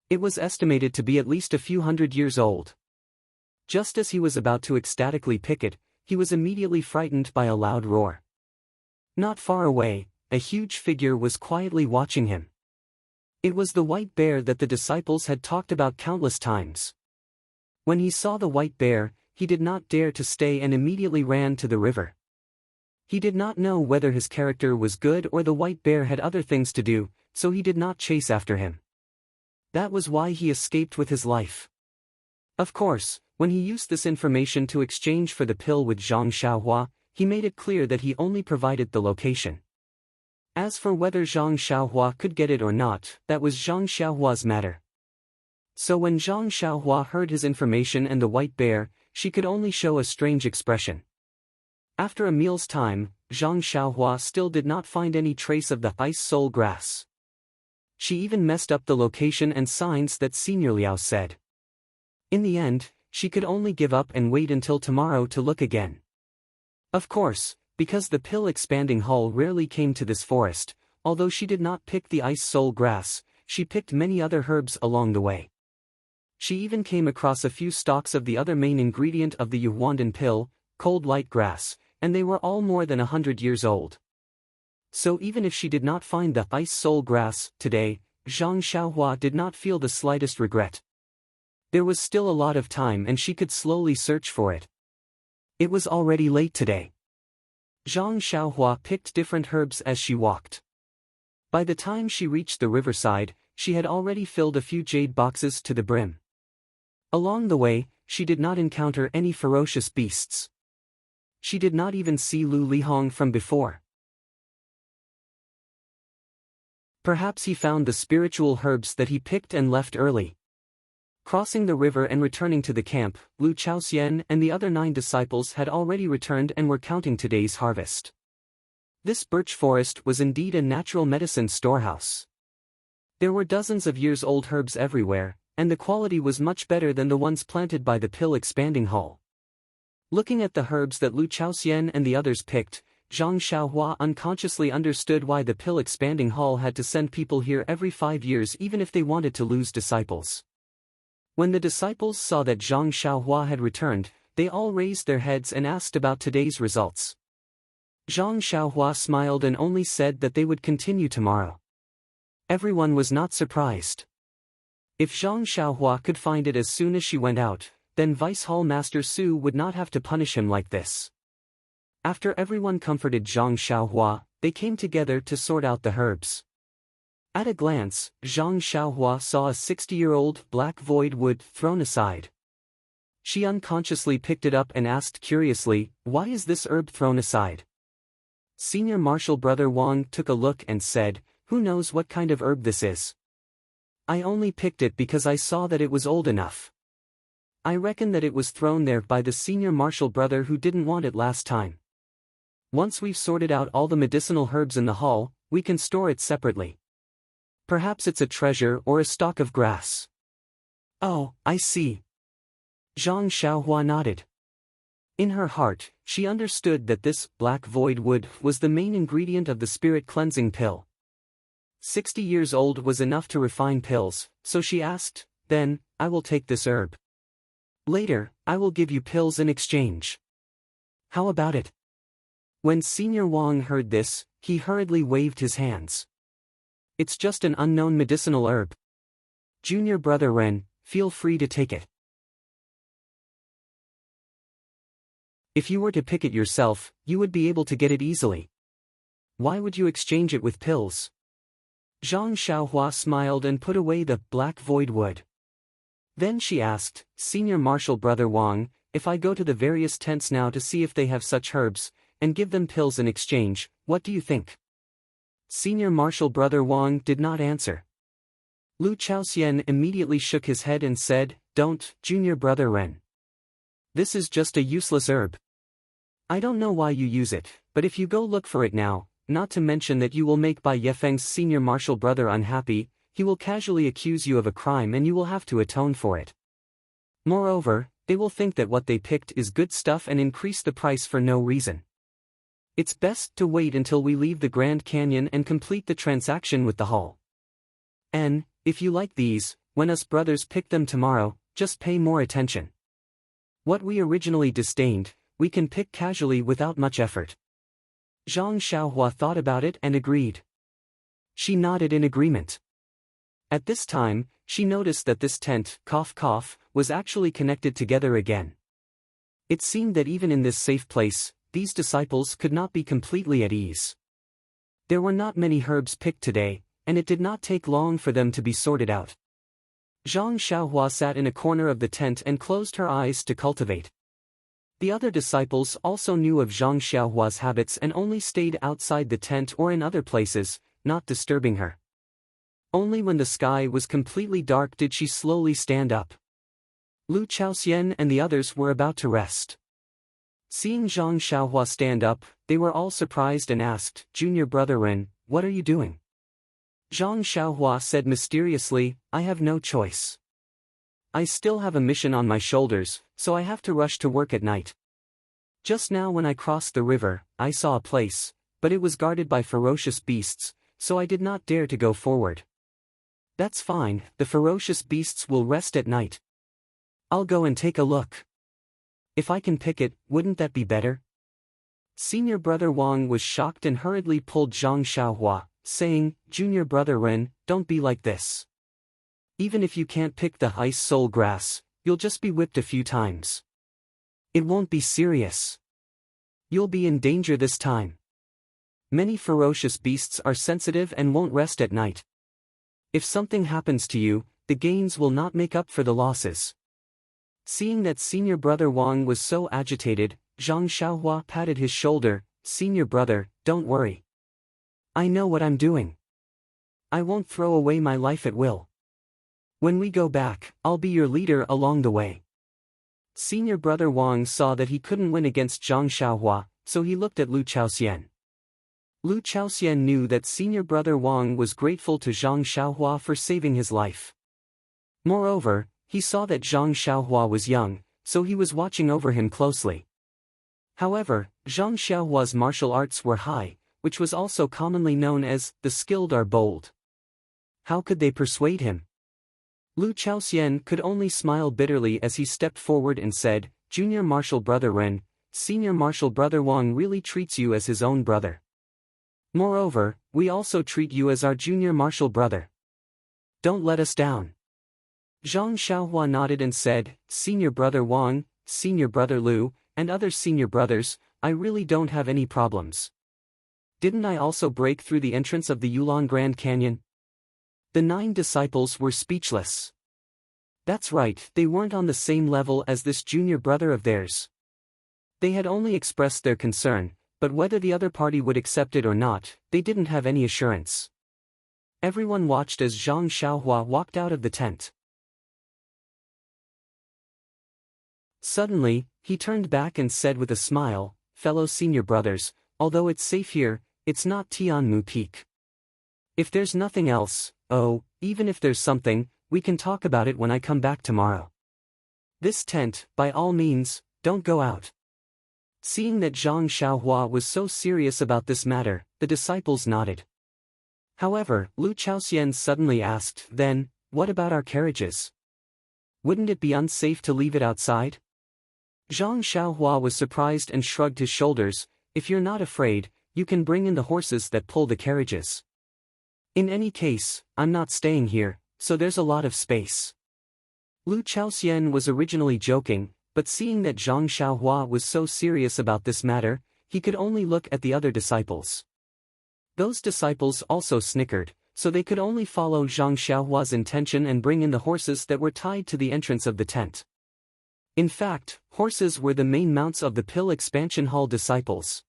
Speaker 1: It was estimated to be at least a few 100 years old. Just as he was about to ecstatically pick it, he was immediately frightened by a loud roar. Not far away, a huge figure was quietly watching him. It was the white bear that the disciples had talked about countless times. When he saw the white bear, he did not dare to stay and immediately ran to the river. He did not know whether his character was good or the white bear had other things to do, so he did not chase after him. That was why he escaped with his life. Of course, when he used this information to exchange for the pill with Zhang Xiaohua, he made it clear that he only provided the location. As for whether Zhang Xiaohua could get it or not, that was Zhang Xiaohua's matter. So when Zhang Xiaohua heard his information and the white bear, she could only show a strange expression. After a meal's time, Zhang Xiaohua still did not find any trace of the ice soul grass. She even messed up the location and signs that Senior Liao said. In the end, she could only give up and wait until tomorrow to look again. Of course, because the pill-expanding hull rarely came to this forest, although she did not pick the ice soul grass, she picked many other herbs along the way. She even came across a few stalks of the other main ingredient of the Yuhuandan pill, cold light grass, and they were all more than 100 years old. So even if she did not find the ice soul grass today, Zhang Xiaohua did not feel the slightest regret. There was still a lot of time and she could slowly search for it. It was already late today. Zhang Xiaohua picked different herbs as she walked. By the time she reached the riverside, she had already filled a few jade boxes to the brim. Along the way, she did not encounter any ferocious beasts. She did not even see Lu Lihong from before. Perhaps he found the spiritual herbs that he picked and left early. Crossing the river and returning to the camp, Lu Chaoxian and the other 9 disciples had already returned and were counting today's harvest. This birch forest was indeed a natural medicine storehouse. There were dozens of years-old herbs everywhere, and the quality was much better than the ones planted by the pill-expanding hull. Looking at the herbs that Lu Chaoxian and the others picked, Zhang Xiaohua unconsciously understood why the pill-expanding hull had to send people here every 5 years even if they wanted to lose disciples. When the disciples saw that Zhang Xiaohua had returned, they all raised their heads and asked about today's results. Zhang Xiaohua smiled and only said that they would continue tomorrow. Everyone was not surprised. If Zhang Xiaohua could find it as soon as she went out, then Vice Hall Master Su would not have to punish him like this. After everyone comforted Zhang Xiaohua, they came together to sort out the herbs. At a glance, Zhang Xiaohua saw a 60-year-old black void wood thrown aside. She unconsciously picked it up and asked curiously, "Why is this herb thrown aside?" Senior Marshal Brother Wang took a look and said, "Who knows what kind of herb this is? I only picked it because I saw that it was old enough. I reckon that it was thrown there by the Senior Marshal Brother who didn't want it last time. Once we've sorted out all the medicinal herbs in the hall, we can store it separately. Perhaps it's a treasure or a stalk of grass." "Oh, I see." Zhang Xiaohua nodded. In her heart, she understood that this black void wood was the main ingredient of the spirit cleansing pill. 60 years old was enough to refine pills, so she asked, "Then, I will take this herb. Later, I will give you pills in exchange. How about it?" When Senior Wang heard this, he hurriedly waved his hands. "It's just an unknown medicinal herb. Junior Brother Ren, feel free to take it. If you were to pick it yourself, you would be able to get it easily. Why would you exchange it with pills?" Zhang Xiaohua smiled and put away the black void wood. Then she asked, "Senior Marshal Brother Wang, if I go to the various tents now to see if they have such herbs, and give them pills in exchange, what do you think?" Senior Marshal Brother Wang did not answer. Lu Chaoxian immediately shook his head and said, "Don't, Junior Brother Ren. This is just a useless herb. I don't know why you use it, but if you go look for it now, not to mention that you will make Bai Yefeng's Senior Marshal Brother unhappy, he will casually accuse you of a crime and you will have to atone for it. Moreover, they will think that what they picked is good stuff and increase the price for no reason. It's best to wait until we leave the Grand Canyon and complete the transaction with the hull. And, if you like these, when us brothers pick them tomorrow, just pay more attention. What we originally disdained, we can pick casually without much effort." Zhang Xiaohua thought about it and agreed. She nodded in agreement. At this time, she noticed that this tent, cough cough, was actually connected together again. It seemed that even in this safe place, these disciples could not be completely at ease. There were not many herbs picked today, and it did not take long for them to be sorted out. Zhang Xiaohua sat in a corner of the tent and closed her eyes to cultivate. The other disciples also knew of Zhang Xiaohua's habits and only stayed outside the tent or in other places, not disturbing her. Only when the sky was completely dark did she slowly stand up. Lu Chaoxian and the others were about to rest. Seeing Zhang Xiaohua stand up, they were all surprised and asked, "Junior Brother Ren, what are you doing?" Zhang Xiaohua said mysteriously, "I have no choice. I still have a mission on my shoulders, so I have to rush to work at night. Just now when I crossed the river, I saw a place, but it was guarded by ferocious beasts, so I did not dare to go forward. That's fine, the ferocious beasts will rest at night. I'll go and take a look. If I can pick it, wouldn't that be better? Senior brother Wang was shocked and hurriedly pulled Zhang Xiaohua, saying, Junior brother Ren, don't be like this. Even if you can't pick the ice soul grass, you'll just be whipped a few times. It won't be serious. You'll be in danger this time. Many ferocious beasts are sensitive and won't rest at night. If something happens to you, the gains will not make up for the losses. Seeing that senior brother Wang was so agitated, Zhang Xiaohua patted his shoulder, Senior brother, don't worry. I know what I'm doing. I won't throw away my life at will. When we go back, I'll be your leader along the way. Senior brother Wang saw that he couldn't win against Zhang Xiaohua, so he looked at Lu Chaoxian. Lu Chaoxian knew that senior brother Wang was grateful to Zhang Xiaohua for saving his life. Moreover, he saw that Zhang Xiaohua was young, so he was watching over him closely. However, Zhang Xiaohua's martial arts were high, which was also commonly known as, the skilled are bold. How could they persuade him? Lu Chaoxian could only smile bitterly as he stepped forward and said, Junior martial brother Ren, senior martial brother Wang really treats you as his own brother. Moreover, we also treat you as our junior martial brother. Don't let us down. Zhang Xiaohua nodded and said, Senior brother Wang, senior brother Lu, and other senior brothers, I really don't have any problems. Didn't I also break through the entrance of the Yulon Grand Canyon? The 9 disciples were speechless. That's right, they weren't on the same level as this junior brother of theirs. They had only expressed their concern, but whether the other party would accept it or not, they didn't have any assurance. Everyone watched as Zhang Xiaohua walked out of the tent. Suddenly, he turned back and said with a smile, Fellow senior brothers, although it's safe here, it's not Tianmu Peak. If there's nothing else, even if there's something, we can talk about it when I come back tomorrow. This tent, by all means, don't go out. Seeing that Zhang Xiaohua was so serious about this matter, the disciples nodded. However, Lu Chaoxian suddenly asked, then, what about our carriages? Wouldn't it be unsafe to leave it outside? Zhang Xiaohua was surprised and shrugged his shoulders, if you're not afraid, you can bring in the horses that pull the carriages. In any case, I'm not staying here, so there's a lot of space. Lu Chaoxian was originally joking, but seeing that Zhang Xiaohua was so serious about this matter, he could only look at the other disciples. Those disciples also snickered, so they could only follow Zhang Xiaohua's intention and bring in the horses that were tied to the entrance of the tent. In fact, horses were the main mounts of the Pill Expansion Hall disciples.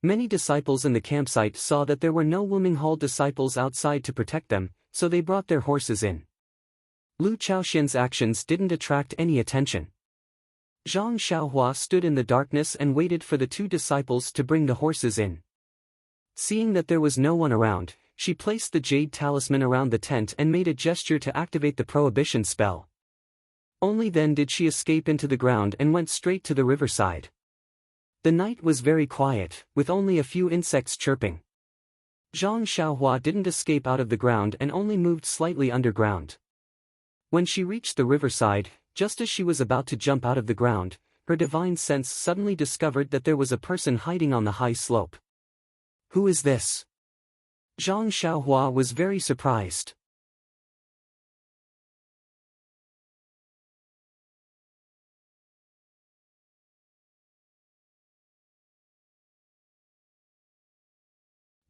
Speaker 1: Many disciples in the campsite saw that there were no Wuming Hall disciples outside to protect them, so they brought their horses in. Lu Chaoxian's actions didn't attract any attention. Zhang Xiaohua stood in the darkness and waited for the 2 disciples to bring the horses in. Seeing that there was no one around, she placed the jade talisman around the tent and made a gesture to activate the prohibition spell. Only then did she escape into the ground and went straight to the riverside. The night was very quiet, with only a few insects chirping. Zhang Xiaohua didn't escape out of the ground and only moved slightly underground. When she reached the riverside, just as she was about to jump out of the ground, her divine sense suddenly discovered that there was a person hiding on the high slope. Who is this? Zhang Xiaohua was very surprised.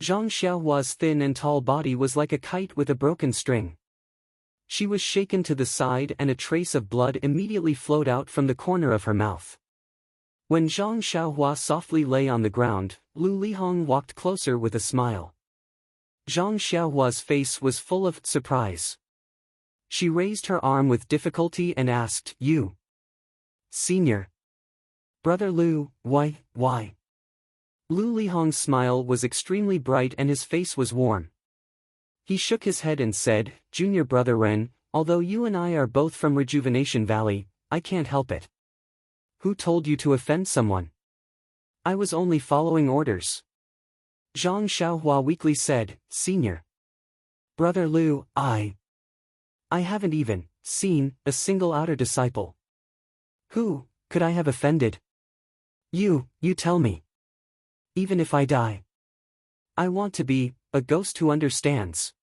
Speaker 1: Zhang Xiaohua's thin and tall body was like a kite with a broken string. She was shaken to the side and a trace of blood immediately flowed out from the corner of her mouth. When Zhang Xiaohua softly lay on the ground, Lu Lihong walked closer with a smile. Zhang Xiaohua's face was full of surprise. She raised her arm with difficulty and asked, You? Senior? Brother Lu, why? Lu Lihong's smile was extremely bright and his face was warm. He shook his head and said, Junior brother Ren, Although you and I are both from Rejuvenation Valley, I can't help it. Who told you to offend someone? I was only following orders. Zhang Xiaohua weakly said, Senior Brother Lu, I haven't even seen a single outer disciple. Who could I have offended? You tell me. Even if I die, I want to be a ghost who understands.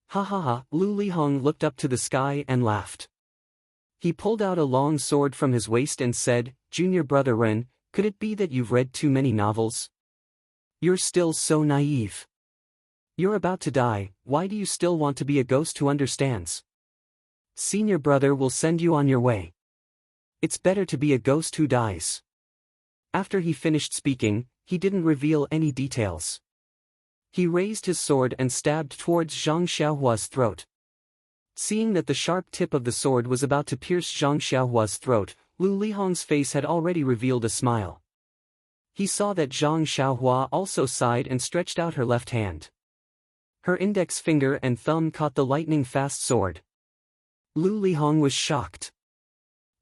Speaker 1: Ha ha ha, Lu Lihong looked up to the sky and laughed. He pulled out a long sword from his waist and said, Junior Brother Ren, could it be that you've read too many novels? You're still so naive. You're about to die, why do you still want to be a ghost who understands? Senior brother will send you on your way. It's better to be a ghost who dies. After he finished speaking, he didn't reveal any details. He raised his sword and stabbed towards Zhang Xiaohua's throat. Seeing that the sharp tip of the sword was about to pierce Zhang Xiaohua's throat, Lu Lihong's face had already revealed a smile. He saw that Zhang Xiaohua also sighed and stretched out her left hand. Her index finger and thumb caught the lightning-fast sword. Lu Lihong was shocked.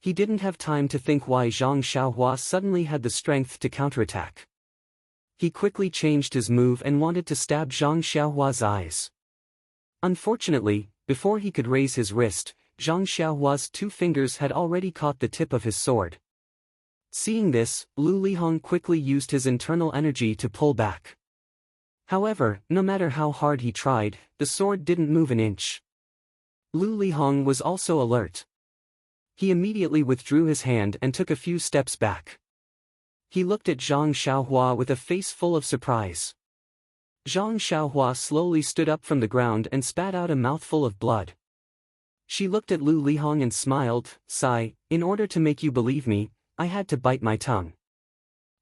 Speaker 1: He didn't have time to think why Zhang Xiaohua suddenly had the strength to counterattack. He quickly changed his move and wanted to stab Zhang Xiaohua's eyes. Unfortunately, before he could raise his wrist, Zhang Xiaohua's 2 fingers had already caught the tip of his sword. Seeing this, Lu Lihong quickly used his internal energy to pull back. However, no matter how hard he tried, the sword didn't move an inch. Lu Lihong was also alert. He immediately withdrew his hand and took a few steps back. He looked at Zhang Xiaohua with a face full of surprise. Zhang Xiaohua slowly stood up from the ground and spat out a mouthful of blood. She looked at Lu Lihong and smiled, sigh, in order to make you believe me, I had to bite my tongue.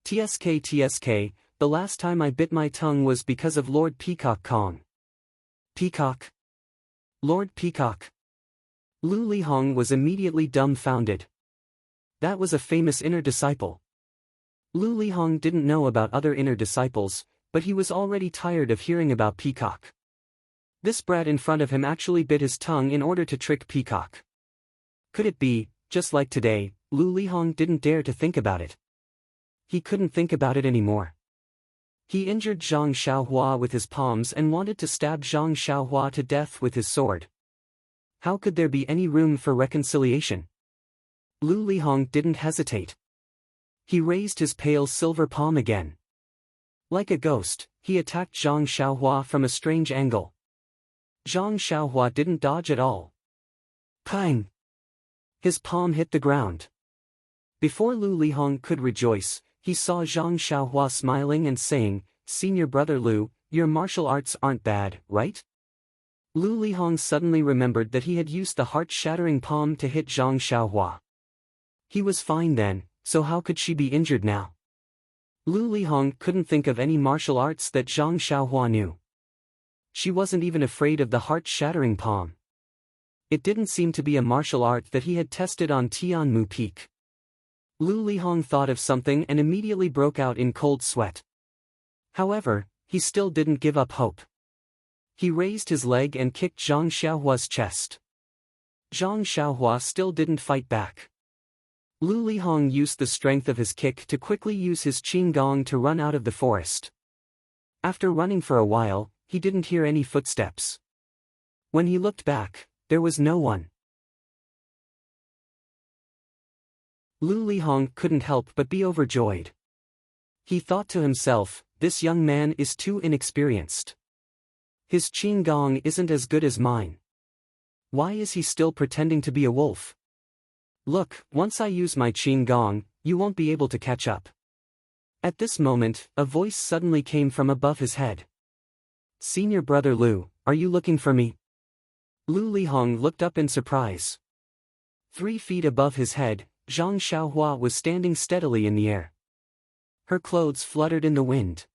Speaker 1: TSK, the last time I bit my tongue was because of Lord Peacock Kong. Peacock? Lord Peacock? Lu Lihong was immediately dumbfounded. That was a famous inner disciple. Lu Lihong didn't know about other inner disciples, but he was already tired of hearing about Peacock. This brat in front of him actually bit his tongue in order to trick Peacock. Could it be, just like today, Lu Lihong didn't dare to think about it. He couldn't think about it anymore. He injured Zhang Xiaohua with his palms and wanted to stab Zhang Xiaohua to death with his sword. How could there be any room for reconciliation? Lu Lihong didn't hesitate. He raised his pale silver palm again. Like a ghost, he attacked Zhang Xiaohua from a strange angle. Zhang Xiaohua didn't dodge at all. Pang! His palm hit the ground. Before Lu Lihong could rejoice, he saw Zhang Xiaohua smiling and saying, Senior Brother Lu, your martial arts aren't bad, right? Lu Lihong suddenly remembered that he had used the heart-shattering palm to hit Zhang Xiaohua. He was fine then, so how could she be injured now? Lu Lihong couldn't think of any martial arts that Zhang Xiaohua knew. She wasn't even afraid of the heart-shattering palm. It didn't seem to be a martial art that he had tested on Tianmu Peak. Lu Lihong thought of something and immediately broke out in cold sweat. However, he still didn't give up hope. He raised his leg and kicked Zhang Xiaohua's chest. Zhang Xiaohua still didn't fight back. Lu Lihong used the strength of his kick to quickly use his qing gong to run out of the forest. After running for a while, he didn't hear any footsteps. When he looked back, there was no one. Lu Lihong couldn't help but be overjoyed. He thought to himself, this young man is too inexperienced. His qing gong isn't as good as mine. Why is he still pretending to be a wolf? Look, once I use my qing gong, you won't be able to catch up. At this moment, a voice suddenly came from above his head. Senior Brother Lu, are you looking for me? Lu Lihong looked up in surprise. 3 feet above his head, Zhang Xiaohua was standing steadily in the air. Her clothes fluttered in the wind.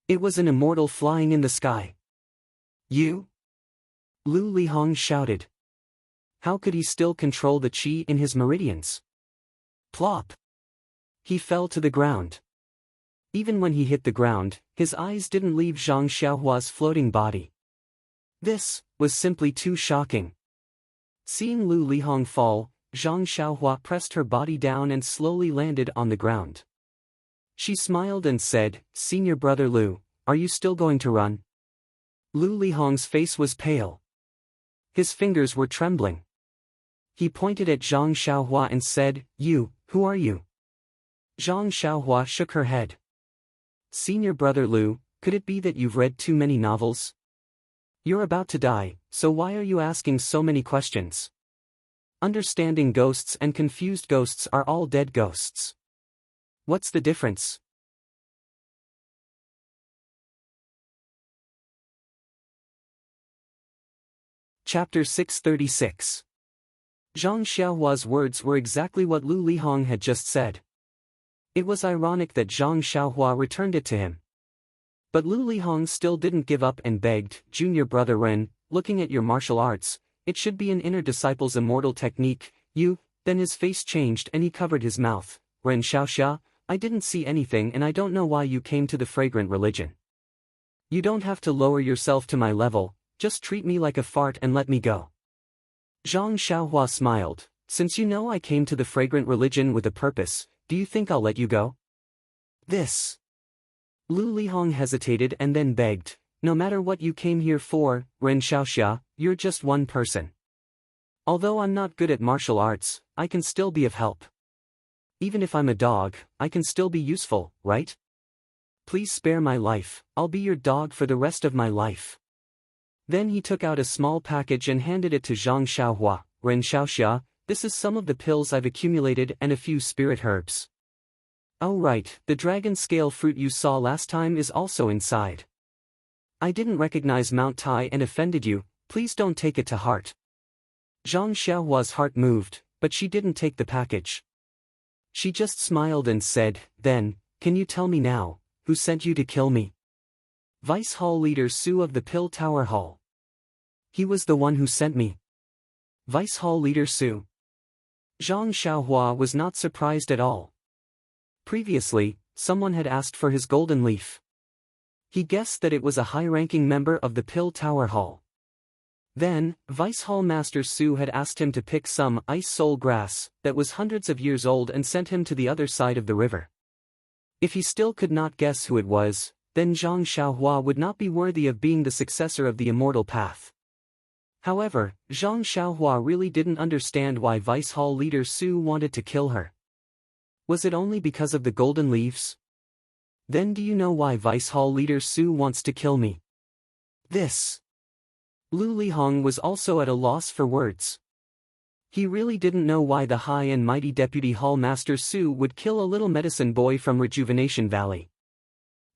Speaker 1: It was an immortal flying in the sky. You? Lu Lihong shouted. How could he still control the qi in his meridians? Plop! He fell to the ground. Even when he hit the ground, his eyes didn't leave Zhang Xiaohua's floating body. This was simply too shocking. Seeing Lu Lihong fall, Zhang Xiaohua pressed her body down and slowly landed on the ground. She smiled and said, "Senior brother Lu, are you still going to run?" Lu Lihong's face was pale. His fingers were trembling. He pointed at Zhang Xiaohua and said, "Who are you?" Zhang Xiaohua shook her head. "Senior brother Lu, could it be that you've read too many novels? You're about to die, so why are you asking so many questions? Understanding ghosts and confused ghosts are all dead ghosts. What's the difference?" Chapter 636. Zhang Xiaohua's words were exactly what Lu Lihong had just said. It was ironic that Zhang Xiaohua returned it to him. But Lu Lihong still didn't give up and begged, "Junior brother Ren, looking at your martial arts, it should be an inner disciple's immortal technique, Then his face changed and he covered his mouth. "Ren Xiaoxia, I didn't see anything and I don't know why you came to the fragrant religion. You don't have to lower yourself to my level, just treat me like a fart and let me go." Zhang Xiaohua smiled, "Since you know I came to the fragrant religion with a purpose, do you think I'll let you go?" This. Lu Lihong hesitated and then begged, "No matter what you came here for, Ren Xiaoxia, you're just one person. Although I'm not good at martial arts, I can still be of help. Even if I'm a dog, I can still be useful, right? Please spare my life, I'll be your dog for the rest of my life." Then he took out a small package and handed it to Zhang Xiaohua. "Ren Xiaoxia, this is some of the pills I've accumulated and a few spirit herbs. Oh right, the dragon scale fruit you saw last time is also inside. I didn't recognize Mount Tai and offended you, please don't take it to heart." Zhang Xiaohua's heart moved, but she didn't take the package. She just smiled and said, "Then, can you tell me now, who sent you to kill me?" "Vice Hall Leader Su of the Pill Tower Hall. He was the one who sent me." Vice Hall Leader Su. Zhang Xiaohua was not surprised at all. Previously, someone had asked for his golden leaf. He guessed that it was a high-ranking member of the Pill Tower Hall. Then, Vice Hall Master Su had asked him to pick some ice soul grass that was hundreds of years old and sent him to the other side of the river. If he still could not guess who it was, then Zhang Xiaohua would not be worthy of being the successor of the immortal path. However, Zhang Xiaohua really didn't understand why Vice Hall Leader Su wanted to kill her. Was it only because of the golden leaves? Then do you know why Vice Hall Leader Su wants to kill me? This. Lu Lihong was also at a loss for words. He really didn't know why the high and mighty Deputy Hall Master Su would kill a little medicine boy from Rejuvenation Valley.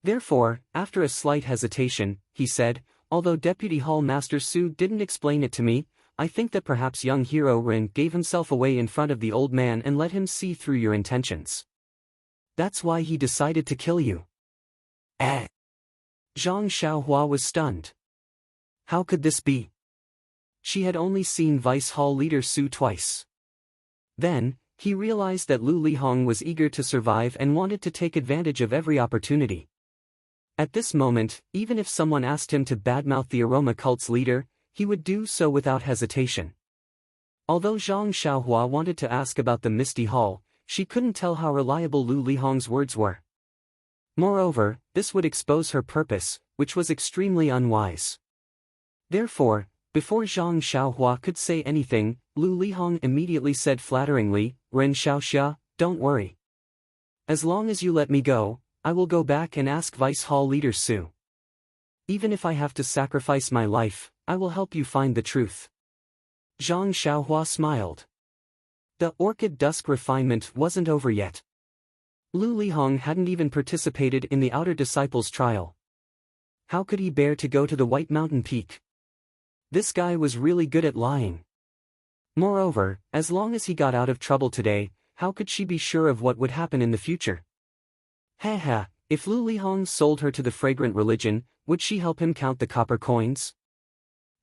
Speaker 1: Therefore, after a slight hesitation, he said, "Although Deputy Hall Master Su didn't explain it to me, I think that perhaps young hero Rin gave himself away in front of the old man and let him see through your intentions. That's why he decided to kill you." Eh? Zhang Xiaohua was stunned. How could this be? She had only seen Vice Hall Leader Su twice. Then, he realized that Lu Lihong was eager to survive and wanted to take advantage of every opportunity. At this moment, even if someone asked him to badmouth the aroma cult's leader, he would do so without hesitation. Although Zhang Xiaohua wanted to ask about the Misty Hall, she couldn't tell how reliable Lu Lihong's words were. Moreover, this would expose her purpose, which was extremely unwise. Therefore, before Zhang Xiaohua could say anything, Lu Lihong immediately said flatteringly, "Ren Xiaoxia, don't worry. As long as you let me go, I will go back and ask Vice Hall Leader Su. Even if I have to sacrifice my life, I will help you find the truth." Zhang Xiaohua smiled. The Orchid Dusk refinement wasn't over yet. Lu Lihong hadn't even participated in the Outer Disciples trial. How could he bear to go to the White Mountain Peak? This guy was really good at lying. Moreover, as long as he got out of trouble today, how could she be sure of what would happen in the future? If Lu Lihong sold her to the fragrant religion, would she help him count the copper coins?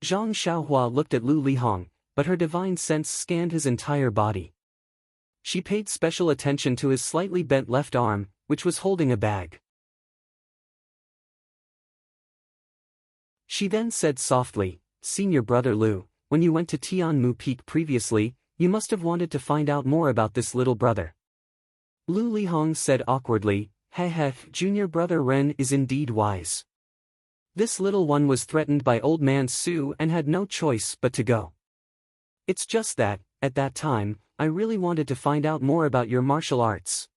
Speaker 1: Zhang Xiaohua looked at Lu Lihong, but her divine sense scanned his entire body. She paid special attention to his slightly bent left arm, which was holding a bag. She then said softly, "Senior brother Lu, when you went to Tianmu Peak previously, you must have wanted to find out more about this little brother. Lu Lihong said awkwardly, heh, junior brother Ren is indeed wise. This little one was threatened by old man Su and had no choice but to go. It's just that, at that time, I really wanted to find out more about your martial arts.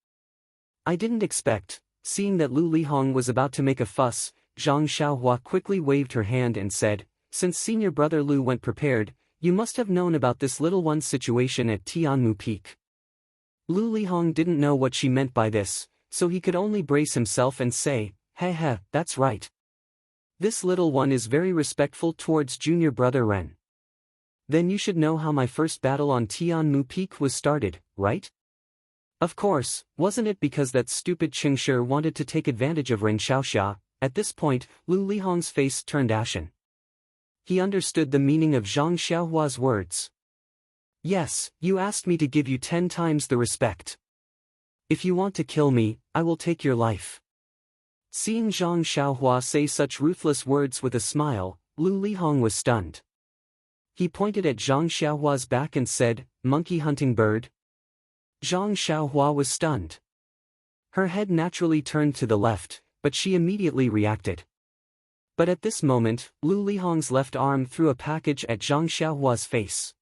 Speaker 1: I didn't expect, seeing that Lu Lihong was about to make a fuss, Zhang Xiaohua quickly waved her hand and said, since senior brother Lu went prepared, you must have known about this little one's situation at Tianmu Peak. Lu Lihong didn't know what she meant by this, so he could only brace himself and say, heh, that's right. This little one is very respectful towards junior brother Ren. Then you should know how my first battle on Tianmu Peak was started, right? Of course, wasn't it because that stupid Qingshi wanted to take advantage of Ren Xiaoxia? At this point, Lu Lihong's face turned ashen. He understood the meaning of Zhang Xiaohua's words. Yes, you asked me to give you 10 times the respect. If you want to kill me, I will take your life. Seeing Zhang Xiaohua say such ruthless words with a smile, Lu Lihong was stunned. He pointed at Zhang Xiaohua's back and said, monkey hunting bird. Zhang Xiaohua was stunned. Her head naturally turned to the left, but she immediately reacted. But at this moment, Lu Lihong's left arm threw a package at Zhang Xiaohua's face.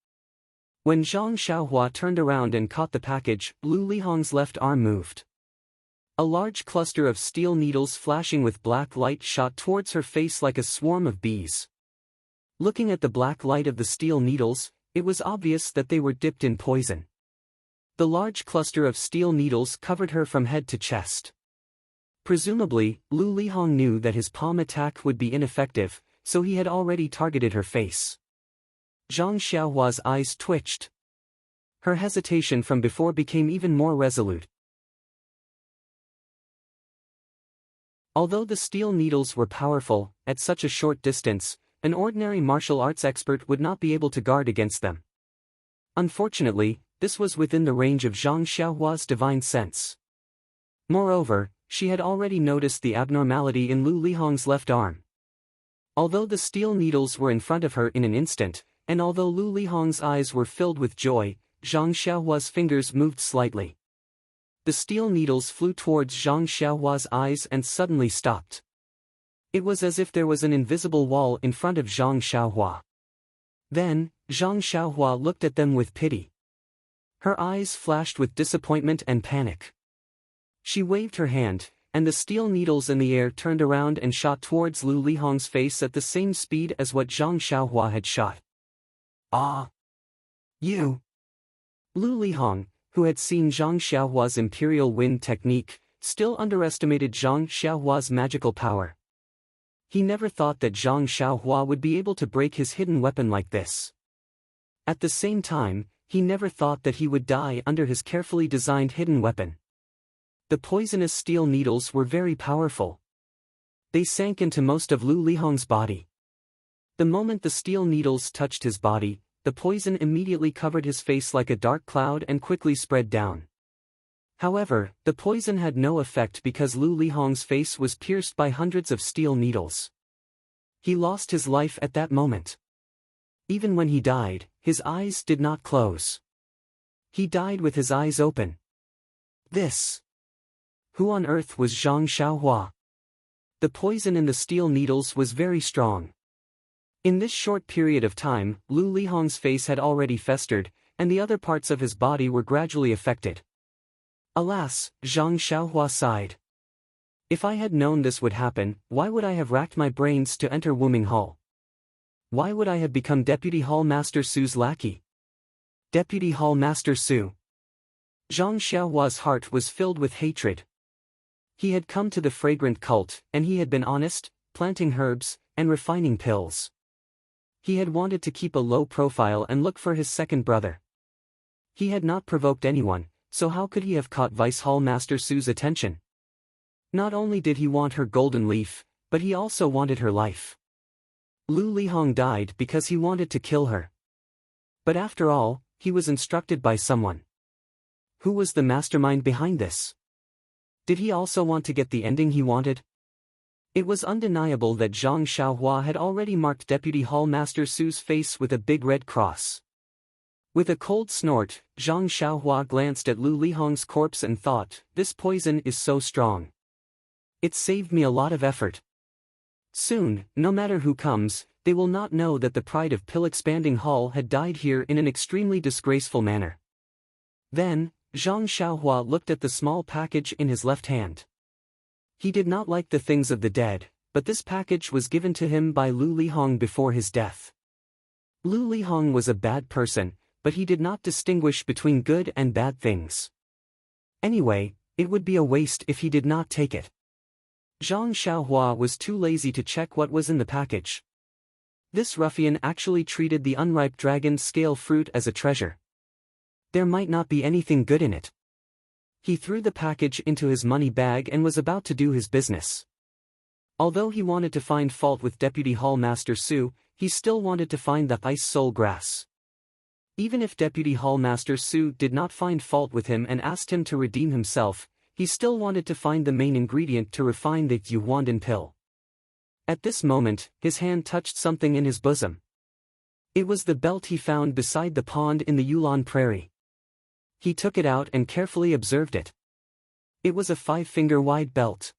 Speaker 1: When Zhang Xiaohua turned around and caught the package, Lu Lihong's left arm moved. A large cluster of steel needles flashing with black light shot towards her face like a swarm of bees. Looking at the black light of the steel needles, it was obvious that they were dipped in poison. The large cluster of steel needles covered her from head to chest. Presumably, Lu Lihong knew that his palm attack would be ineffective, so he had already targeted her face. Zhang Xiaohua's eyes twitched. Her hesitation from before became even more resolute. Although the steel needles were powerful, at such a short distance, an ordinary martial arts expert would not be able to guard against them. Unfortunately, this was within the range of Zhang Xiaohua's divine sense. Moreover, she had already noticed the abnormality in Lu Lihong's left arm. Although the steel needles were in front of her in an instant, and although Lu Lihong's eyes were filled with joy, Zhang Xiaohua's fingers moved slightly. The steel needles flew towards Zhang Xiaohua's eyes and suddenly stopped. It was as if there was an invisible wall in front of Zhang Xiaohua. Then, Zhang Xiaohua looked at them with pity. Her eyes flashed with disappointment and panic. She waved her hand, and the steel needles in the air turned around and shot towards Lu Lihong's face at the same speed as what Zhang Xiaohua had shot. Ah! You! Lu Lihong, who had seen Zhang Xiaohua's imperial wind technique, still underestimated Zhang Xiaohua's magical power. He never thought that Zhang Xiaohua would be able to break his hidden weapon like this. At the same time, he never thought that he would die under his carefully designed hidden weapon. The poisonous steel needles were very powerful. They sank into most of Lu Lihong's body. The moment the steel needles touched his body, the poison immediately covered his face like a dark cloud and quickly spread down. However, the poison had no effect because Lu Lihong's face was pierced by hundreds of steel needles. He lost his life at that moment. Even when he died, his eyes did not close. He died with his eyes open. This. Who on earth was Zhang Xiaohua? The poison in the steel needles was very strong. In this short period of time, Lu Lihong's face had already festered, and the other parts of his body were gradually affected. Alas, Zhang Xiaohua sighed. If I had known this would happen, why would I have racked my brains to enter Wuming Hall? Why would I have become Deputy Hall Master Su's lackey? Deputy Hall Master Su. Zhang Xiaohua's heart was filled with hatred. He had come to the fragrant cult, and he had been honest, planting herbs, and refining pills. He had wanted to keep a low profile and look for his second brother. He had not provoked anyone, so how could he have caught Vice Hall Master Su's attention? Not only did he want her golden leaf, but he also wanted her life. Lu Lihong died because he wanted to kill her. But after all, he was instructed by someone. Who was the mastermind behind this? Did he also want to get the ending he wanted? It was undeniable that Zhang Xiaohua had already marked Deputy Hall Master Su's face with a big red cross. With a cold snort, Zhang Xiaohua glanced at Lu Lihong's corpse and thought, this poison is so strong. It saved me a lot of effort. Soon, no matter who comes, they will not know that the pride of Pill Expanding Hall had died here in an extremely disgraceful manner. Then, Zhang Xiaohua looked at the small package in his left hand. He did not like the things of the dead, but this package was given to him by Lu Lihong before his death. Lu Lihong was a bad person, but he did not distinguish between good and bad things. Anyway, it would be a waste if he did not take it. Zhang Xiaohua was too lazy to check what was in the package. This ruffian actually treated the unripe dragon scale fruit as a treasure. There might not be anything good in it. He threw the package into his money bag and was about to do his business. Although he wanted to find fault with Deputy Hall Master Su, he still wanted to find the ice soul grass. Even if Deputy Hall Master Su did not find fault with him and asked him to redeem himself, he still wanted to find the main ingredient to refine the Yuhuandan pill. At this moment, his hand touched something in his bosom. It was the belt he found beside the pond in the Yulon Prairie. He took it out and carefully observed it. It was a 5-finger-wide belt.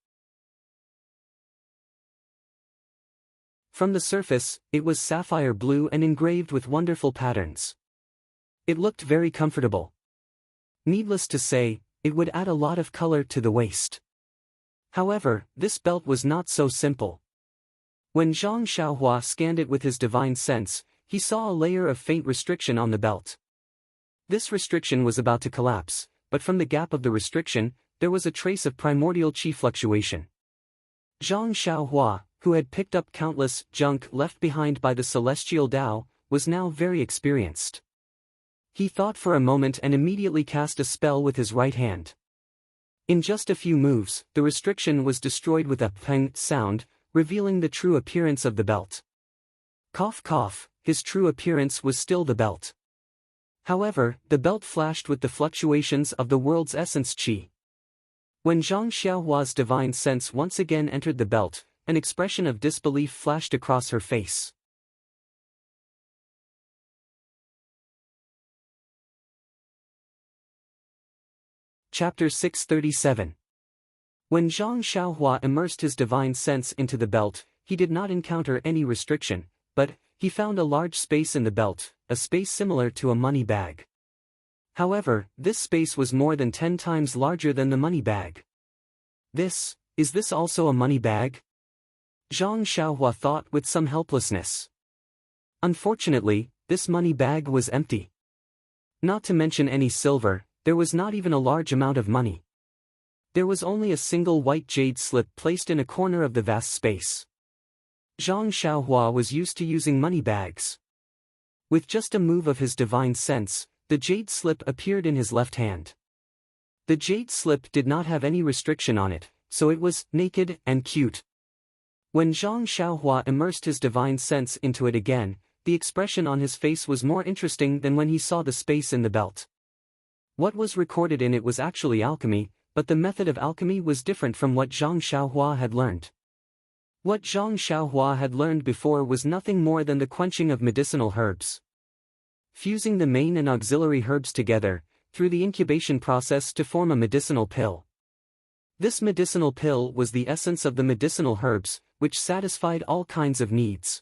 Speaker 1: From the surface, it was sapphire blue and engraved with wonderful patterns. It looked very comfortable. Needless to say, it would add a lot of color to the waist. However, this belt was not so simple. When Zhang Xiaohua scanned it with his divine sense, he saw a layer of faint restriction on the belt. This restriction was about to collapse, but from the gap of the restriction, there was a trace of primordial qi fluctuation. Zhang Xiaohua, who had picked up countless junk left behind by the celestial Tao, was now very experienced. He thought for a moment and immediately cast a spell with his right hand. In just a few moves, the restriction was destroyed with a peng sound, revealing the true appearance of the belt. Cough cough, his true appearance was still the belt. However, the belt flashed with the fluctuations of the world's essence qi. When Zhang Xiaohua's divine sense once again entered the belt, an expression of disbelief flashed across her face. Chapter 637. When Zhang Xiaohua immersed his divine sense into the belt, he did not encounter any restriction, but he found a large space in the belt, a space similar to a money bag. However, this space was more than 10 times larger than the money bag. Is this also a money bag? Zhang Xiaohua thought with some helplessness. Unfortunately, this money bag was empty. Not to mention any silver, there was not even a large amount of money. There was only a single white jade slip placed in a corner of the vast space. Zhang Xiaohua was used to using money bags. With just a move of his divine sense, the jade slip appeared in his left hand. The jade slip did not have any restriction on it, so it was naked and cute. When Zhang Xiaohua immersed his divine sense into it again, the expression on his face was more interesting than when he saw the space in the belt. What was recorded in it was actually alchemy, but the method of alchemy was different from what Zhang Xiaohua had learned. What Zhang Xiaohua had learned before was nothing more than the quenching of medicinal herbs. Fusing the main and auxiliary herbs together, through the incubation process to form a medicinal pill. This medicinal pill was the essence of the medicinal herbs, which satisfied all kinds of needs.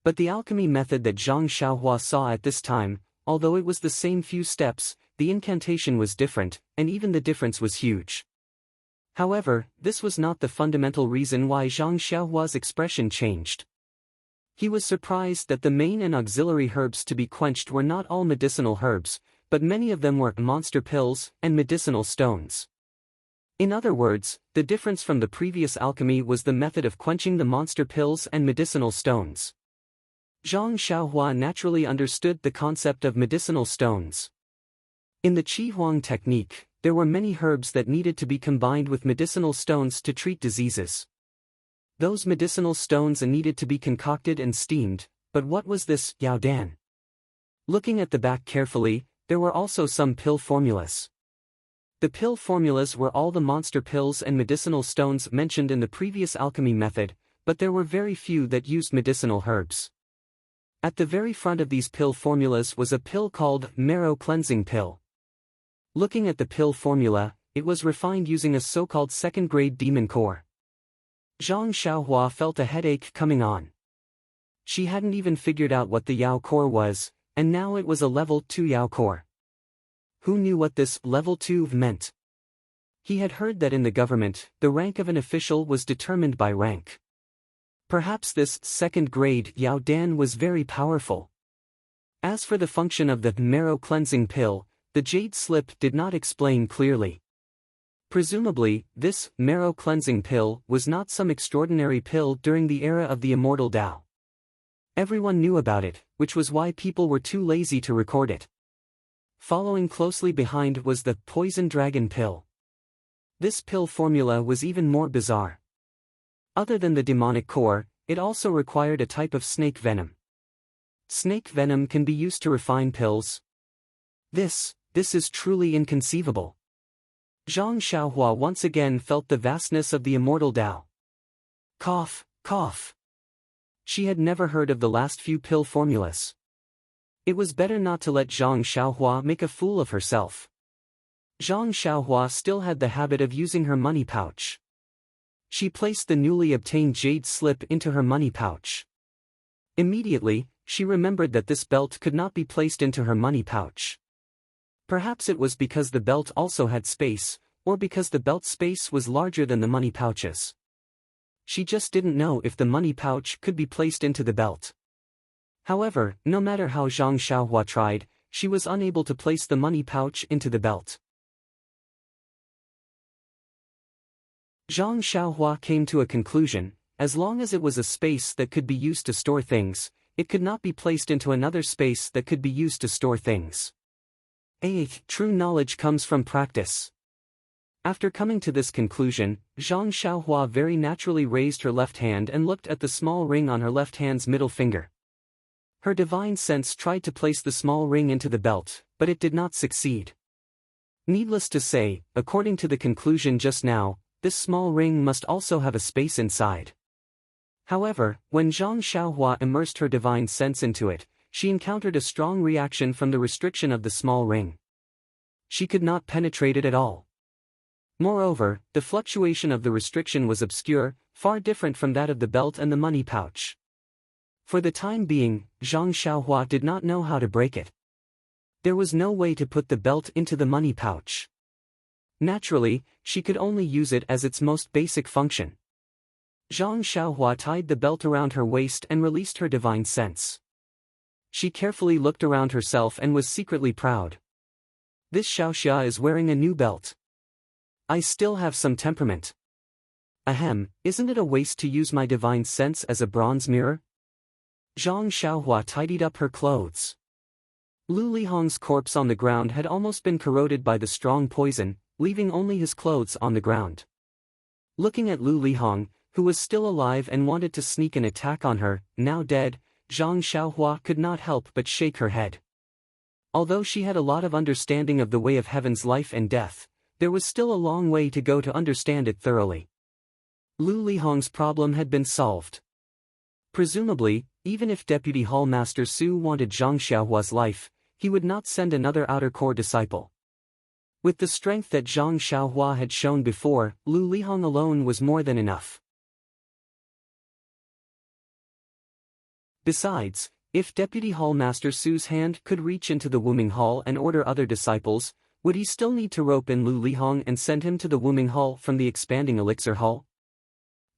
Speaker 1: But the alchemy method that Zhang Xiaohua saw at this time, although it was the same few steps, the incantation was different, and even the difference was huge. However, this was not the fundamental reason why Zhang Xiaohua's expression changed. He was surprised that the main and auxiliary herbs to be quenched were not all medicinal herbs, but many of them were monster pills and medicinal stones. In other words, the difference from the previous alchemy was the method of quenching the monster pills and medicinal stones. Zhang Xiaohua naturally understood the concept of medicinal stones. In the Qi Huang technique, there were many herbs that needed to be combined with medicinal stones to treat diseases. Those medicinal stones needed to be concocted and steamed, but what was this Yao Dan? Looking at the back carefully, there were also some pill formulas. The pill formulas were all the monster pills and medicinal stones mentioned in the previous alchemy method, but there were very few that used medicinal herbs. At the very front of these pill formulas was a pill called marrow cleansing pill. Looking at the pill formula, it was refined using a so-called second-grade demon core. Zhang Xiaohua felt a headache coming on. She hadn't even figured out what the Yao core was, and now it was a level 2 Yao core. Who knew what this level 2 meant? He had heard that in the government, the rank of an official was determined by rank. Perhaps this second-grade Yao Dan was very powerful. As for the function of the marrow cleansing pill, the jade slip did not explain clearly. Presumably, this marrow cleansing pill was not some extraordinary pill during the era of the immortal Tao. Everyone knew about it, which was why people were too lazy to record it. Following closely behind was the poison dragon pill. This pill formula was even more bizarre. Other than the demonic core, it also required a type of snake venom. Snake venom can be used to refine pills. This is truly inconceivable. Zhang Xiaohua once again felt the vastness of the immortal Tao. Cough, cough. She had never heard of the last few pill formulas. It was better not to let Zhang Xiaohua make a fool of herself. Zhang Xiaohua still had the habit of using her money pouch. She placed the newly obtained jade slip into her money pouch. Immediately, she remembered that this belt could not be placed into her money pouch. Perhaps it was because the belt also had space, or because the belt space was larger than the money pouches. She just didn't know if the money pouch could be placed into the belt. However, no matter how Zhang Xiaohua tried, she was unable to place the money pouch into the belt. Zhang Xiaohua came to a conclusion: as long as it was a space that could be used to store things, it could not be placed into another space that could be used to store things. True knowledge comes from practice. After coming to this conclusion, Zhang Xiaohua very naturally raised her left hand and looked at the small ring on her left hand's middle finger. Her divine sense tried to place the small ring into the belt, but it did not succeed. Needless to say, according to the conclusion just now, this small ring must also have a space inside. However, when Zhang Xiaohua immersed her divine sense into it, she encountered a strong reaction from the restriction of the small ring. She could not penetrate it at all. Moreover, the fluctuation of the restriction was obscure, far different from that of the belt and the money pouch. For the time being, Zhang Xiaohua did not know how to break it. There was no way to put the belt into the money pouch. Naturally, she could only use it as its most basic function. Zhang Xiaohua tied the belt around her waist and released her divine sense. She carefully looked around herself and was secretly proud. This Xiaoxia is wearing a new belt. I still have some temperament. Ahem, isn't it a waste to use my divine sense as a bronze mirror? Zhang Xiaohua tidied up her clothes. Lu Lihong's corpse on the ground had almost been corroded by the strong poison, leaving only his clothes on the ground. Looking at Lu Lihong, who was still alive and wanted to sneak an attack on her, now dead, Zhang Xiaohua could not help but shake her head. Although she had a lot of understanding of the way of heaven's life and death, there was still a long way to go to understand it thoroughly. Lu Lihong's problem had been solved. Presumably, even if Deputy Hall Master Su wanted Zhang Xiaohua's life, he would not send another outer core disciple. With the strength that Zhang Xiaohua had shown before, Lu Lihong alone was more than enough. Besides, if Deputy Hall Master Su's hand could reach into the Wuming Hall and order other disciples, would he still need to rope in Lu Lihong and send him to the Wuming Hall from the expanding Elixir Hall?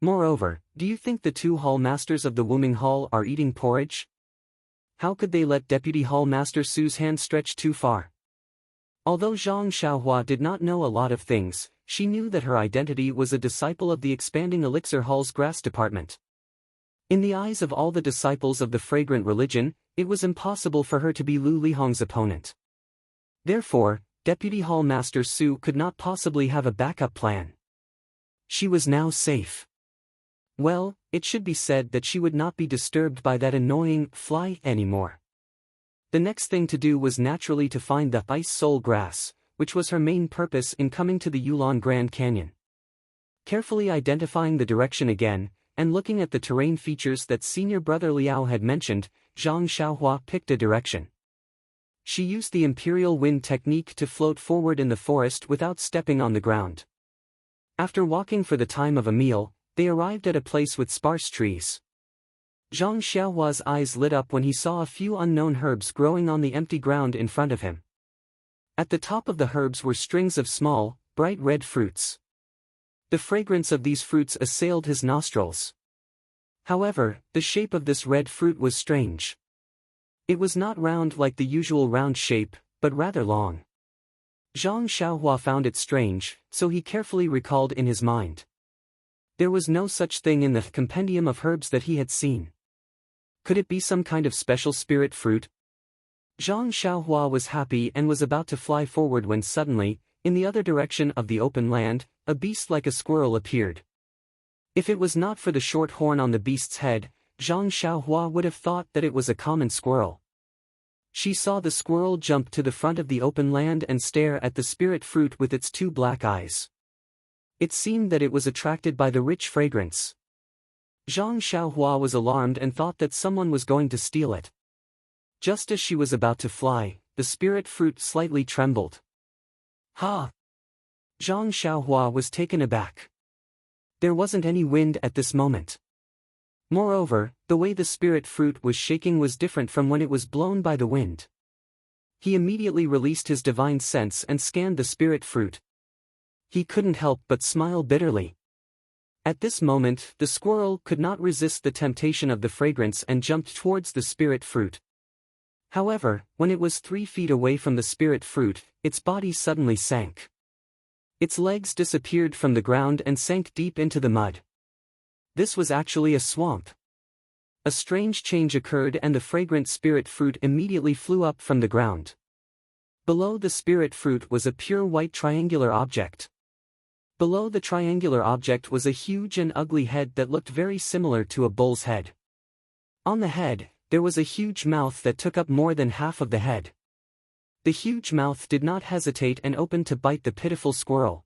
Speaker 1: Moreover, do you think the two Hall Masters of the Wuming Hall are eating porridge? How could they let Deputy Hall Master Su's hand stretch too far? Although Zhang Xiaohua did not know a lot of things, she knew that her identity was a disciple of the expanding Elixir Hall's grass department. In the eyes of all the disciples of the fragrant religion, it was impossible for her to be Lu Lihong's opponent. Therefore, Deputy Hall Master Su could not possibly have a backup plan. She was now safe. Well, it should be said that she would not be disturbed by that annoying fly anymore. The next thing to do was naturally to find the ice soul grass, which was her main purpose in coming to the Yulon Grand Canyon. Carefully identifying the direction again, and looking at the terrain features that senior brother Liao had mentioned, Zhang Xiaohua picked a direction. She used the imperial wind technique to float forward in the forest without stepping on the ground. After walking for the time of a meal, they arrived at a place with sparse trees. Zhang Xiaohua's eyes lit up when he saw a few unknown herbs growing on the empty ground in front of him. At the top of the herbs were strings of small, bright red fruits. The fragrance of these fruits assailed his nostrils. However, the shape of this red fruit was strange. It was not round like the usual round shape, but rather long. Zhang Xiaohua found it strange, so he carefully recalled in his mind. There was no such thing in the compendium of herbs that he had seen. Could it be some kind of special spirit fruit? Zhang Xiaohua was happy and was about to fly forward when suddenly, in the other direction of the open land, a beast like a squirrel appeared. If it was not for the short horn on the beast's head, Zhang Xiaohua would have thought that it was a common squirrel. She saw the squirrel jump to the front of the open land and stare at the spirit fruit with its two black eyes. It seemed that it was attracted by the rich fragrance. Zhang Xiaohua was alarmed and thought that someone was going to steal it. Just as she was about to fly, the spirit fruit slightly trembled. Ha! Zhang Xiaohua was taken aback. There wasn't any wind at this moment. Moreover, the way the spirit fruit was shaking was different from when it was blown by the wind. He immediately released his divine sense and scanned the spirit fruit. He couldn't help but smile bitterly. At this moment, the squirrel could not resist the temptation of the fragrance and jumped towards the spirit fruit. However, when it was 3 feet away from the spirit fruit, its body suddenly sank. Its legs disappeared from the ground and sank deep into the mud. This was actually a swamp. A strange change occurred and the fragrant spirit fruit immediately flew up from the ground. Below the spirit fruit was a pure white triangular object. Below the triangular object was a huge and ugly head that looked very similar to a bull's head. On the head, there was a huge mouth that took up more than half of the head. The huge mouth did not hesitate and opened to bite the pitiful squirrel.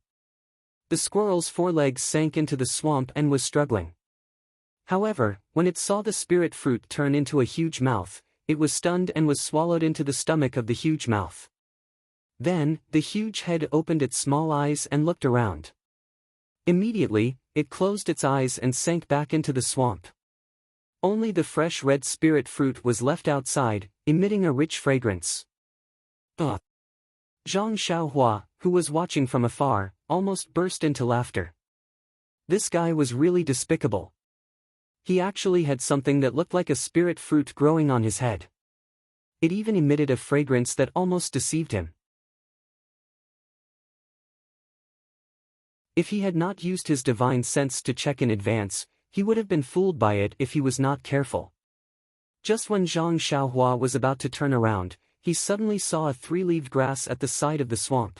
Speaker 1: The squirrel's 4 legs sank into the swamp and was struggling. However, when it saw the spirit fruit turn into a huge mouth, it was stunned and was swallowed into the stomach of the huge mouth. Then, the huge head opened its small eyes and looked around. Immediately, it closed its eyes and sank back into the swamp. Only the fresh red spirit fruit was left outside, emitting a rich fragrance. Ugh! Zhang Xiaohua, who was watching from afar, almost burst into laughter. This guy was really despicable. He actually had something that looked like a spirit fruit growing on his head. It even emitted a fragrance that almost deceived him. If he had not used his divine sense to check in advance, he would have been fooled by it if he was not careful. Just when Zhang Xiaohua was about to turn around, he suddenly saw a 3-leaved grass at the side of the swamp.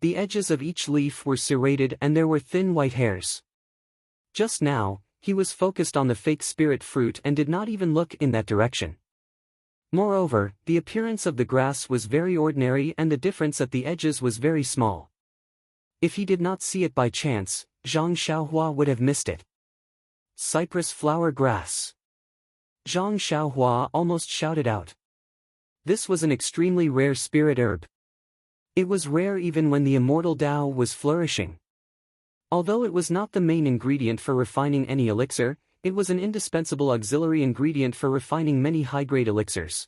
Speaker 1: The edges of each leaf were serrated and there were thin white hairs. Just now, he was focused on the fake spirit fruit and did not even look in that direction. Moreover, the appearance of the grass was very ordinary and the difference at the edges was very small. If he did not see it by chance, Zhang Xiaohua would have missed it. Cypress flower grass. Zhang Xiaohua almost shouted out. This was an extremely rare spirit herb. It was rare even when the immortal Dao was flourishing. Although it was not the main ingredient for refining any elixir, it was an indispensable auxiliary ingredient for refining many high-grade elixirs.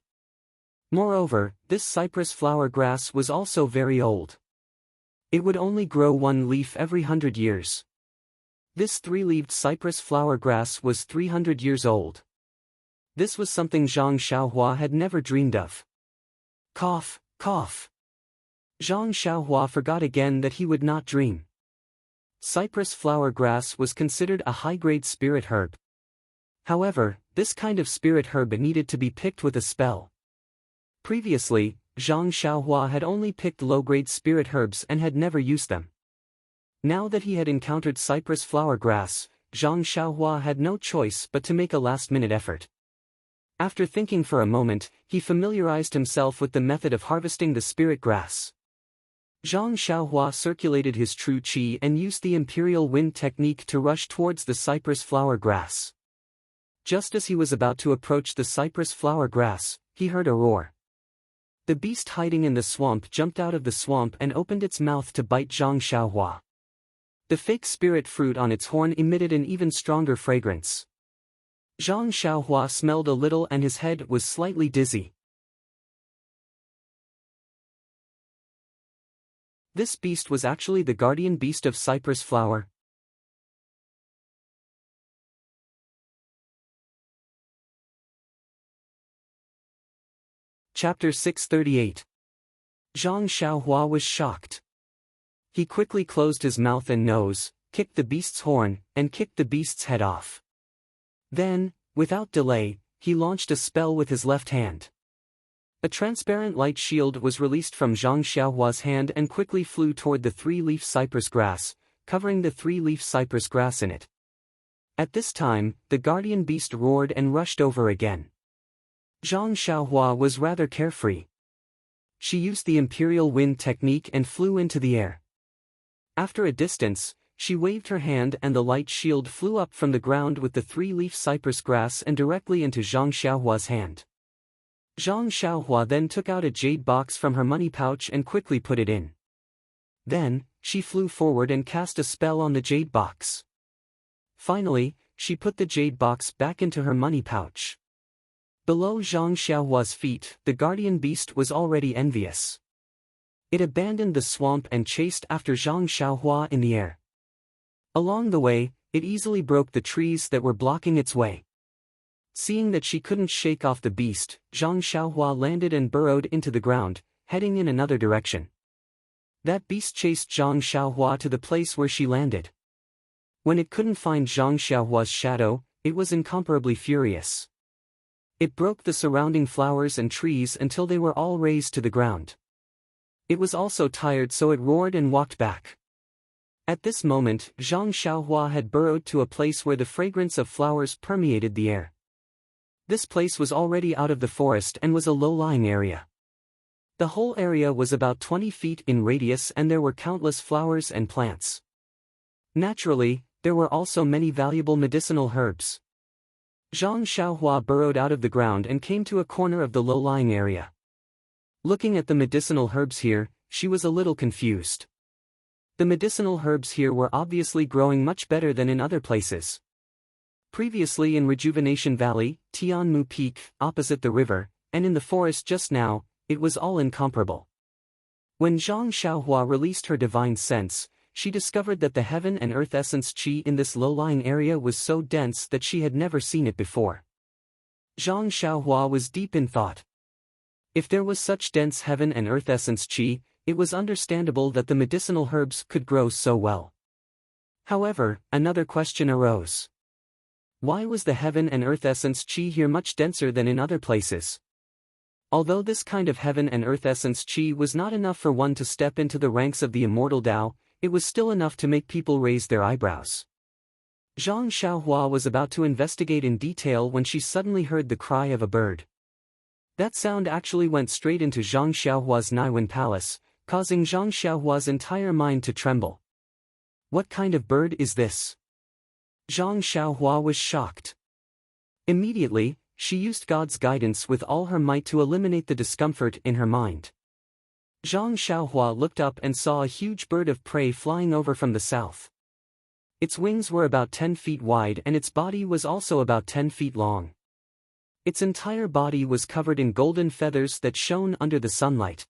Speaker 1: Moreover, this cypress flower grass was also very old. It would only grow 1 leaf every 100 years. This 3-leaved cypress flower grass was 300 years old. This was something Zhang Xiaohua had never dreamed of. Cough, cough. Zhang Xiaohua forgot again that he would not dream. Cypress flower grass was considered a high-grade spirit herb. However, this kind of spirit herb needed to be picked with a spell. Previously, Zhang Xiaohua had only picked low-grade spirit herbs and had never used them. Now that he had encountered cypress flower grass, Zhang Xiaohua had no choice but to make a last-minute effort. After thinking for a moment, he familiarized himself with the method of harvesting the spirit grass. Zhang Xiaohua circulated his true qi and used the imperial wind technique to rush towards the cypress flower grass. Just as he was about to approach the cypress flower grass, he heard a roar. The beast hiding in the swamp jumped out of the swamp and opened its mouth to bite Zhang Xiaohua. The fake spirit fruit on its horn emitted an even stronger fragrance. Zhang Xiaohua smelled a little and his head was slightly dizzy. This beast was actually the guardian beast of cypress flower. Chapter 638. Zhang Xiaohua was shocked. He quickly closed his mouth and nose, kicked the beast's horn, and kicked the beast's head off. Then, without delay, he launched a spell with his left hand. A transparent light shield was released from Zhang Xiaohua's hand and quickly flew toward the three-leaf cypress grass, covering the three-leaf cypress grass in it. At this time, the guardian beast roared and rushed over again. Zhang Xiaohua was rather carefree. She used the imperial wind technique and flew into the air. After a distance, she waved her hand and the light shield flew up from the ground with the three-leaf cypress grass and directly into Zhang Xiaohua's hand. Zhang Xiaohua then took out a jade box from her money pouch and quickly put it in. Then, she flew forward and cast a spell on the jade box. Finally, she put the jade box back into her money pouch. Below Zhang Xiaohua's feet, the guardian beast was already envious. It abandoned the swamp and chased after Zhang Xiaohua in the air. Along the way, it easily broke the trees that were blocking its way. Seeing that she couldn't shake off the beast, Zhang Xiaohua landed and burrowed into the ground, heading in another direction. That beast chased Zhang Xiaohua to the place where she landed. When it couldn't find Zhang Xiaohua's shadow, it was incomparably furious. It broke the surrounding flowers and trees until they were all razed to the ground. It was also tired, so it roared and walked back. At this moment, Zhang Xiaohua had burrowed to a place where the fragrance of flowers permeated the air. This place was already out of the forest and was a low-lying area. The whole area was about 20 feet in radius and there were countless flowers and plants. Naturally, there were also many valuable medicinal herbs. Zhang Xiaohua burrowed out of the ground and came to a corner of the low-lying area. Looking at the medicinal herbs here, she was a little confused. The medicinal herbs here were obviously growing much better than in other places. Previously in Rejuvenation Valley, Tianmu Peak, opposite the river, and in the forest just now, it was all incomparable. When Zhang Xiaohua released her divine sense, she discovered that the heaven and earth essence qi in this low-lying area was so dense that she had never seen it before. Zhang Xiaohua was deep in thought. If there was such dense heaven and earth essence qi, it was understandable that the medicinal herbs could grow so well. However, another question arose. Why was the heaven and earth essence qi here much denser than in other places? Although this kind of heaven and earth essence qi was not enough for one to step into the ranks of the immortal Tao, it was still enough to make people raise their eyebrows. Zhang Xiaohua was about to investigate in detail when she suddenly heard the cry of a bird. That sound actually went straight into Zhang Xiaohua's Naiwen Palace, causing Zhang Xiaohua's entire mind to tremble. What kind of bird is this? Zhang Xiaohua was shocked. Immediately, she used God's guidance with all her might to eliminate the discomfort in her mind. Zhang Xiaohua looked up and saw a huge bird of prey flying over from the south. Its wings were about 10 feet wide and its body was also about 10 feet long. Its entire body was covered in golden feathers that shone under the sunlight.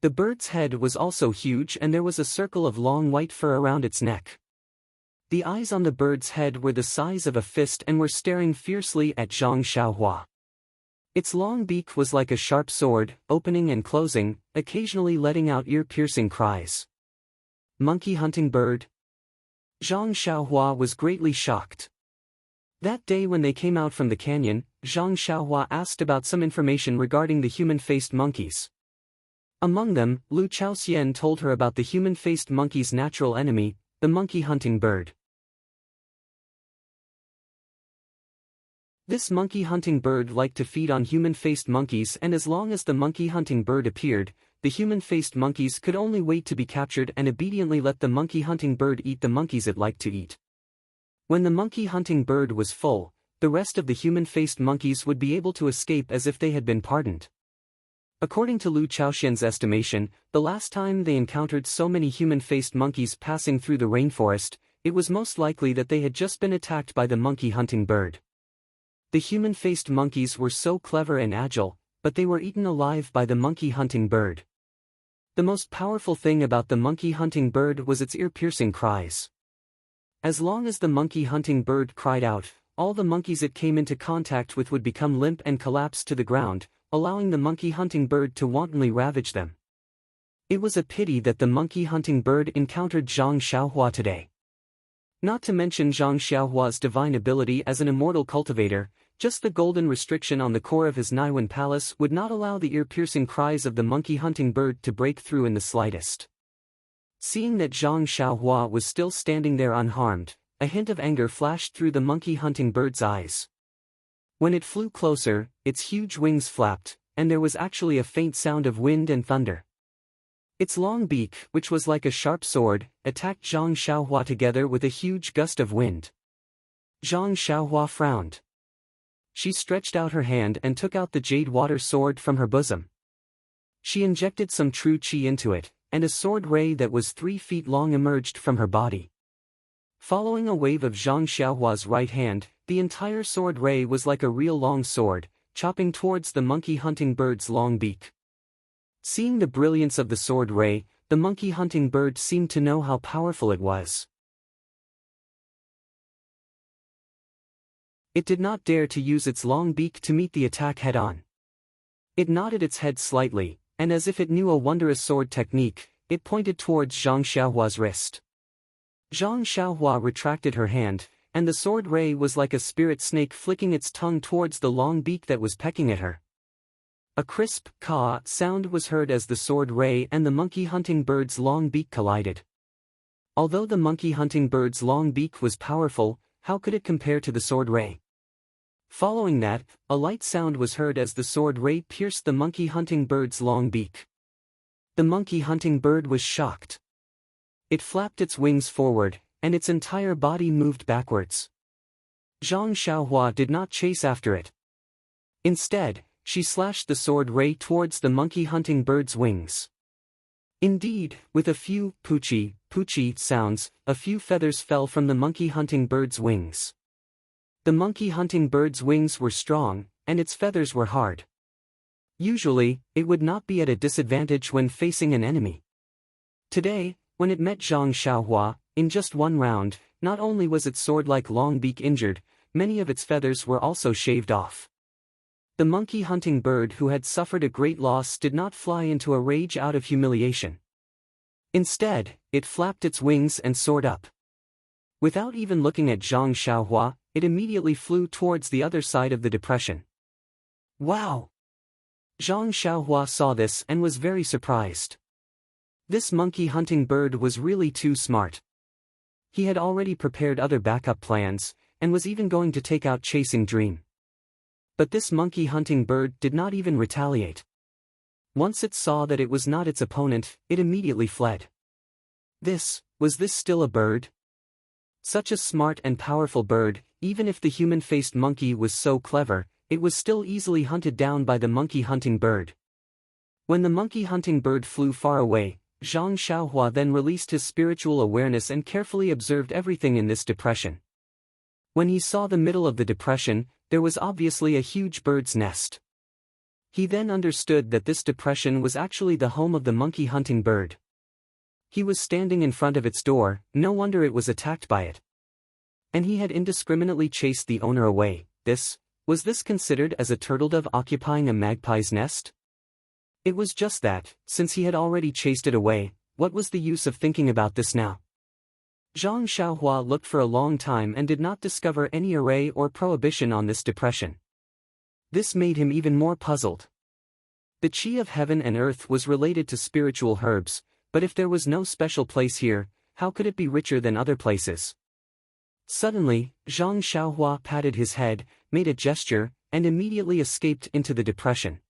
Speaker 1: The bird's head was also huge and there was a circle of long white fur around its neck. The eyes on the bird's head were the size of a fist and were staring fiercely at Zhang Xiaohua. Its long beak was like a sharp sword, opening and closing, occasionally letting out ear-piercing cries. Monkey hunting bird? Zhang Xiaohua was greatly shocked. That day when they came out from the canyon, Zhang Xiaohua asked about some information regarding the human-faced monkeys. Among them, Lu Chaoxian told her about the human-faced monkey's natural enemy, the monkey-hunting bird. This monkey-hunting bird liked to feed on human-faced monkeys, and as long as the monkey-hunting bird appeared, the human-faced monkeys could only wait to be captured and obediently let the monkey-hunting bird eat the monkeys it liked to eat. When the monkey-hunting bird was full, the rest of the human-faced monkeys would be able to escape as if they had been pardoned. According to Lu Chaoxian's estimation, the last time they encountered so many human-faced monkeys passing through the rainforest, it was most likely that they had just been attacked by the monkey-hunting bird. The human-faced monkeys were so clever and agile, but they were eaten alive by the monkey-hunting bird. The most powerful thing about the monkey-hunting bird was its ear-piercing cries. As long as the monkey-hunting bird cried out, all the monkeys it came into contact with would become limp and collapse to the ground, allowing the monkey-hunting bird to wantonly ravage them. It was a pity that the monkey-hunting bird encountered Zhang Xiaohua today. Not to mention Zhang Xiaohua's divine ability as an immortal cultivator, just the golden restriction on the core of his Naiwen palace would not allow the ear-piercing cries of the monkey-hunting bird to break through in the slightest. Seeing that Zhang Xiaohua was still standing there unharmed, a hint of anger flashed through the monkey-hunting bird's eyes. When it flew closer, its huge wings flapped, and there was actually a faint sound of wind and thunder. Its long beak, which was like a sharp sword, attacked Zhang Xiaohua together with a huge gust of wind. Zhang Xiaohua frowned. She stretched out her hand and took out the jade water sword from her bosom. She injected some true qi into it, and a sword ray that was 3 feet long emerged from her body. Following a wave of Zhang Xiaohua's right hand, the entire sword ray was like a real long sword, chopping towards the monkey-hunting bird's long beak. Seeing the brilliance of the sword ray, the monkey-hunting bird seemed to know how powerful it was. It did not dare to use its long beak to meet the attack head-on. It nodded its head slightly, and as if it knew a wondrous sword technique, it pointed towards Zhang Xiaohua's wrist. Zhang Xiaohua retracted her hand, and the sword ray was like a spirit snake flicking its tongue towards the long beak that was pecking at her. A crisp caw sound was heard as the sword ray and the monkey-hunting bird's long beak collided. Although the monkey-hunting bird's long beak was powerful, how could it compare to the sword ray? Following that, a light sound was heard as the sword ray pierced the monkey-hunting bird's long beak. The monkey-hunting bird was shocked. It flapped its wings forward, and its entire body moved backwards. Zhang Xiaohua did not chase after it. Instead, she slashed the sword ray towards the monkey-hunting bird's wings. Indeed, with a few poochie sounds, a few feathers fell from the monkey-hunting bird's wings. The monkey-hunting bird's wings were strong, and its feathers were hard. Usually, it would not be at a disadvantage when facing an enemy. Today, when it met Zhang Xiaohua, in just one round, not only was its sword-like long beak injured, many of its feathers were also shaved off. The monkey-hunting bird who had suffered a great loss did not fly into a rage out of humiliation. Instead, it flapped its wings and soared up. Without even looking at Zhang Xiaohua, it immediately flew towards the other side of the depression. Wow! Zhang Xiaohua saw this and was very surprised. This monkey-hunting bird was really too smart. He had already prepared other backup plans, and was even going to take out Chasing Dream. But this monkey-hunting bird did not even retaliate. Once it saw that it was not its opponent, it immediately fled. Was this still a bird? Such a smart and powerful bird, even if the human-faced monkey was so clever, it was still easily hunted down by the monkey-hunting bird. When the monkey-hunting bird flew far away, Zhang Xiaohua then released his spiritual awareness and carefully observed everything in this depression. When he saw the middle of the depression, there was obviously a huge bird's nest. He then understood that this depression was actually the home of the monkey-hunting bird. He was standing in front of its door, no wonder it was attacked by it. And he had indiscriminately chased the owner away. Was this considered as a turtledove occupying a magpie's nest? It was just that, since he had already chased it away, what was the use of thinking about this now? Zhang Xiaohua looked for a long time and did not discover any array or prohibition on this depression. This made him even more puzzled. The qi of heaven and earth was related to spiritual herbs, but if there was no special place here, how could it be richer than other places? Suddenly, Zhang Xiaohua patted his head, made a gesture, and immediately escaped into the depression.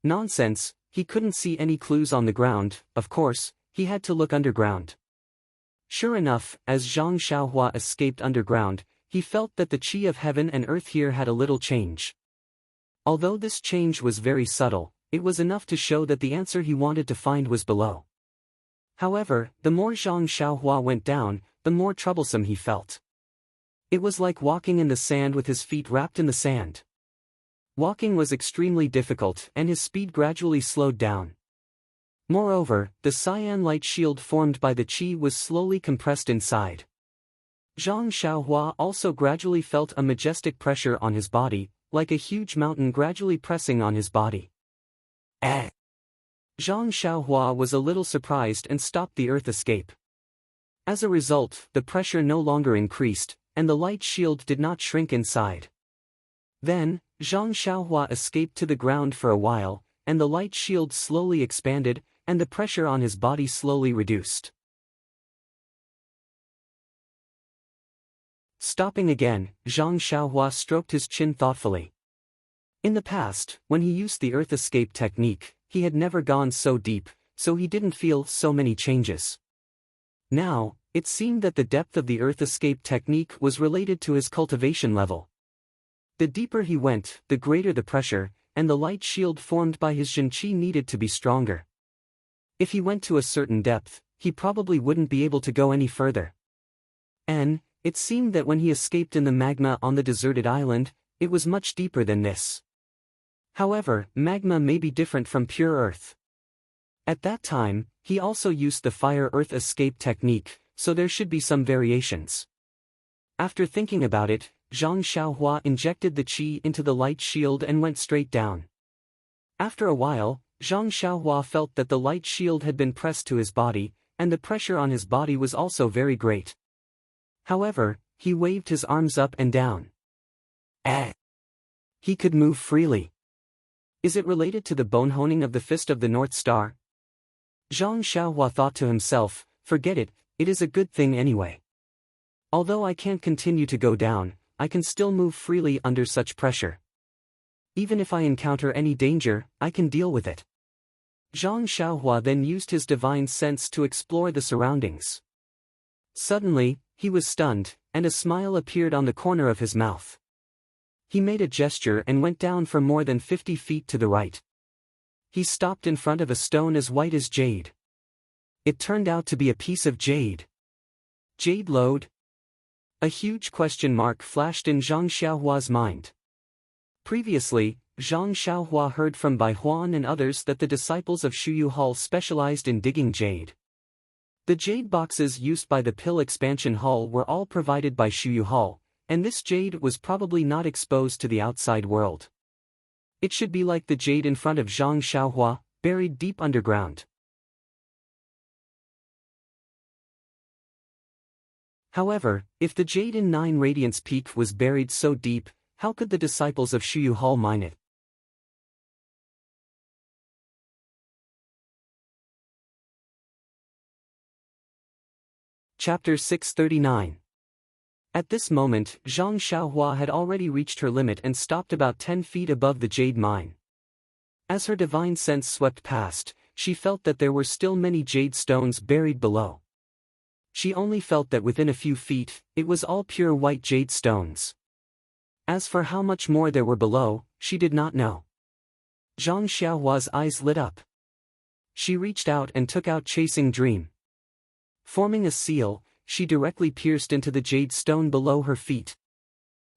Speaker 1: Nonsense, he couldn't see any clues on the ground. Of course, he had to look underground. Sure enough, as Zhang Xiaohua escaped underground, he felt that the qi of heaven and earth here had a little change. Although this change was very subtle, it was enough to show that the answer he wanted to find was below. However, the more Zhang Xiaohua went down, the more troublesome he felt. It was like walking in the sand with his feet wrapped in the sand. Walking was extremely difficult and his speed gradually slowed down. Moreover, the cyan light shield formed by the qi was slowly compressed inside. Zhang Xiaohua also gradually felt a majestic pressure on his body, like a huge mountain gradually pressing on his body. Zhang Xiaohua was a little surprised and stopped the earth escape. As a result, the pressure no longer increased, and the light shield did not shrink inside. Then, Zhang Xiaohua escaped to the ground for a while, and the light shield slowly expanded, and the pressure on his body slowly reduced. Stopping again, Zhang Xiaohua stroked his chin thoughtfully. In the past, when he used the earth escape technique, he had never gone so deep, so he didn't feel so many changes. Now, it seemed that the depth of the earth escape technique was related to his cultivation level. The deeper he went, the greater the pressure, and the light shield formed by his Zhenqi needed to be stronger. If he went to a certain depth, he probably wouldn't be able to go any further. And it seemed that when he escaped in the magma on the deserted island, it was much deeper than this. However, magma may be different from pure earth. At that time, he also used the fire-earth escape technique, so there should be some variations. After thinking about it, Zhang Xiaohua injected the qi into the light shield and went straight down. After a while, Zhang Xiaohua felt that the light shield had been pressed to his body, and the pressure on his body was also very great. However, he waved his arms up and down. He could move freely. Is it related to the bone honing of the fist of the North Star? Zhang Xiaohua thought to himself, forget it, it is a good thing anyway. Although I can't continue to go down, I can still move freely under such pressure. Even if I encounter any danger, I can deal with it. Zhang Xiaohua then used his divine sense to explore the surroundings. Suddenly, he was stunned, and a smile appeared on the corner of his mouth. He made a gesture and went down for more than 50 feet to the right. He stopped in front of a stone as white as jade. It turned out to be a piece of jade. Jade lode? A huge question mark flashed in Zhang Xiaohua's mind. Previously, Zhang Xiaohua heard from Bai Huan and others that the disciples of Shuyu Hall specialized in digging jade. The jade boxes used by the Pill Expansion Hall were all provided by Shuyu Hall, and this jade was probably not exposed to the outside world. It should be like the jade in front of Zhang Xiaohua, buried deep underground. However, if the jade in 9 Radiance Peak was buried so deep, how could the disciples of Shuyu Hall mine it? Chapter 639. At this moment, Zhang Xiaohua had already reached her limit and stopped about 10 feet above the jade mine. As her divine sense swept past, she felt that there were still many jade stones buried below. She only felt that within a few feet, it was all pure white jade stones. As for how much more there were below, she did not know. Zhang Xiaohua's eyes lit up. She reached out and took out Chasing Dream. Forming a seal, she directly pierced into the jade stone below her feet.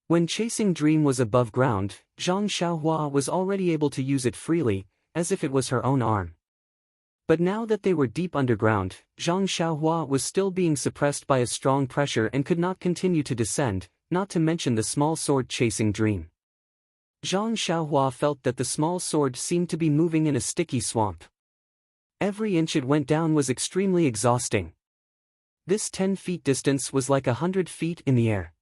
Speaker 1: When Chasing Dream was above ground, Zhang Xiaohua was already able to use it freely, as if it was her own arm. But now that they were deep underground, Zhang Xiaohua was still being suppressed by a strong pressure and could not continue to descend, not to mention the small sword Chasing Dream. Zhang Xiaohua felt that the small sword seemed to be moving in a sticky swamp. Every inch it went down was extremely exhausting. This 10 feet distance was like 100 feet in the air.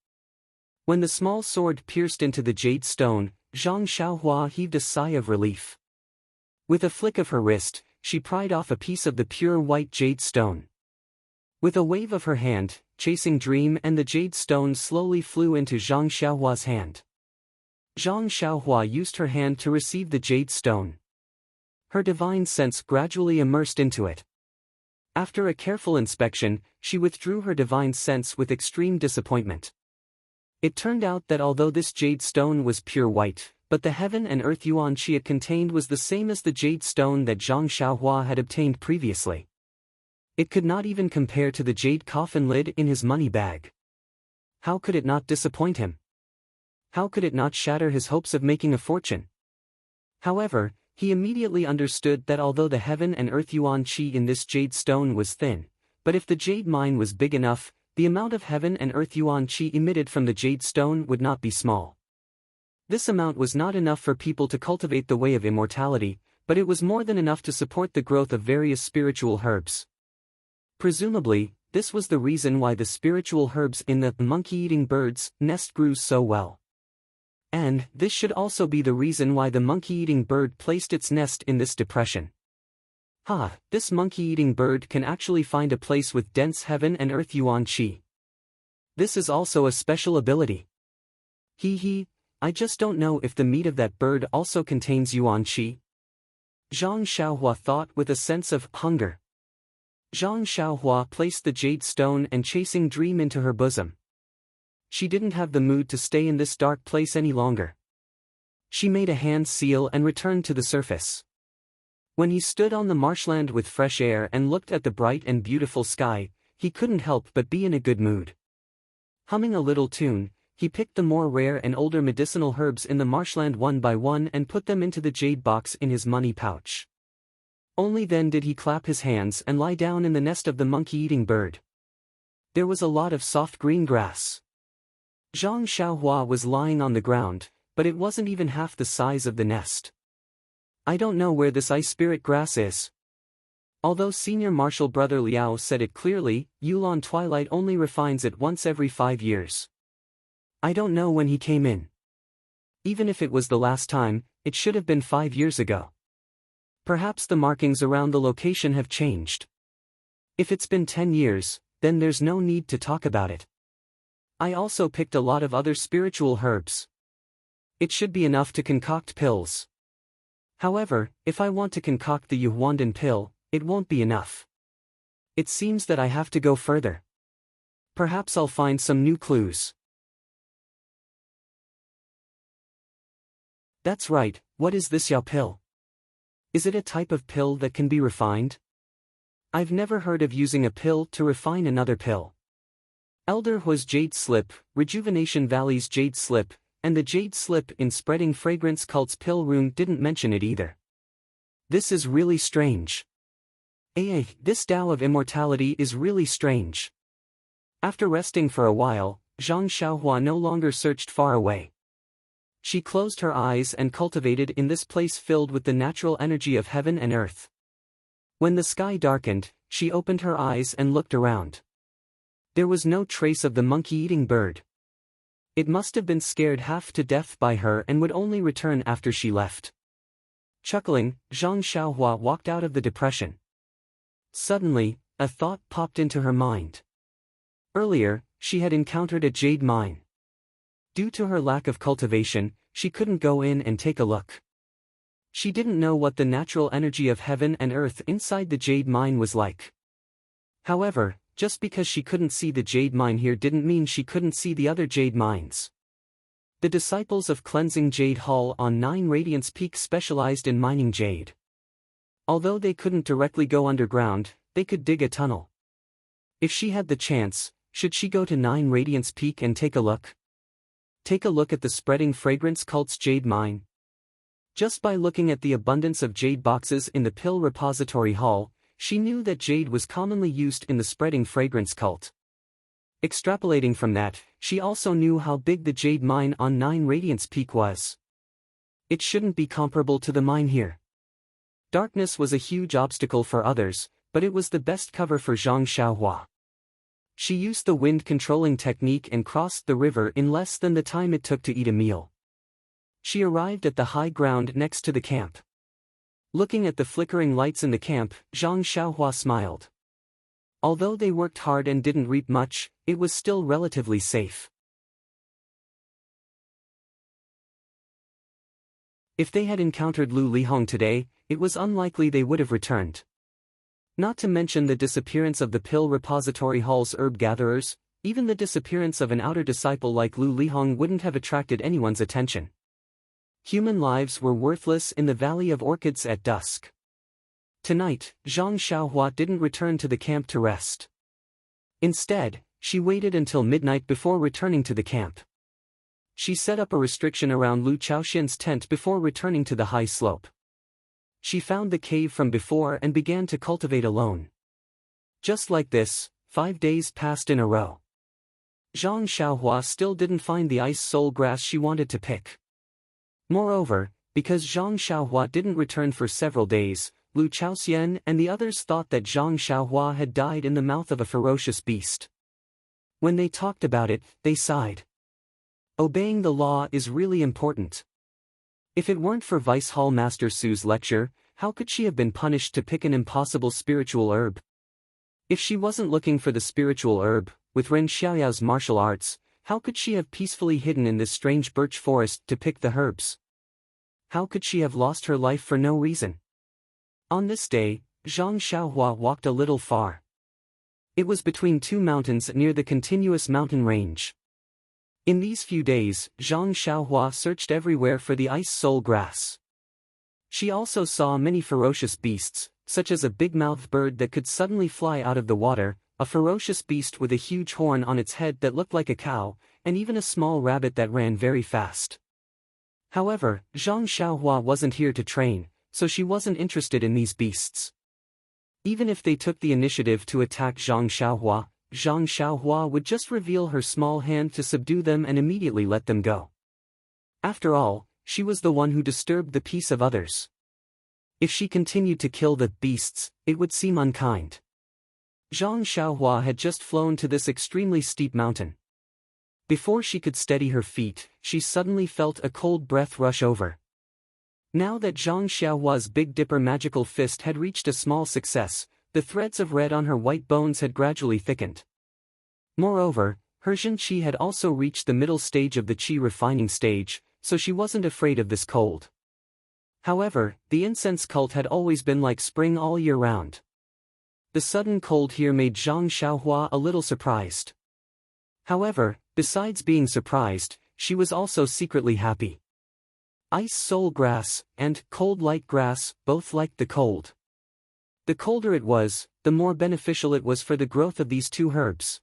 Speaker 1: When the small sword pierced into the jade stone, Zhang Xiaohua heaved a sigh of relief. With a flick of her wrist, she pried off a piece of the pure white jade stone. With a wave of her hand, Chasing Dream and the jade stone slowly flew into Zhang Xiaohua's hand. Zhang Xiaohua used her hand to receive the jade stone. Her divine sense gradually immersed into it. After a careful inspection, she withdrew her divine sense with extreme disappointment. It turned out that although this jade stone was pure white, but the heaven and earth yuan qi it contained was the same as the jade stone that Zhang Xiaohua had obtained previously. It could not even compare to the jade coffin lid in his money bag. How could it not disappoint him? How could it not shatter his hopes of making a fortune? However, he immediately understood that although the heaven and earth yuan qi in this jade stone was thin, but if the jade mine was big enough, the amount of heaven and earth yuan qi emitted from the jade stone would not be small. This amount was not enough for people to cultivate the way of immortality, but it was more than enough to support the growth of various spiritual herbs. Presumably, this was the reason why the spiritual herbs in the monkey-eating bird's nest grew so well. And this should also be the reason why the monkey-eating bird placed its nest in this depression. This monkey-eating bird can actually find a place with dense heaven and earth yuan qi. This is also a special ability. I just don't know if the meat of that bird also contains yuan qi. Zhang Xiaohua thought with a sense of hunger. Zhang Xiaohua placed the jade stone and chasing dream into her bosom. She didn't have the mood to stay in this dark place any longer. She made a hand seal and returned to the surface. When he stood on the marshland with fresh air and looked at the bright and beautiful sky, he couldn't help but be in a good mood. Humming a little tune, he picked the more rare and older medicinal herbs in the marshland one by one and put them into the jade box in his money pouch. Only then did he clap his hands and lie down in the nest of the monkey-eating bird. There was a lot of soft green grass. Zhang Xiaohua was lying on the ground, but it wasn't even half the size of the nest. I don't know where this ice spirit grass is. Although senior marshal brother Liao said it clearly, Yulon Twilight only refines it once every 5 years. I don't know when he came in. Even if it was the last time, it should have been 5 years ago. Perhaps the markings around the location have changed. If it's been 10 years, then there's no need to talk about it. I also picked a lot of other spiritual herbs. It should be enough to concoct pills. However, if I want to concoct the Yuhuandan pill, it won't be enough. It seems that I have to go further. Perhaps I'll find some new clues. That's right, what is this Yao pill? Is it a type of pill that can be refined? I've never heard of using a pill to refine another pill. Elder Hua's Jade Slip, Rejuvenation Valley's Jade Slip, and the Jade Slip in Spreading Fragrance Cult's pill room didn't mention it either. This is really strange. This Tao of immortality is really strange. After resting for a while, Zhang Xiaohua no longer searched far away. She closed her eyes and cultivated in this place filled with the natural energy of heaven and earth. When the sky darkened, she opened her eyes and looked around. There was no trace of the monkey-eating bird. It must have been scared half to death by her and would only return after she left. Chuckling, Zhang Xiaohua walked out of the depression. Suddenly, a thought popped into her mind. Earlier, she had encountered a jade mine. Due to her lack of cultivation, she couldn't go in and take a look. She didn't know what the natural energy of heaven and earth inside the jade mine was like. However, just because she couldn't see the jade mine here didn't mean she couldn't see the other jade mines. The disciples of Cleansing Jade Hall on 9 Radiance Peak specialized in mining jade. Although they couldn't directly go underground, they could dig a tunnel. If she had the chance, should she go to 9 Radiance Peak and take a look? Take a look at the Spreading Fragrance Cult's jade mine. Just by looking at the abundance of jade boxes in the Pill Repository Hall, she knew that jade was commonly used in the Spreading Fragrance Cult. Extrapolating from that, she also knew how big the jade mine on 9 Radiance Peak was. It shouldn't be comparable to the mine here. Darkness was a huge obstacle for others, but it was the best cover for Zhang Xiaohua. She used the wind-controlling technique and crossed the river in less than the time it took to eat a meal. She arrived at the high ground next to the camp. Looking at the flickering lights in the camp, Zhang Xiaohua smiled. Although they worked hard and didn't reap much, it was still relatively safe. If they had encountered Lu Lihong today, it was unlikely they would have returned. Not to mention the disappearance of the Pill Repository Hall's herb gatherers, even the disappearance of an outer disciple like Lu Lihong wouldn't have attracted anyone's attention. Human lives were worthless in the Valley of Orchids at dusk. Tonight, Zhang Xiaohua didn't return to the camp to rest. Instead, she waited until midnight before returning to the camp. She set up a restriction around Lu Chaoxian's tent before returning to the high slope. She found the cave from before and began to cultivate alone. Just like this, 5 days passed in a row. Zhang Xiaohua still didn't find the ice soul grass she wanted to pick. Moreover, because Zhang Xiaohua didn't return for several days, Lu Chaoxian and the others thought that Zhang Xiaohua had died in the mouth of a ferocious beast. When they talked about it, they sighed. Obeying the law is really important. If it weren't for Vice Hall Master Su's lecture, how could she have been punished to pick an impossible spiritual herb? If she wasn't looking for the spiritual herb, with Ren Xiaoyao's martial arts, how could she have peacefully hidden in this strange birch forest to pick the herbs? How could she have lost her life for no reason? On this day, Zhang Xiaohua walked a little far. It was between two mountains near the continuous mountain range. In these few days, Zhang Xiaohua searched everywhere for the ice soul grass. She also saw many ferocious beasts, such as a big-mouthed bird that could suddenly fly out of the water, a ferocious beast with a huge horn on its head that looked like a cow, and even a small rabbit that ran very fast. However, Zhang Xiaohua wasn't here to train, so she wasn't interested in these beasts. Even if they took the initiative to attack Zhang Xiaohua would just reveal her small hand to subdue them and immediately let them go. After all, she was the one who disturbed the peace of others. If she continued to kill the beasts, it would seem unkind. Zhang Xiaohua had just flown to this extremely steep mountain. Before she could steady her feet, she suddenly felt a cold breath rush over. Now that Zhang Xiaohua's Big Dipper magical fist had reached a small success, the threads of red on her white bones had gradually thickened. Moreover, her Jin Qi had also reached the middle stage of the Qi refining stage, so she wasn't afraid of this cold. However, the incense cult had always been like spring all year round. The sudden cold here made Zhang Xiaohua a little surprised. However, besides being surprised, she was also secretly happy. Ice soul grass and cold light grass both liked the cold. The colder it was, the more beneficial it was for the growth of these two herbs.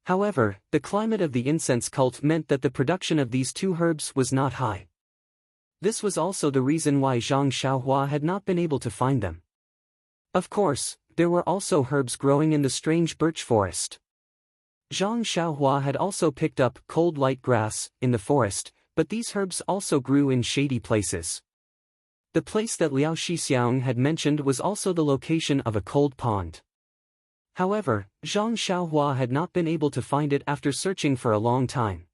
Speaker 1: However, the climate of the incense cult meant that the production of these two herbs was not high. This was also the reason why Zhang Xiaohua had not been able to find them. Of course, there were also herbs growing in the strange birch forest. Zhang Xiaohua had also picked up cold light grass in the forest, but these herbs also grew in shady places. The place that Liao Shixiang had mentioned was also the location of a cold pond. However, Zhang Xiaohua had not been able to find it after searching for a long time.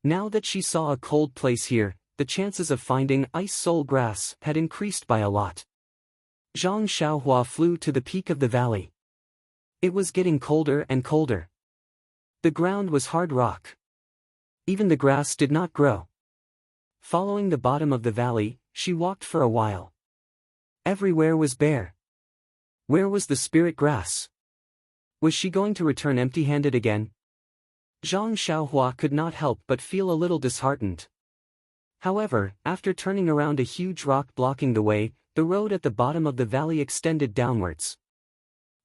Speaker 1: Now that she saw a cold place here, the chances of finding ice soul grass had increased by a lot. Zhang Xiaohua flew to the peak of the valley. It was getting colder and colder. The ground was hard rock. Even the grass did not grow. Following the bottom of the valley, she walked for a while. Everywhere was bare. Where was the spirit grass? Was she going to return empty-handed again? Zhang Xiaohua could not help but feel a little disheartened. However, after turning around a huge rock blocking the way, the road at the bottom of the valley extended downwards.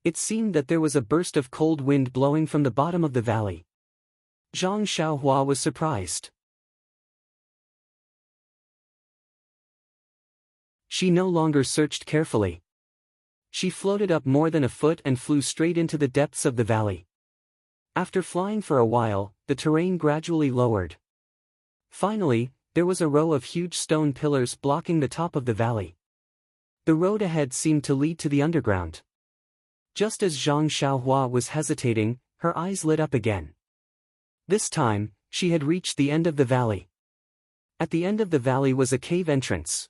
Speaker 1: It seemed that there was a burst of cold wind blowing from the bottom of the valley. Zhang Xiaohua was surprised. She no longer searched carefully. She floated up more than a foot and flew straight into the depths of the valley. After flying for a while, the terrain gradually lowered. Finally, there was a row of huge stone pillars blocking the top of the valley. The road ahead seemed to lead to the underground. Just as Zhang Xiaohua was hesitating, her eyes lit up again. This time, she had reached the end of the valley. At the end of the valley was a cave entrance.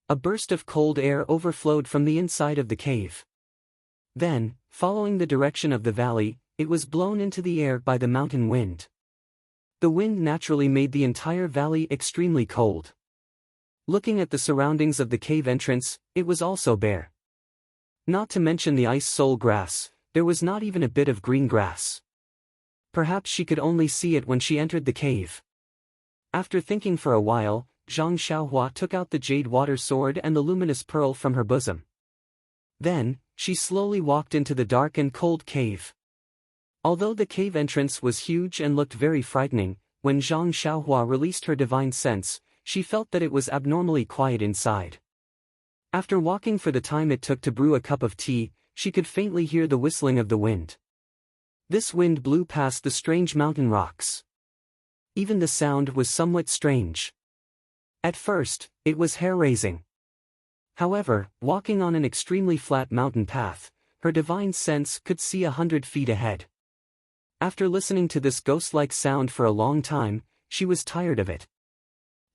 Speaker 1: A burst of cold air overflowed from the inside of the cave. Then, following the direction of the valley, it was blown into the air by the mountain wind. The wind naturally made the entire valley extremely cold. Looking at the surroundings of the cave entrance, it was also bare. Not to mention the ice soul grass, there was not even a bit of green grass. Perhaps she could only see it when she entered the cave. After thinking for a while, Zhang Xiaohua took out the jade water sword and the luminous pearl from her bosom. Then, she slowly walked into the dark and cold cave. Although the cave entrance was huge and looked very frightening, when Zhang Xiaohua released her divine sense, she felt that it was abnormally quiet inside. After walking for the time it took to brew a cup of tea, she could faintly hear the whistling of the wind. This wind blew past the strange mountain rocks. Even the sound was somewhat strange. At first, it was hair-raising. However, walking on an extremely flat mountain path, her divine sense could see 100 feet ahead. After listening to this ghost-like sound for a long time, she was tired of it.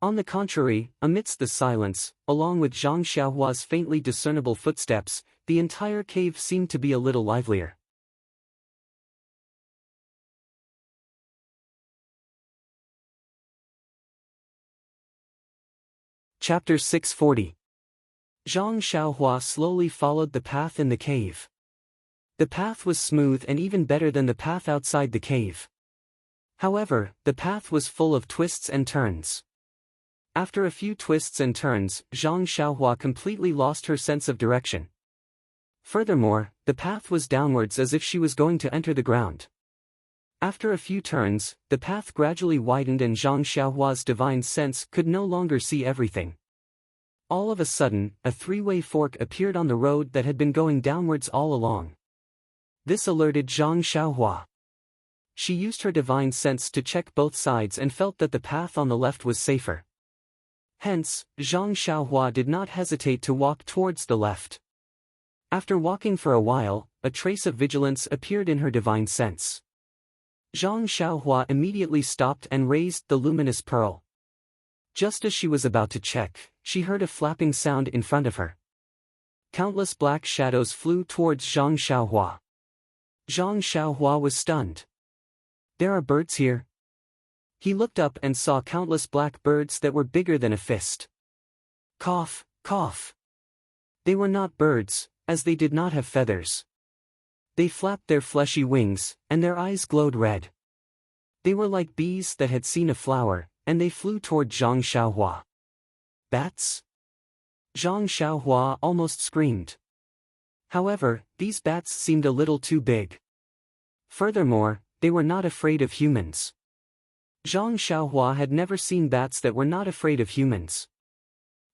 Speaker 1: On the contrary, amidst the silence, along with Zhang Xiaohua's faintly discernible footsteps, the entire cave seemed to be a little livelier. Chapter 640. Zhang Xiaohua slowly followed the path in the cave. The path was smooth and even better than the path outside the cave. However, the path was full of twists and turns. After a few twists and turns, Zhang Xiaohua completely lost her sense of direction. Furthermore, the path was downwards as if she was going to enter the ground. After a few turns, the path gradually widened and Zhang Xiaohua's divine sense could no longer see everything. All of a sudden, a three-way fork appeared on the road that had been going downwards all along. This alerted Zhang Xiaohua. She used her divine sense to check both sides and felt that the path on the left was safer. Hence, Zhang Xiaohua did not hesitate to walk towards the left. After walking for a while, a trace of vigilance appeared in her divine sense. Zhang Xiaohua immediately stopped and raised the luminous pearl. Just as she was about to check, she heard a flapping sound in front of her. Countless black shadows flew towards Zhang Xiaohua. Zhang Xiaohua was stunned. "There are birds here?" He looked up and saw countless black birds that were bigger than a fist. Cough, cough. They were not birds, as they did not have feathers. They flapped their fleshy wings, and their eyes glowed red. They were like bees that had seen a flower, and they flew toward Zhang Xiaohua. Bats? Zhang Xiaohua almost screamed. However, these bats seemed a little too big. Furthermore, they were not afraid of humans. Zhang Xiaohua had never seen bats that were not afraid of humans.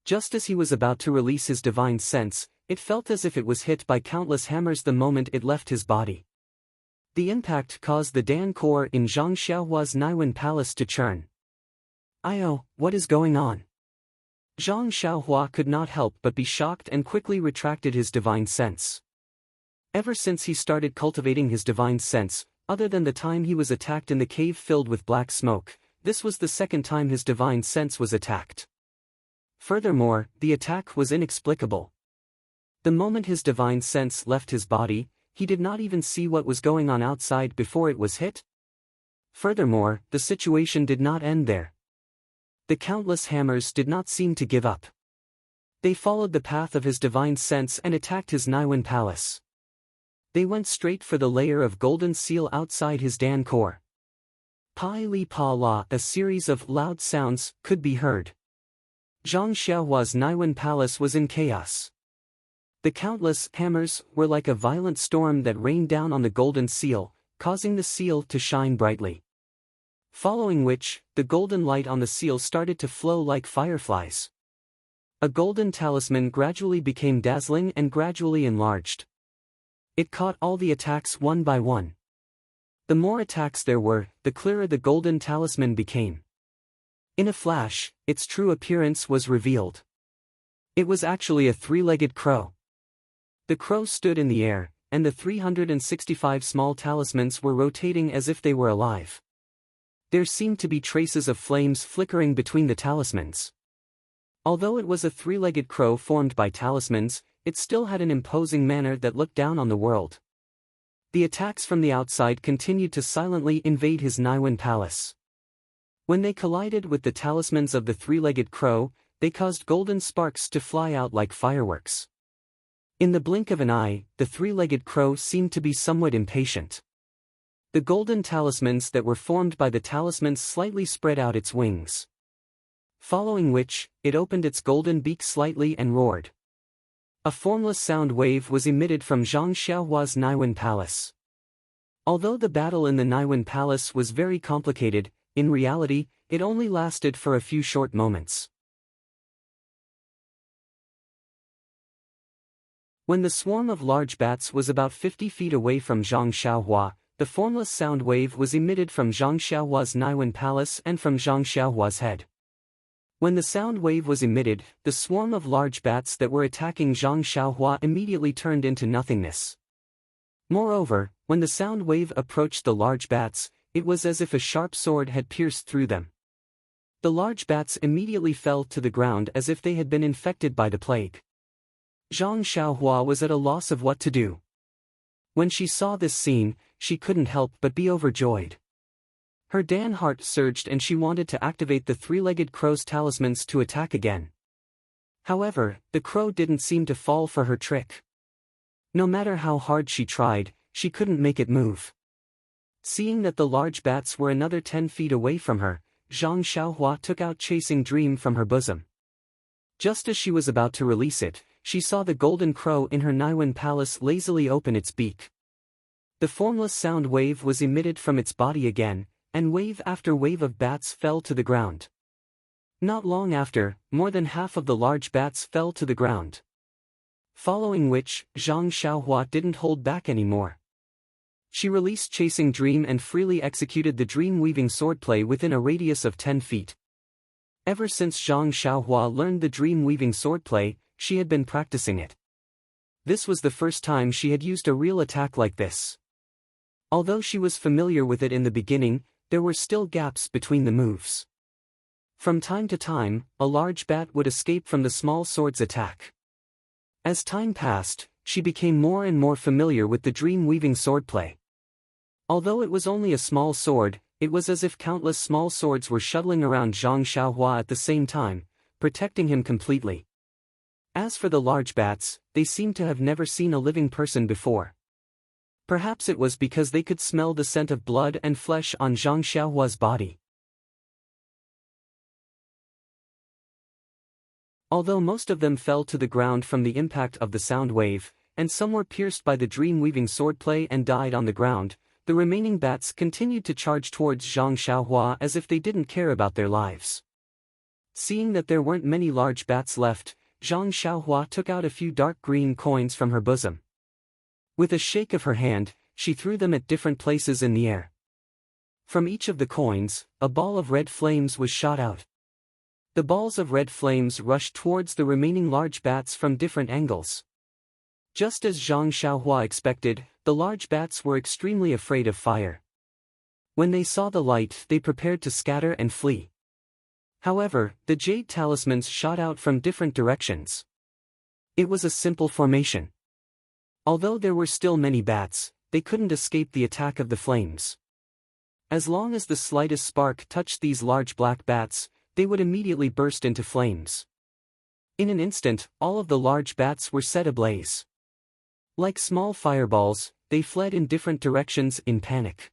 Speaker 1: Just as he was about to release his divine sense, it felt as if it was hit by countless hammers the moment it left his body. The impact caused the Dan core in Zhang Xiaohua's Naiwen palace to churn. "Io, what is going on?" Zhang Xiaohua could not help but be shocked and quickly retracted his divine sense. Ever since he started cultivating his divine sense, other than the time he was attacked in the cave filled with black smoke, this was the second time his divine sense was attacked. Furthermore, the attack was inexplicable. The moment his divine sense left his body, he did not even see what was going on outside before it was hit. Furthermore, the situation did not end there. The countless hammers did not seem to give up. They followed the path of his divine sense and attacked his Naiwen palace. They went straight for the layer of golden seal outside his Dan core. Pai li pa la, a series of loud sounds could be heard. Zhang Xiaohua's Naiwen palace was in chaos. The countless hammers were like a violent storm that rained down on the golden seal, causing the seal to shine brightly. Following which, the golden light on the seal started to flow like fireflies. A golden talisman gradually became dazzling and gradually enlarged. It caught all the attacks one by one. The more attacks there were, the clearer the golden talisman became. In a flash, its true appearance was revealed. It was actually a three-legged crow. The crow stood in the air, and the 365 small talismans were rotating as if they were alive. There seemed to be traces of flames flickering between the talismans. Although it was a three-legged crow formed by talismans, it still had an imposing manner that looked down on the world. The attacks from the outside continued to silently invade his Naiwen palace. When they collided with the talismans of the three-legged crow, they caused golden sparks to fly out like fireworks. In the blink of an eye, the three-legged crow seemed to be somewhat impatient. The golden talismans that were formed by the talismans slightly spread out its wings. Following which, it opened its golden beak slightly and roared. A formless sound wave was emitted from Zhang Xiaohua's Naiwen Palace. Although the battle in the Naiwen Palace was very complicated, in reality, it only lasted for a few short moments. When the swarm of large bats was about 50 feet away from Zhang Xiaohua, the formless sound wave was emitted from Zhang Xiaohua's Naiwen Palace and from Zhang Xiaohua's head. When the sound wave was emitted, the swarm of large bats that were attacking Zhang Xiaohua immediately turned into nothingness. Moreover, when the sound wave approached the large bats, it was as if a sharp sword had pierced through them. The large bats immediately fell to the ground as if they had been infected by the plague. Zhang Xiaohua was at a loss of what to do. When she saw this scene, she couldn't help but be overjoyed. Her Dan heart surged and she wanted to activate the three-legged crow's talismans to attack again. However, the crow didn't seem to fall for her trick. No matter how hard she tried, she couldn't make it move. Seeing that the large bats were another 10 feet away from her, Zhang Xiaohua took out Chasing Dream from her bosom. Just as she was about to release it, she saw the golden crow in her Naiwen Palace lazily open its beak. The formless sound wave was emitted from its body again, and wave after wave of bats fell to the ground. Not long after, more than half of the large bats fell to the ground. Following which, Zhang Xiaohua didn't hold back anymore. She released Chasing Dream and freely executed the dream-weaving swordplay within a radius of 10 feet. Ever since Zhang Xiaohua learned the dream-weaving swordplay, she had been practicing it. This was the first time she had used a real attack like this. Although she was familiar with it in the beginning, there were still gaps between the moves. From time to time, a large bat would escape from the small sword's attack. As time passed, she became more and more familiar with the dream-weaving swordplay. Although it was only a small sword, it was as if countless small swords were shuttling around Zhang Xiaohua at the same time, protecting him completely. As for the large bats, they seemed to have never seen a living person before. Perhaps it was because they could smell the scent of blood and flesh on Zhang Xiaohua's body. Although most of them fell to the ground from the impact of the sound wave, and some were pierced by the dream-weaving swordplay and died on the ground, the remaining bats continued to charge towards Zhang Xiaohua as if they didn't care about their lives. Seeing that there weren't many large bats left, Zhang Xiaohua took out a few dark green coins from her bosom. With a shake of her hand, she threw them at different places in the air. From each of the coins, a ball of red flames was shot out. The balls of red flames rushed towards the remaining large bats from different angles. Just as Zhang Xiaohua expected, the large bats were extremely afraid of fire. When they saw the light, they prepared to scatter and flee. However, the jade talismans shot out from different directions. It was a simple formation. Although there were still many bats, they couldn't escape the attack of the flames. As long as the slightest spark touched these large black bats, they would immediately burst into flames. In an instant, all of the large bats were set ablaze. Like small fireballs, they fled in different directions in panic.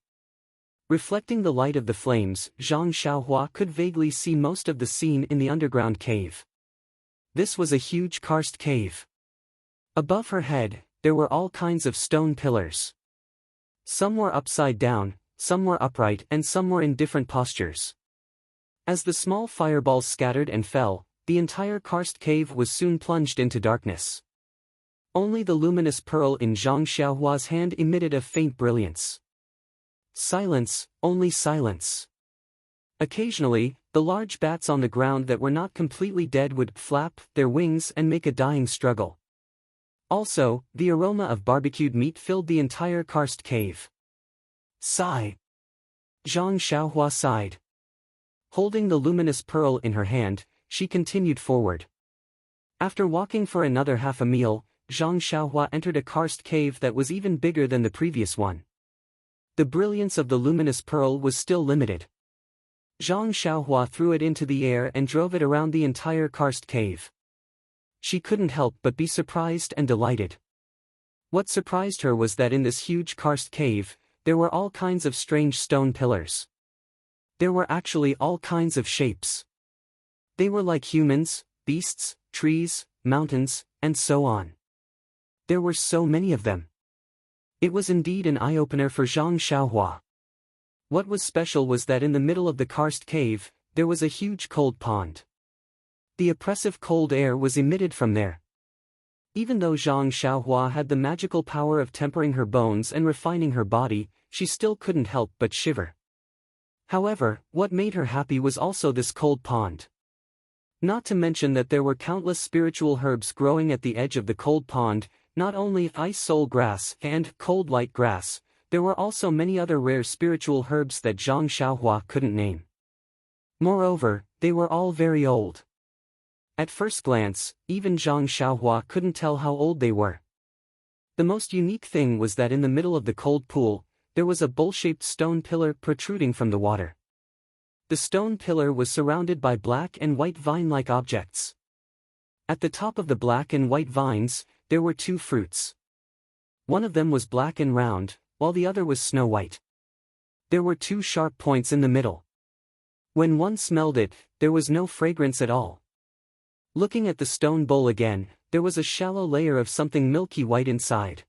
Speaker 1: Reflecting the light of the flames, Zhang Xiaohua could vaguely see most of the scene in the underground cave. This was a huge karst cave. Above her head, there were all kinds of stone pillars. Some were upside down, some were upright, and some were in different postures. As the small fireballs scattered and fell, the entire karst cave was soon plunged into darkness. Only the luminous pearl in Zhang Xiaohua's hand emitted a faint brilliance. Silence, only silence. Occasionally, the large bats on the ground that were not completely dead would flap their wings and make a dying struggle. Also, the aroma of barbecued meat filled the entire karst cave. Sigh. Zhang Xiaohua sighed. Holding the luminous pearl in her hand, she continued forward. After walking for another half a meal, Zhang Xiaohua entered a karst cave that was even bigger than the previous one. The brilliance of the luminous pearl was still limited. Zhang Xiaohua threw it into the air and drove it around the entire karst cave. She couldn't help but be surprised and delighted. What surprised her was that in this huge karst cave, there were all kinds of strange stone pillars. There were actually all kinds of shapes. They were like humans, beasts, trees, mountains, and so on. There were so many of them. It was indeed an eye-opener for Zhang Xiaohua. What was special was that in the middle of the karst cave, there was a huge cold pond. The oppressive cold air was emitted from there. Even though Zhang Xiaohua had the magical power of tempering her bones and refining her body, she still couldn't help but shiver. However, what made her happy was also this cold pond. Not to mention that there were countless spiritual herbs growing at the edge of the cold pond, not only ice soul grass and cold light grass, there were also many other rare spiritual herbs that Zhang Xiaohua couldn't name. Moreover, they were all very old. At first glance, even Zhang Xiaohua couldn't tell how old they were. The most unique thing was that in the middle of the cold pool, there was a bowl-shaped stone pillar protruding from the water. The stone pillar was surrounded by black and white vine-like objects. At the top of the black and white vines, there were two fruits. One of them was black and round, while the other was snow-white. There were two sharp points in the middle. When one smelled it, there was no fragrance at all. Looking at the stone bowl again, there was a shallow layer of something milky white inside.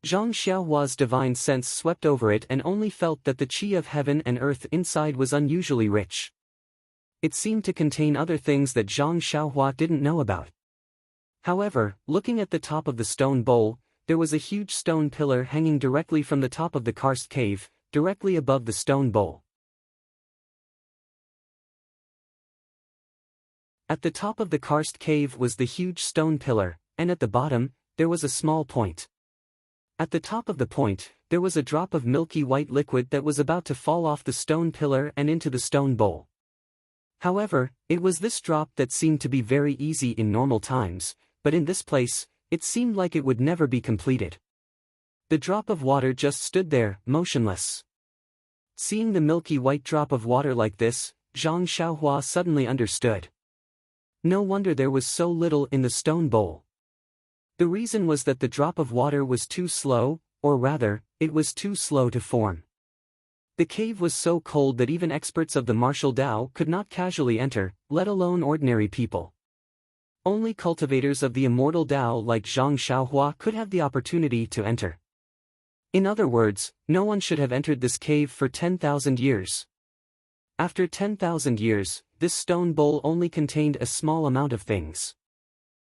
Speaker 1: Zhang Xiaohua's divine sense swept over it and only felt that the qi of heaven and earth inside was unusually rich. It seemed to contain other things that Zhang Xiaohua didn't know about. However, looking at the top of the stone bowl, there was a huge stone pillar hanging directly from the top of the karst cave, directly above the stone bowl. At the top of the karst cave was the huge stone pillar, and at the bottom, there was a small point. At the top of the point, there was a drop of milky white liquid that was about to fall off the stone pillar and into the stone bowl. However, it was this drop that seemed to be very easy in normal times, but in this place, it seemed like it would never be completed. The drop of water just stood there, motionless. Seeing the milky white drop of water like this, Zhang Xiaohua suddenly understood. No wonder there was so little in the stone bowl. The reason was that the drop of water was too slow, or rather, it was too slow to form. The cave was so cold that even experts of the martial Tao could not casually enter, let alone ordinary people. Only cultivators of the immortal Tao like Zhang Xiaohua could have the opportunity to enter. In other words, no one should have entered this cave for 10,000 years. After 10,000 years, this stone bowl only contained a small amount of things.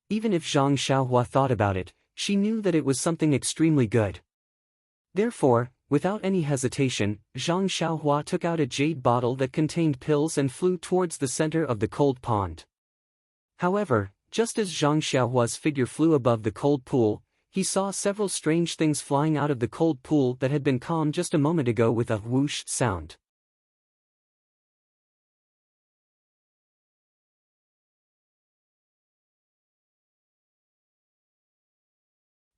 Speaker 1: Even if Zhang Xiaohua thought about it, she knew that it was something extremely good. Therefore, without any hesitation, Zhang Xiaohua took out a jade bottle that contained pills and flew towards the center of the cold pond. However, just as Zhang Xiaohua's figure flew above the cold pool, he saw several strange things flying out of the cold pool that had been calm just a moment ago with a whoosh sound.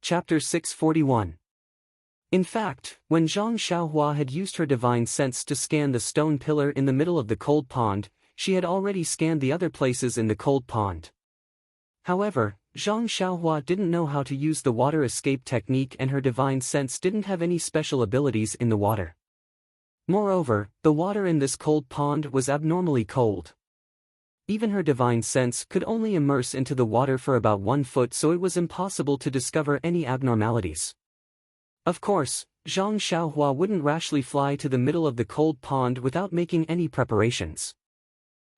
Speaker 1: Chapter 641. In fact, when Zhang Xiaohua had used her divine sense to scan the stone pillar in the middle of the cold pond, she had already scanned the other places in the cold pond. However, Zhang Xiaohua didn't know how to use the water escape technique and her divine sense didn't have any special abilities in the water. Moreover, the water in this cold pond was abnormally cold. Even her divine sense could only immerse into the water for about 1 foot, so it was impossible to discover any abnormalities. Of course, Zhang Xiaohua wouldn't rashly fly to the middle of the cold pond without making any preparations.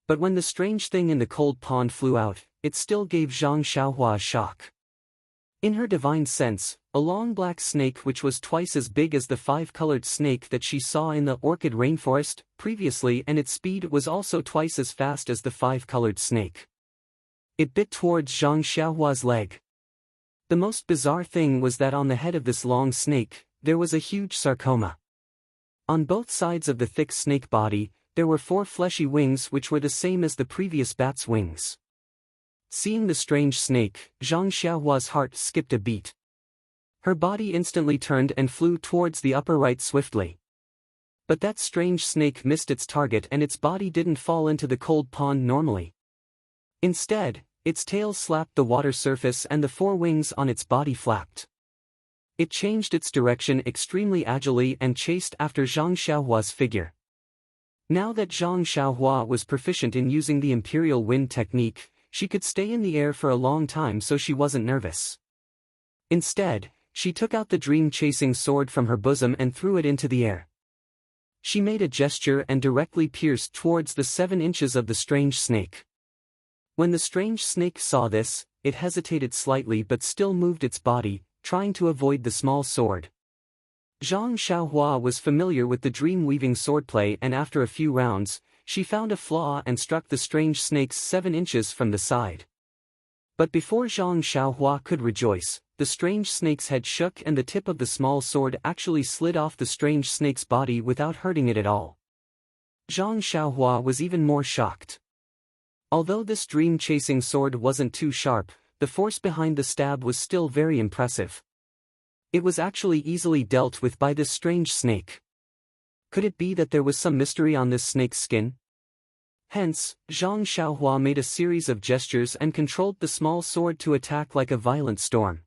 Speaker 1: But when the strange thing in the cold pond flew out, it still gave Zhang Xiaohua a shock. In her divine sense, a long black snake which was twice as big as the 5-colored snake that she saw in the orchid rainforest previously, and its speed was also twice as fast as the 5-colored snake. It bit towards Zhang Xiaohua's leg. The most bizarre thing was that on the head of this long snake, there was a huge sarcoma. On both sides of the thick snake body, there were 4 fleshy wings which were the same as the previous bat's wings. Seeing the strange snake, Zhang Xiaohua's heart skipped a beat. Her body instantly turned and flew towards the upper right swiftly. But that strange snake missed its target and its body didn't fall into the cold pond normally. Instead, its tail slapped the water surface and the four wings on its body flapped. It changed its direction extremely agilely and chased after Zhang Xiaohua's figure. Now that Zhang Xiaohua was proficient in using the imperial wind technique, she could stay in the air for a long time, so she wasn't nervous. Instead, she took out the dream-chasing sword from her bosom and threw it into the air. She made a gesture and directly pierced towards the 7 inches of the strange snake. When the strange snake saw this, it hesitated slightly but still moved its body, trying to avoid the small sword. Zhang Xiaohua was familiar with the dream-weaving swordplay, and after a few rounds, she found a flaw and struck the strange snake 7 inches from the side. But before Zhang Xiaohua could rejoice, the strange snake's head shook and the tip of the small sword actually slid off the strange snake's body without hurting it at all. Zhang Xiaohua was even more shocked. Although this dream-chasing sword wasn't too sharp, the force behind the stab was still very impressive. It was actually easily dealt with by this strange snake. Could it be that there was some mystery on this snake's skin? Hence, Zhang Xiaohua made a series of gestures and controlled the small sword to attack like a violent storm.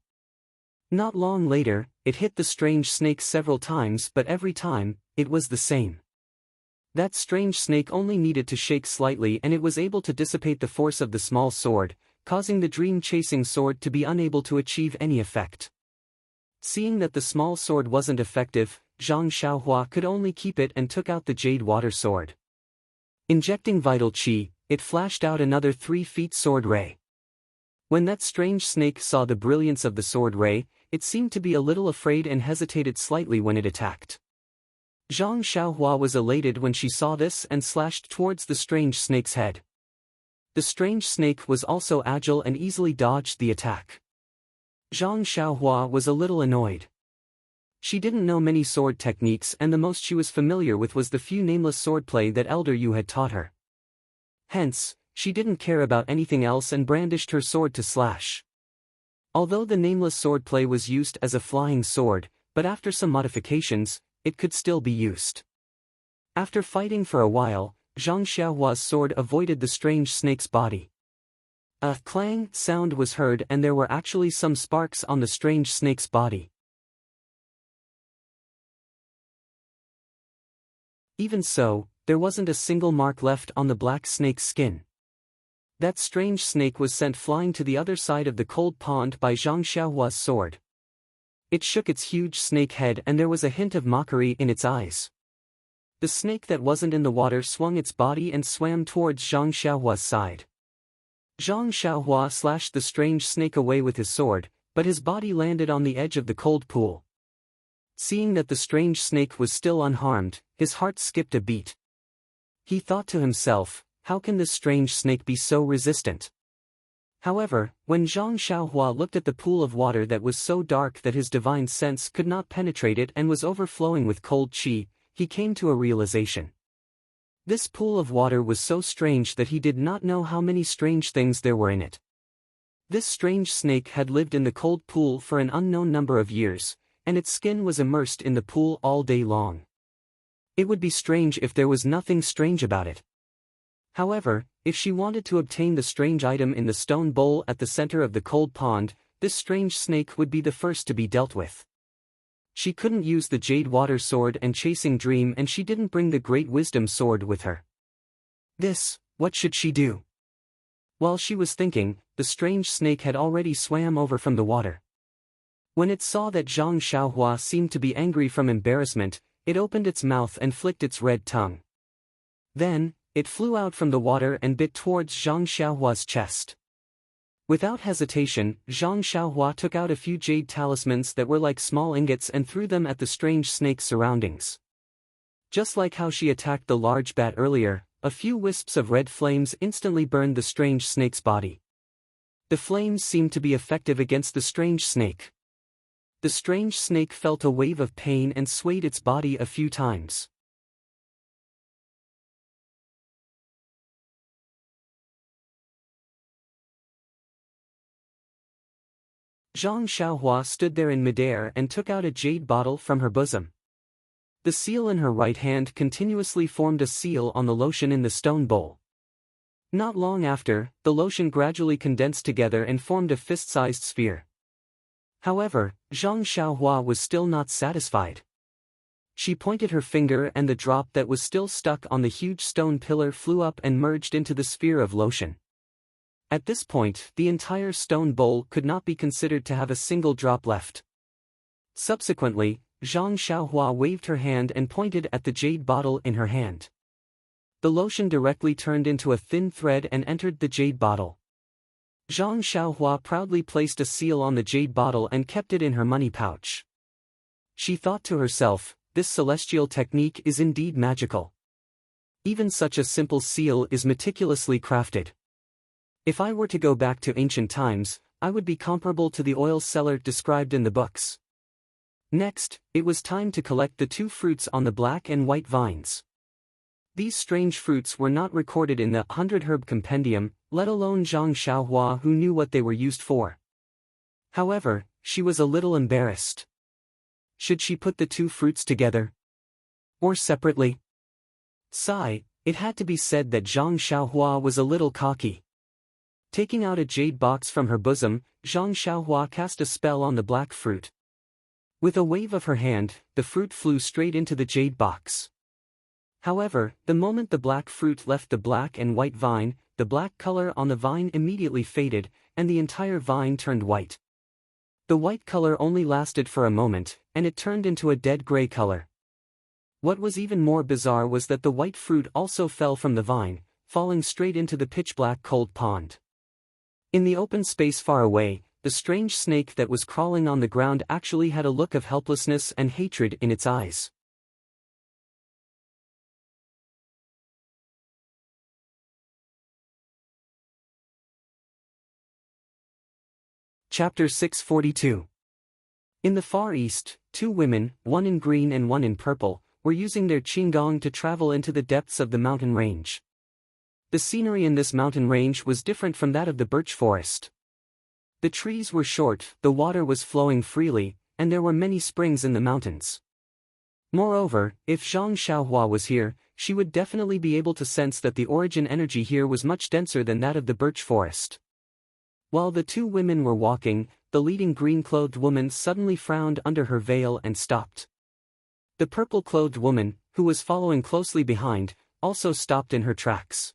Speaker 1: Not long later, it hit the strange snake several times, but every time, it was the same. That strange snake only needed to shake slightly and it was able to dissipate the force of the small sword, causing the dream-chasing sword to be unable to achieve any effect. Seeing that the small sword wasn't effective, Zhang Xiaohua could only keep it and took out the jade water sword. Injecting vital qi, it flashed out another 3 feet sword ray. When that strange snake saw the brilliance of the sword ray, it seemed to be a little afraid and hesitated slightly when it attacked. Zhang Xiaohua was elated when she saw this and slashed towards the strange snake's head. The strange snake was also agile and easily dodged the attack. Zhang Xiaohua was a little annoyed. She didn't know many sword techniques and the most she was familiar with was the few nameless swordplay that Elder Yu had taught her. Hence, she didn't care about anything else and brandished her sword to slash. Although the nameless swordplay was used as a flying sword, but after some modifications, it could still be used. After fighting for a while, Zhang Xiaohua's sword avoided the strange snake's body. A clang sound was heard and there were actually some sparks on the strange snake's body. Even so, there wasn't a single mark left on the black snake's skin. That strange snake was sent flying to the other side of the cold pond by Zhang Xiaohua's sword. It shook its huge snake head and there was a hint of mockery in its eyes. The snake that wasn't in the water swung its body and swam towards Zhang Xiaohua's side. Zhang Xiaohua slashed the strange snake away with his sword, but his body landed on the edge of the cold pool. Seeing that the strange snake was still unharmed, his heart skipped a beat. He thought to himself, how can this strange snake be so resistant? However, when Zhang Xiaohua looked at the pool of water that was so dark that his divine sense could not penetrate it and was overflowing with cold qi, he came to a realization. This pool of water was so strange that he did not know how many strange things there were in it. This strange snake had lived in the cold pool for an unknown number of years, and its skin was immersed in the pool all day long. It would be strange if there was nothing strange about it. However, if she wanted to obtain the strange item in the stone bowl at the center of the cold pond, this strange snake would be the first to be dealt with. She couldn't use the jade water sword and chasing dream, and she didn't bring the great wisdom sword with her. What should she do? While she was thinking, the strange snake had already swam over from the water. When it saw that Zhang Xiaohua seemed to be angry from embarrassment, it opened its mouth and flicked its red tongue. Then, it flew out from the water and bit towards Zhang Xiaohua's chest. Without hesitation, Zhang Xiaohua took out a few jade talismans that were like small ingots and threw them at the strange snake's surroundings. Just like how she attacked the large bat earlier, a few wisps of red flames instantly burned the strange snake's body. The flames seemed to be effective against the strange snake. The strange snake felt a wave of pain and swayed its body a few times. Zhang Xiaohua stood there in midair and took out a jade bottle from her bosom. The seal in her right hand continuously formed a seal on the lotion in the stone bowl. Not long after, the lotion gradually condensed together and formed a fist-sized sphere. However, Zhang Xiaohua was still not satisfied. She pointed her finger and the drop that was still stuck on the huge stone pillar flew up and merged into the sphere of lotion. At this point, the entire stone bowl could not be considered to have a single drop left. Subsequently, Zhang Xiaohua waved her hand and pointed at the jade bottle in her hand. The lotion directly turned into a thin thread and entered the jade bottle. Zhang Xiaohua proudly placed a seal on the jade bottle and kept it in her money pouch. She thought to herself, this celestial technique is indeed magical. Even such a simple seal is meticulously crafted. If I were to go back to ancient times, I would be comparable to the oil seller described in the books. Next, it was time to collect the 2 fruits on the black and white vines. These strange fruits were not recorded in the 100 Herb Compendium, let alone Zhang Xiaohua who knew what they were used for. However, she was a little embarrassed. Should she put the 2 fruits together? Or separately? Sigh, it had to be said that Zhang Xiaohua was a little cocky. Taking out a jade box from her bosom, Zhang Xiaohua cast a spell on the black fruit. With a wave of her hand, the fruit flew straight into the jade box. However, the moment the black fruit left the black and white vine, the black color on the vine immediately faded, and the entire vine turned white. The white color only lasted for a moment, and it turned into a dead gray color. What was even more bizarre was that the white fruit also fell from the vine, falling straight into the pitch-black cold pond. In the open space far away, the strange snake that was crawling on the ground actually had a look of helplessness and hatred in its eyes. Chapter 642. In the Far East, 2 women, one in green and one in purple, were using their qinggong to travel into the depths of the mountain range. The scenery in this mountain range was different from that of the birch forest. The trees were short, the water was flowing freely, and there were many springs in the mountains. Moreover, if Zhang Xiaohua was here, she would definitely be able to sense that the origin energy here was much denser than that of the birch forest. While the 2 women were walking, the leading green-clothed woman suddenly frowned under her veil and stopped. The purple-clothed woman, who was following closely behind, also stopped in her tracks.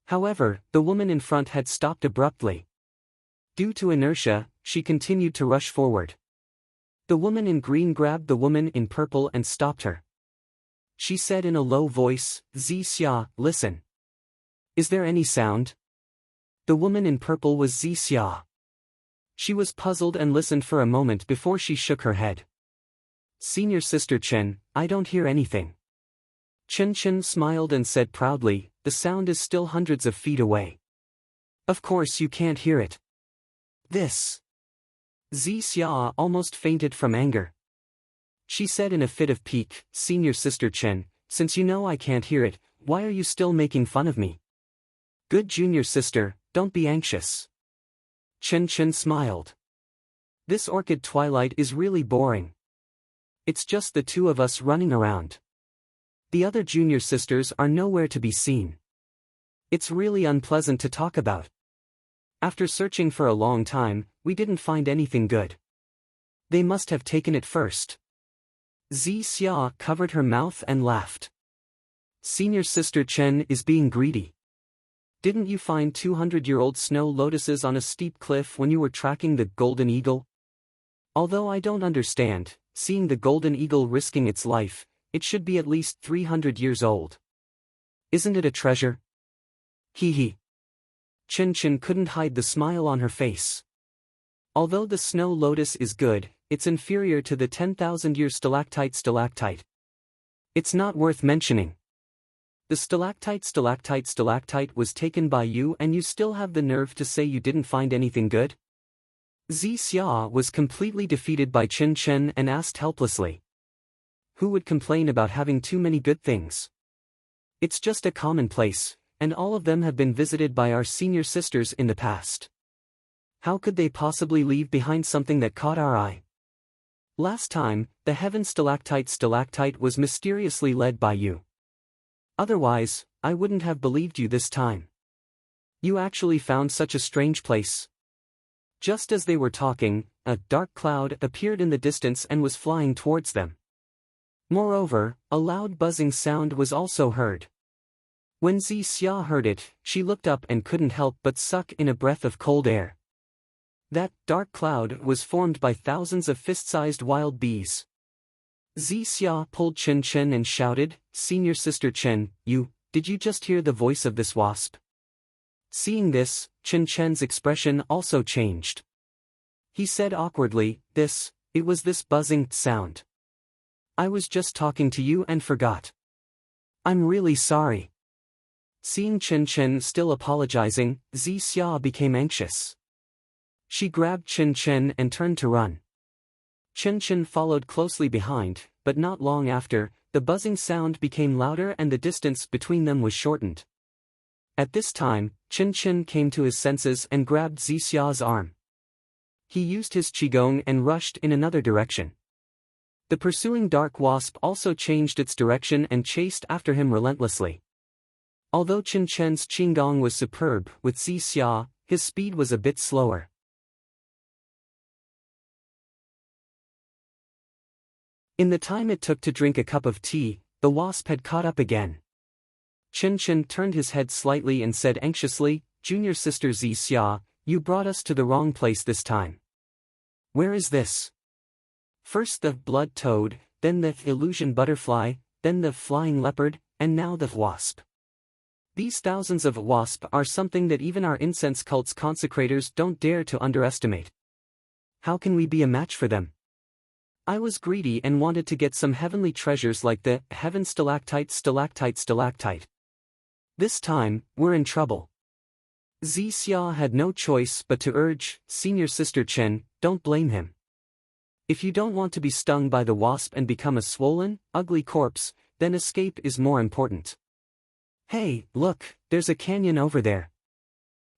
Speaker 1: However, the woman in front had stopped abruptly. Due to inertia, she continued to rush forward. The woman in green grabbed the woman in purple and stopped her. She said in a low voice, "Xia, listen. Is there any sound?" The woman in purple was Xia. She was puzzled and listened for a moment before she shook her head. "Senior Sister Chen, I don't hear anything." Chen smiled and said proudly, "The sound is still hundreds of feet away. Of course you can't hear it." This. Xia almost fainted from anger. She said in a fit of pique, "Senior Sister Chen, since you know I can't hear it, why are you still making fun of me?" "Good junior sister, don't be anxious." Chen smiled. "This orchid twilight is really boring. It's just the 2 of us running around. The other junior sisters are nowhere to be seen. It's really unpleasant to talk about. After searching for a long time, we didn't find anything good. They must have taken it first." Xia covered her mouth and laughed. "Senior Sister Chen is being greedy. Didn't you find 200-year-old snow lotuses on a steep cliff when you were tracking the golden eagle? Although I don't understand, seeing the golden eagle risking its life, it should be at least 300 years old. Isn't it a treasure?" Hee hee. Chen couldn't hide the smile on her face. Although the snow lotus is good, it's inferior to the 10,000-year stalactite. It's not worth mentioning. The stalactite was taken by you and you still have the nerve to say you didn't find anything good? Xia was completely defeated by Chen and asked helplessly. Who would complain about having too many good things? It's just a commonplace, and all of them have been visited by our senior sisters in the past. How could they possibly leave behind something that caught our eye? Last time, the heaven stalactite was mysteriously led by you. Otherwise, I wouldn't have believed you this time. You actually found such a strange place. Just as they were talking, a dark cloud appeared in the distance and was flying towards them. Moreover, a loud buzzing sound was also heard. When Xia heard it, she looked up and couldn't help but suck in a breath of cold air. That dark cloud was formed by thousands of fist-sized wild bees. Xia pulled Chen Chen and shouted, "Senior Sister Chen, did you just hear the voice of this wasp?" Seeing this, Chen Chen's expression also changed. He said awkwardly, it was this buzzing sound. I was just talking to you and forgot. I'm really sorry. Seeing Chen Chen still apologizing, Xia became anxious. She grabbed Chen Chen and turned to run. Chen Chen followed closely behind, but not long after, the buzzing sound became louder and the distance between them was shortened. At this time, Chen Chen came to his senses and grabbed Xia's arm. He used his qigong and rushed in another direction. The pursuing dark wasp also changed its direction and chased after him relentlessly. Although Chen Chen's qigong was superb, with Xia, his speed was a bit slower. In the time it took to drink a cup of tea, the wasp had caught up again. Chen Chen turned his head slightly and said anxiously, "Junior Sister Xia, you brought us to the wrong place this time. Where is this?" First the blood toad, then the illusion butterfly, then the flying leopard, and now the wasp. These thousands of wasps are something that even our incense cult's consecrators don't dare to underestimate. How can we be a match for them? I was greedy and wanted to get some heavenly treasures like the heaven stalactite. This time, we're in trouble. Xia had no choice but to urge, "Senior Sister Chen, don't blame him. If you don't want to be stung by the wasp and become a swollen, ugly corpse, then escape is more important. Hey, look, there's a canyon over there.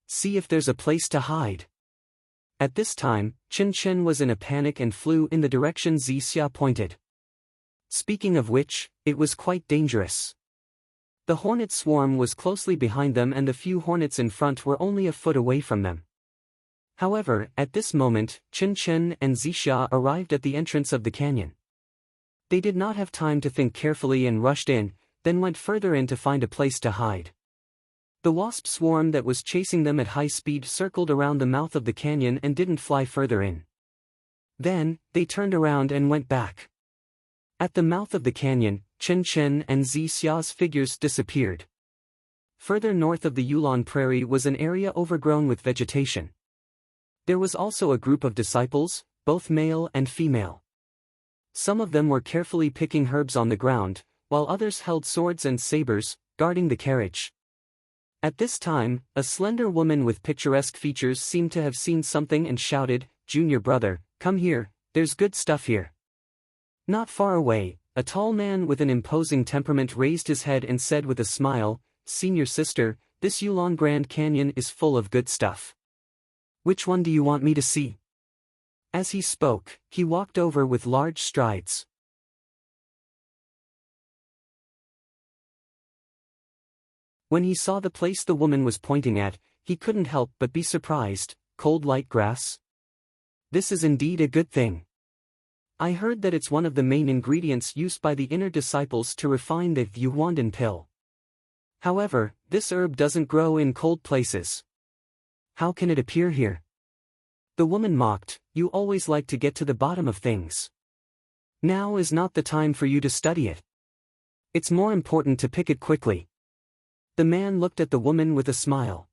Speaker 1: See if there's a place to hide." At this time, Chen Chen was in a panic and flew in the direction Xia pointed. Speaking of which, it was quite dangerous. The hornet swarm was closely behind them and the few hornets in front were only a foot away from them. However, at this moment, Chen Chen and Xia arrived at the entrance of the canyon. They did not have time to think carefully and rushed in, then went further in to find a place to hide. The wasp swarm that was chasing them at high speed circled around the mouth of the canyon and didn't fly further in. Then, they turned around and went back. At the mouth of the canyon, Chen Chen and Xia's figures disappeared. Further north of the Yulon Prairie was an area overgrown with vegetation. There was also a group of disciples, both male and female. Some of them were carefully picking herbs on the ground, while others held swords and sabers, guarding the carriage. At this time, a slender woman with picturesque features seemed to have seen something and shouted, "Junior brother, come here, there's good stuff here." Not far away, a tall man with an imposing temperament raised his head and said with a smile, "Senior sister, this Yulon Grand Canyon is full of good stuff. Which one do you want me to see?" As he spoke, he walked over with large strides. When he saw the place the woman was pointing at, he couldn't help but be surprised. Cold light grass? This is indeed a good thing. I heard that it's one of the main ingredients used by the inner disciples to refine the Yuhuandan pill. However, this herb doesn't grow in cold places. How can it appear here? The woman mocked, "You always like to get to the bottom of things. Now is not the time for you to study it. It's more important to pick it quickly." The man looked at the woman with a smile.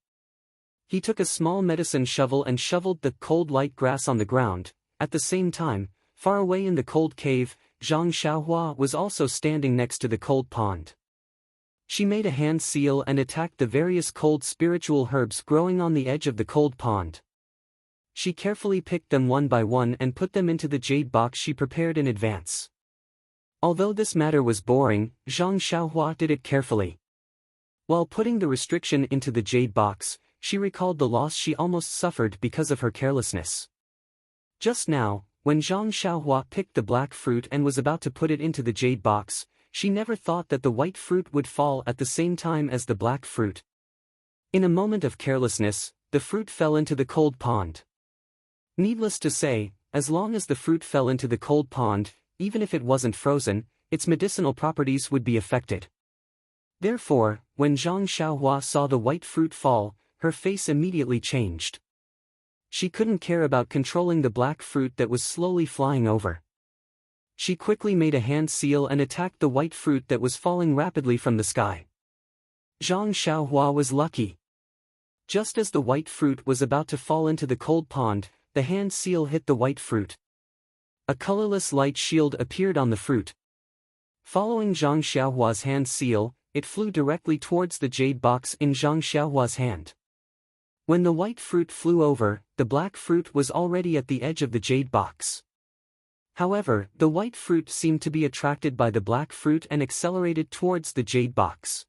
Speaker 1: He took a small medicine shovel and shoveled the cold light grass on the ground. At the same time, far away in the cold cave, Zhang Xiaohua was also standing next to the cold pond. She made a hand seal and attacked the various cold spiritual herbs growing on the edge of the cold pond. She carefully picked them one by one and put them into the jade box she prepared in advance. Although this matter was boring, Zhang Xiaohua did it carefully. While putting the restriction into the jade box, she recalled the loss she almost suffered because of her carelessness. Just now, when Zhang Xiaohua picked the black fruit and was about to put it into the jade box, she never thought that the white fruit would fall at the same time as the black fruit. In a moment of carelessness, the fruit fell into the cold pond. Needless to say, as long as the fruit fell into the cold pond, even if it wasn't frozen, its medicinal properties would be affected. Therefore, when Zhang Xiaohua saw the white fruit fall, her face immediately changed. She couldn't care about controlling the black fruit that was slowly flying over. She quickly made a hand seal and attacked the white fruit that was falling rapidly from the sky. Zhang Xiaohua was lucky. Just as the white fruit was about to fall into the cold pond, the hand seal hit the white fruit. A colorless light shield appeared on the fruit. Following Zhang Xiaohua's hand seal, it flew directly towards the jade box in Zhang Xiaohua's hand. When the white fruit flew over, the black fruit was already at the edge of the jade box. However, the white fruit seemed to be attracted by the black fruit and accelerated towards the jade box.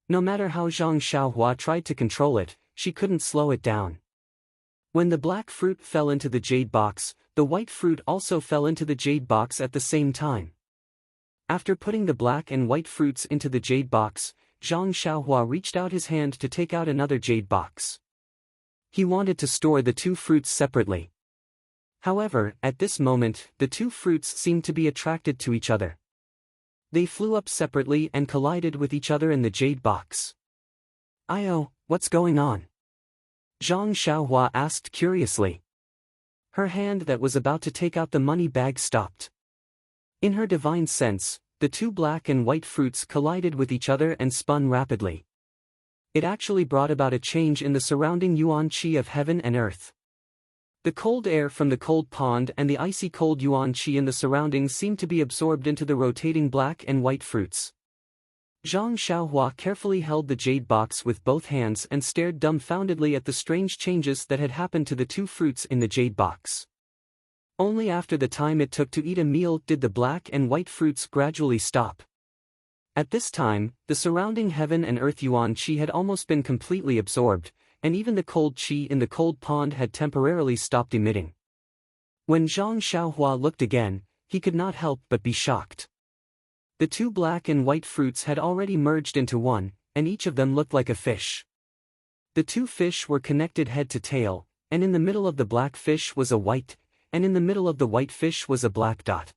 Speaker 1: No matter how Zhang Xiaohua tried to control it, she couldn't slow it down. When the black fruit fell into the jade box, the white fruit also fell into the jade box at the same time. After putting the black and white fruits into the jade box, Zhang Xiaohua reached out his hand to take out another jade box. He wanted to store the two fruits separately. However, at this moment, the two fruits seemed to be attracted to each other. They flew up separately and collided with each other in the jade box. "Io, what's going on?" Zhang Xiaohua asked curiously. Her hand that was about to take out the money bag stopped. In her divine sense, the two black and white fruits collided with each other and spun rapidly. It actually brought about a change in the surrounding yuan qi of heaven and earth. The cold air from the cold pond and the icy cold yuan qi in the surroundings seemed to be absorbed into the rotating black and white fruits. Zhang Xiaohua carefully held the jade box with both hands and stared dumbfoundedly at the strange changes that had happened to the two fruits in the jade box. Only after the time it took to eat a meal did the black and white fruits gradually stop. At this time, the surrounding heaven and earth yuan qi had almost been completely absorbed, and even the cold qi in the cold pond had temporarily stopped emitting. When Zhang Xiaohua looked again, he could not help but be shocked. The two black and white fruits had already merged into one, and each of them looked like a fish. The two fish were connected head to tail, and in the middle of the black fish was a white, and in the middle of the white fish was a black dot.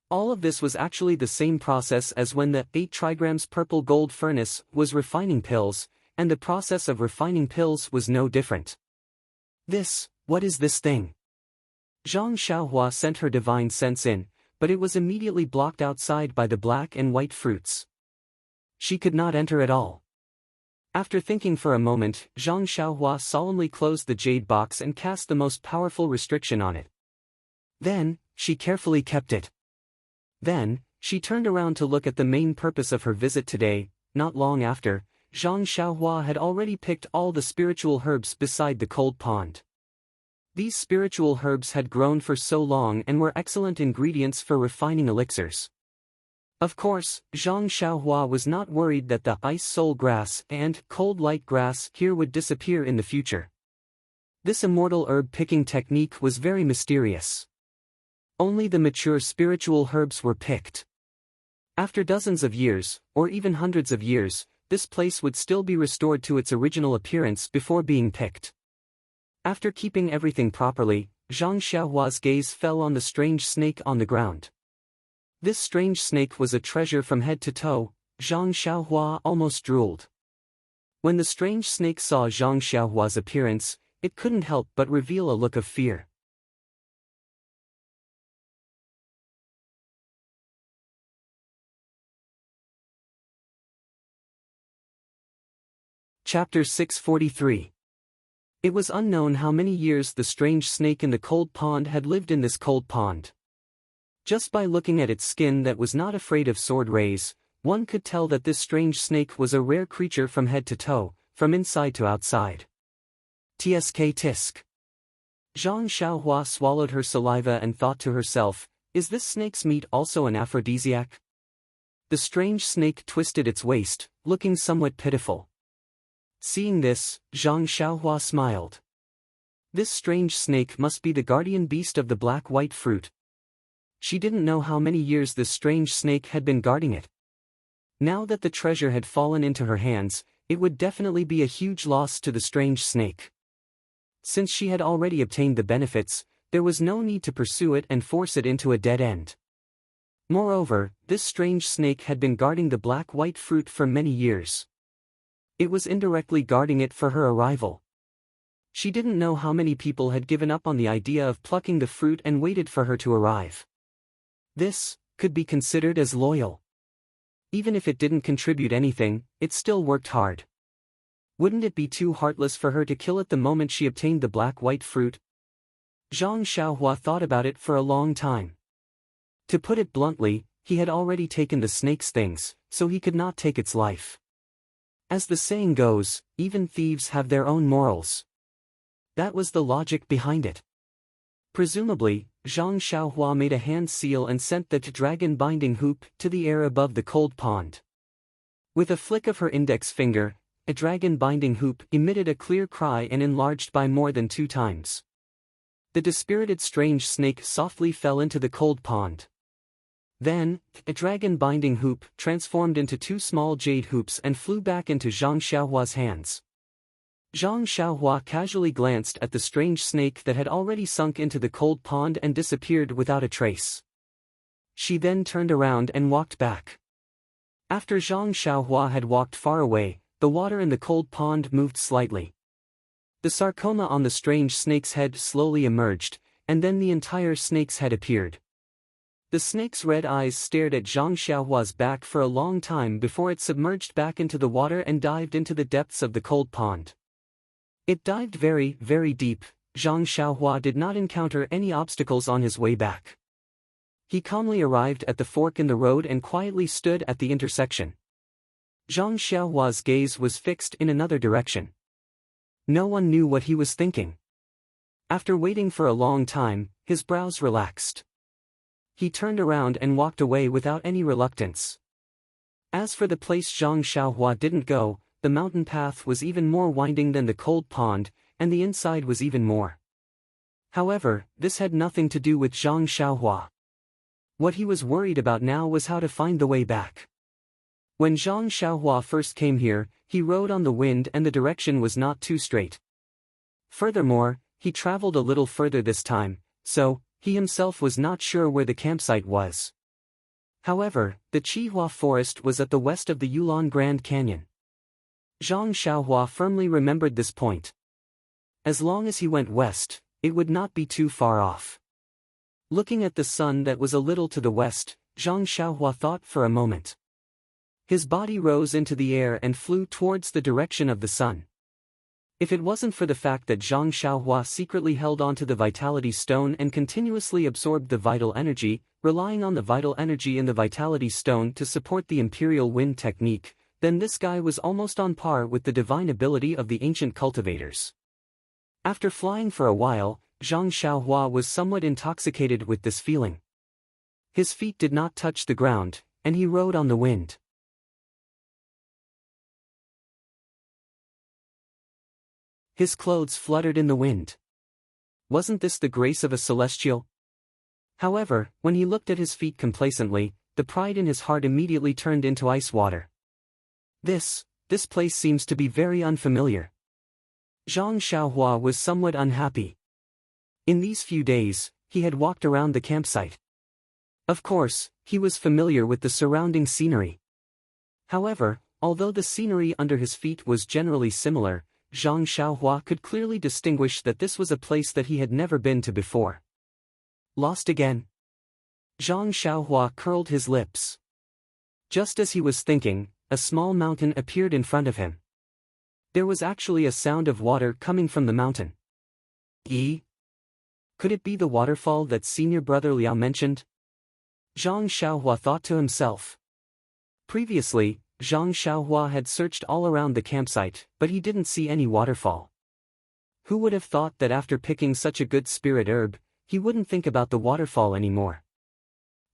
Speaker 1: All of this was actually the same process as when the 8 trigrams purple gold furnace was refining pills, and the process of refining pills was no different. What is this thing? Zhang Xiaohua sent her divine sense in, but it was immediately blocked outside by the black and white fruits. She could not enter at all. After thinking for a moment, Zhang Xiaohua solemnly closed the jade box and cast the most powerful restriction on it. Then, she carefully kept it. Then, she turned around to look at the main purpose of her visit today. Not long after, Zhang Xiaohua had already picked all the spiritual herbs beside the cold pond. These spiritual herbs had grown for so long and were excellent ingredients for refining elixirs. Of course, Zhang Xiaohua was not worried that the ice soul grass and cold light grass here would disappear in the future. This immortal herb picking technique was very mysterious. Only the mature spiritual herbs were picked. After dozens of years, or even hundreds of years, this place would still be restored to its original appearance before being picked. After keeping everything properly, Zhang Xiaohua's gaze fell on the strange snake on the ground. This strange snake was a treasure from head to toe. Zhang Xiaohua almost drooled. When the strange snake saw Zhang Xiaohua's appearance, it couldn't help but reveal a look of fear. Chapter 643. It was unknown how many years the strange snake in the cold pond had lived in this cold pond. Just by looking at its skin that was not afraid of sword rays, one could tell that this strange snake was a rare creature from head to toe, from inside to outside. Tsk tisk. Zhang Xiaohua swallowed her saliva and thought to herself, is this snake's meat also an aphrodisiac? The strange snake twisted its waist, looking somewhat pitiful. Seeing this, Zhang Xiaohua smiled. This strange snake must be the guardian beast of the black-white fruit. She didn't know how many years this strange snake had been guarding it. Now that the treasure had fallen into her hands, it would definitely be a huge loss to the strange snake. Since she had already obtained the benefits, there was no need to pursue it and force it into a dead end. Moreover, this strange snake had been guarding the black-white fruit for many years. It was indirectly guarding it for her arrival. She didn't know how many people had given up on the idea of plucking the fruit and waited for her to arrive. This could be considered as loyal. Even if it didn't contribute anything, it still worked hard. Wouldn't it be too heartless for her to kill it the moment she obtained the black-white fruit? Zhang Xiaohua thought about it for a long time. To put it bluntly, he had already taken the snake's things, so he could not take its life. As the saying goes, even thieves have their own morals. That was the logic behind it. Presumably, Zhang Xiaohua made a hand seal and sent the dragon binding hoop to the air above the cold pond. With a flick of her index finger, a dragon binding hoop emitted a clear cry and enlarged by more than 2 times. The dispirited strange snake softly fell into the cold pond. Then, a dragon binding hoop transformed into 2 small jade hoops and flew back into Zhang Xiaohua's hands. Zhang Xiaohua casually glanced at the strange snake that had already sunk into the cold pond and disappeared without a trace. She then turned around and walked back. After Zhang Xiaohua had walked far away, the water in the cold pond moved slightly. The sarcoma on the strange snake's head slowly emerged, and then the entire snake's head appeared. The snake's red eyes stared at Zhang Xiaohua's back for a long time before it submerged back into the water and dived into the depths of the cold pond. It dived very, very deep. Zhang Xiaohua did not encounter any obstacles on his way back. He calmly arrived at the fork in the road and quietly stood at the intersection. Zhang Xiaohua's gaze was fixed in another direction. No one knew what he was thinking. After waiting for a long time, his brows relaxed. He turned around and walked away without any reluctance. As for the place Zhang Xiaohua didn't go, the mountain path was even more winding than the cold pond, and the inside was even more. However, this had nothing to do with Zhang Xiaohua. What he was worried about now was how to find the way back. When Zhang Xiaohua first came here, he rode on the wind and the direction was not too straight. Furthermore, he traveled a little further this time, so he himself was not sure where the campsite was. However, the Qihua forest was at the west of the Yulon Grand Canyon. Zhang Xiaohua firmly remembered this point. As long as he went west, it would not be too far off. Looking at the sun that was a little to the west, Zhang Xiaohua thought for a moment. His body rose into the air and flew towards the direction of the sun. If it wasn't for the fact that Zhang Xiaohua secretly held onto the vitality stone and continuously absorbed the vital energy, relying on the vital energy in the vitality stone to support the imperial wind technique, then this guy was almost on par with the divine ability of the ancient cultivators. After flying for a while, Zhang Xiaohua was somewhat intoxicated with this feeling. His feet did not touch the ground, and he rode on the wind. His clothes fluttered in the wind. Wasn't this the grace of a celestial? However, when he looked at his feet complacently, the pride in his heart immediately turned into ice water. This place seems to be very unfamiliar. Zhang Xiaohua was somewhat unhappy. In these few days, he had walked around the campsite. Of course, he was familiar with the surrounding scenery. However, although the scenery under his feet was generally similar, Zhang Xiaohua could clearly distinguish that this was a place that he had never been to before. Lost again? Zhang Xiaohua curled his lips. Just as he was thinking, a small mountain appeared in front of him. There was actually a sound of water coming from the mountain. Could it be the waterfall that senior brother Liao mentioned? Zhang Xiaohua thought to himself. Previously, Zhang Xiaohua had searched all around the campsite, but he didn't see any waterfall. Who would have thought that after picking such a good spirit herb, he wouldn't think about the waterfall anymore?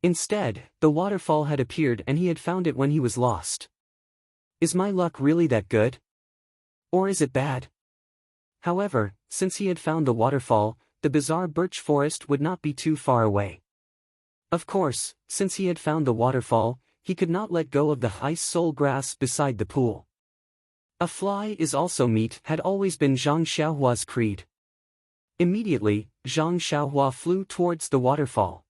Speaker 1: Instead, the waterfall had appeared and he had found it when he was lost. Is my luck really that good? Or is it bad? However, since he had found the waterfall, the bizarre birch forest would not be too far away. Of course, since he had found the waterfall, he could not let go of the ice soul grass beside the pool. A fly is also meat had always been Zhang Xiaohua's creed. Immediately, Zhang Xiaohua flew towards the waterfall.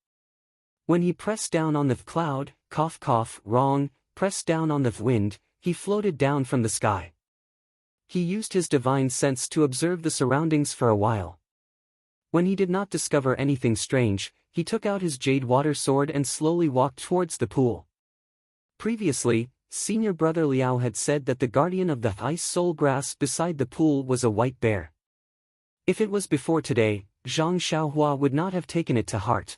Speaker 1: When he pressed down on the cloud, cough cough, wrong, pressed down on the wind, he floated down from the sky. He used his divine sense to observe the surroundings for a while. When he did not discover anything strange, he took out his jade water sword and slowly walked towards the pool. Previously, senior brother Liao had said that the guardian of the ice soul grass beside the pool was a white bear. If it was before today, Zhang Xiaohua would not have taken it to heart.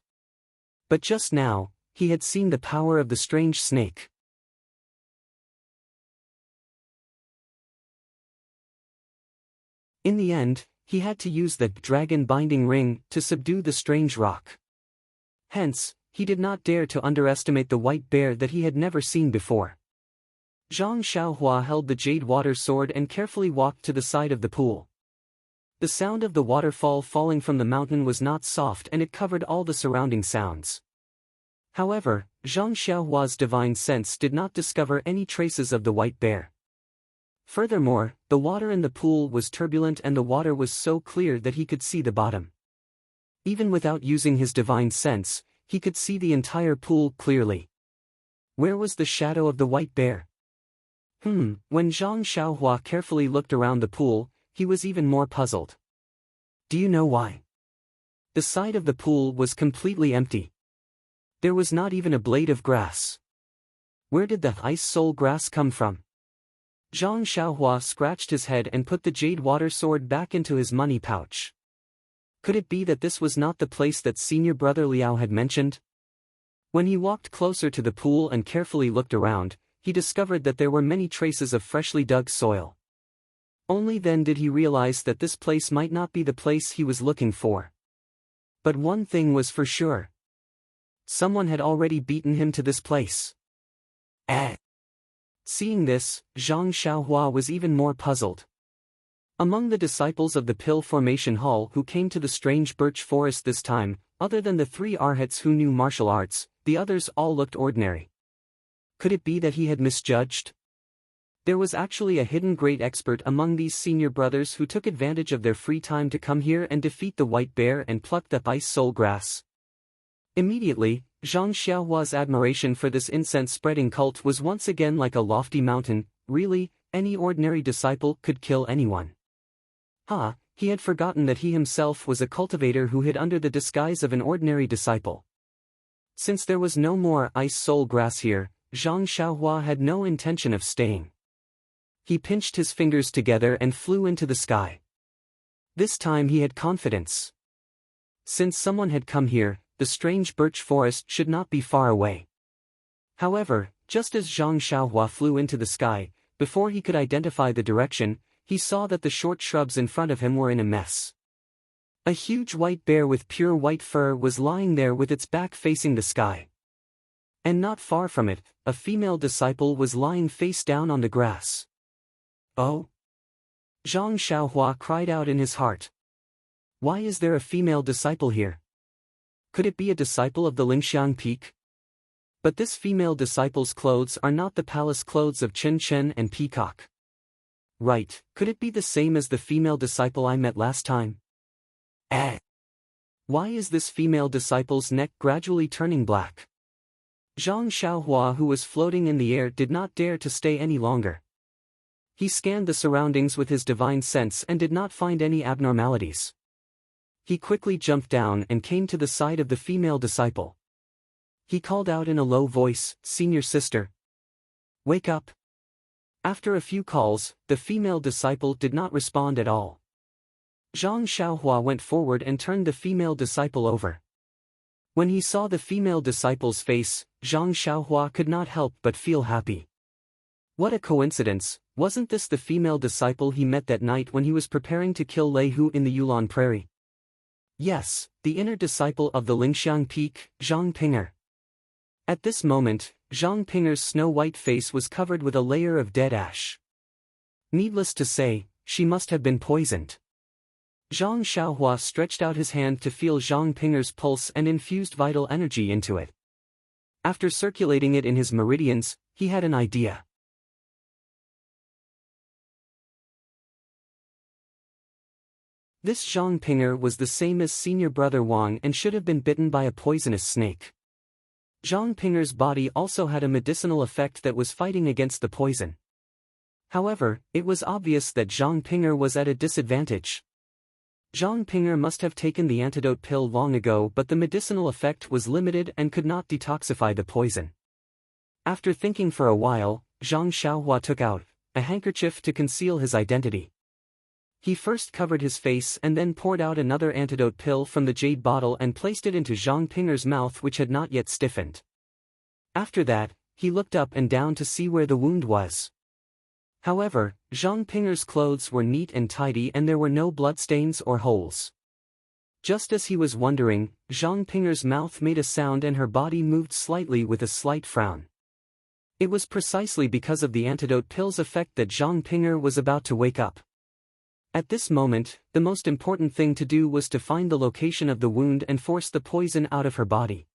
Speaker 1: But just now, he had seen the power of the strange snake. In the end, he had to use the dragon binding ring to subdue the strange rock. Hence, he did not dare to underestimate the white bear that he had never seen before. Zhang Xiaohua held the jade water sword and carefully walked to the side of the pool. The sound of the waterfall falling from the mountain was not soft and it covered all the surrounding sounds. However, Zhang Xiaohua's divine sense did not discover any traces of the white bear. Furthermore, the water in the pool was turbulent and the water was so clear that he could see the bottom. Even without using his divine sense, he could see the entire pool clearly. Where was the shadow of the white bear? When Zhang Xiaohua carefully looked around the pool, he was even more puzzled. Do you know why? The side of the pool was completely empty. There was not even a blade of grass. Where did the ice soul grass come from? Zhang Xiaohua scratched his head and put the jade water sword back into his money pouch. Could it be that this was not the place that senior brother Liao had mentioned? When he walked closer to the pool and carefully looked around, he discovered that there were many traces of freshly dug soil. Only then did he realize that this place might not be the place he was looking for. But one thing was for sure. Someone had already beaten him to this place. Seeing this, Zhang Xiaohua was even more puzzled. Among the disciples of the Pill Formation Hall who came to the strange birch forest this time, other than the 3 arhats who knew martial arts, the others all looked ordinary. Could it be that he had misjudged? There was actually a hidden great expert among these senior brothers who took advantage of their free time to come here and defeat the white bear and pluck the ice soul grass. Immediately, Zhang Xiaohua's admiration for this incense-spreading cult was once again like a lofty mountain. Really, any ordinary disciple could kill anyone. He had forgotten that he himself was a cultivator who hid under the disguise of an ordinary disciple. Since there was no more ice soul grass here, Zhang Xiaohua had no intention of staying. He pinched his fingers together and flew into the sky. This time he had confidence. Since someone had come here, the strange birch forest should not be far away. However, just as Zhang Xiaohua flew into the sky, before he could identify the direction, he saw that the short shrubs in front of him were in a mess. A huge white bear with pure white fur was lying there with its back facing the sky. And not far from it, a female disciple was lying face down on the grass. Oh! Zhang Xiaohua cried out in his heart. Why is there a female disciple here? Could it be a disciple of the Lingxiang Peak? But this female disciple's clothes are not the palace clothes of Chen Chen and Peacock. Right, could it be the same as the female disciple I met last time? Why is this female disciple's neck gradually turning black? Zhang Xiaohua, who was floating in the air, did not dare to stay any longer. He scanned the surroundings with his divine sense and did not find any abnormalities. He quickly jumped down and came to the side of the female disciple. He called out in a low voice, "Senior sister, wake up." After a few calls, the female disciple did not respond at all. Zhang Xiaohua went forward and turned the female disciple over. When he saw the female disciple's face, Zhang Xiaohua could not help but feel happy. What a coincidence, wasn't this the female disciple he met that night when he was preparing to kill Lei Hu in the Yulon Prairie? Yes, the inner disciple of the Lingxiang Peak, Zhang Pinger. At this moment, Zhang Pinger's snow-white face was covered with a layer of dead ash. Needless to say, she must have been poisoned. Zhang Xiaohua stretched out his hand to feel Zhang Pinger's pulse and infused vital energy into it. After circulating it in his meridians, he had an idea. This Zhang Pinger was the same as senior brother Wang and should have been bitten by a poisonous snake. Zhang Pinger's body also had a medicinal effect that was fighting against the poison. However, it was obvious that Zhang Pinger was at a disadvantage. Zhang Pinger must have taken the antidote pill long ago, but the medicinal effect was limited and could not detoxify the poison. After thinking for a while, Zhang Xiaohua took out a handkerchief to conceal his identity. He first covered his face and then poured out another antidote pill from the jade bottle and placed it into Zhang Pinger's mouth, which had not yet stiffened. After that, he looked up and down to see where the wound was. However, Zhang Pinger's clothes were neat and tidy and there were no bloodstains or holes. Just as he was wondering, Zhang Pinger's mouth made a sound and her body moved slightly with a slight frown. It was precisely because of the antidote pill's effect that Zhang Pinger was about to wake up. At this moment, the most important thing to do was to find the location of the wound and force the poison out of her body.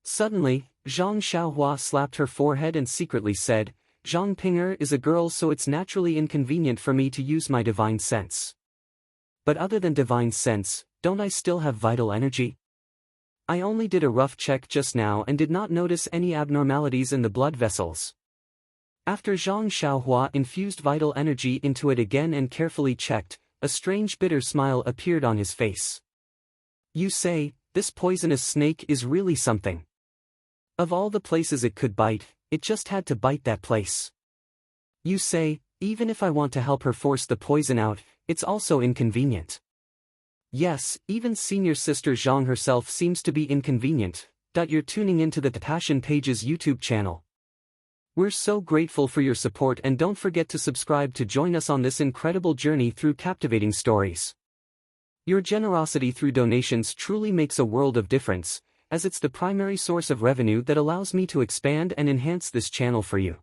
Speaker 1: Suddenly, Zhang Xiaohua slapped her forehead and secretly said, "Zhang Pinger is a girl, so it's naturally inconvenient for me to use my divine sense. But other than divine sense, don't I still have vital energy? I only did a rough check just now and did not notice any abnormalities in the blood vessels." After Zhang Xiaohua infused vital energy into it again and carefully checked, a strange bitter smile appeared on his face. "You say, this poisonous snake is really something. Of all the places it could bite, it just had to bite that place. You say, even if I want to help her force the poison out, it's also inconvenient. Yes, even senior sister Zhang herself seems to be inconvenient." You're tuning into the Passion Pages YouTube channel. We're so grateful for your support, and don't forget to subscribe to join us on this incredible journey through captivating stories. Your generosity through donations truly makes a world of difference, as it's the primary source of revenue that allows me to expand and enhance this channel for you.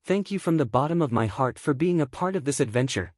Speaker 1: Thank you from the bottom of my heart for being a part of this adventure.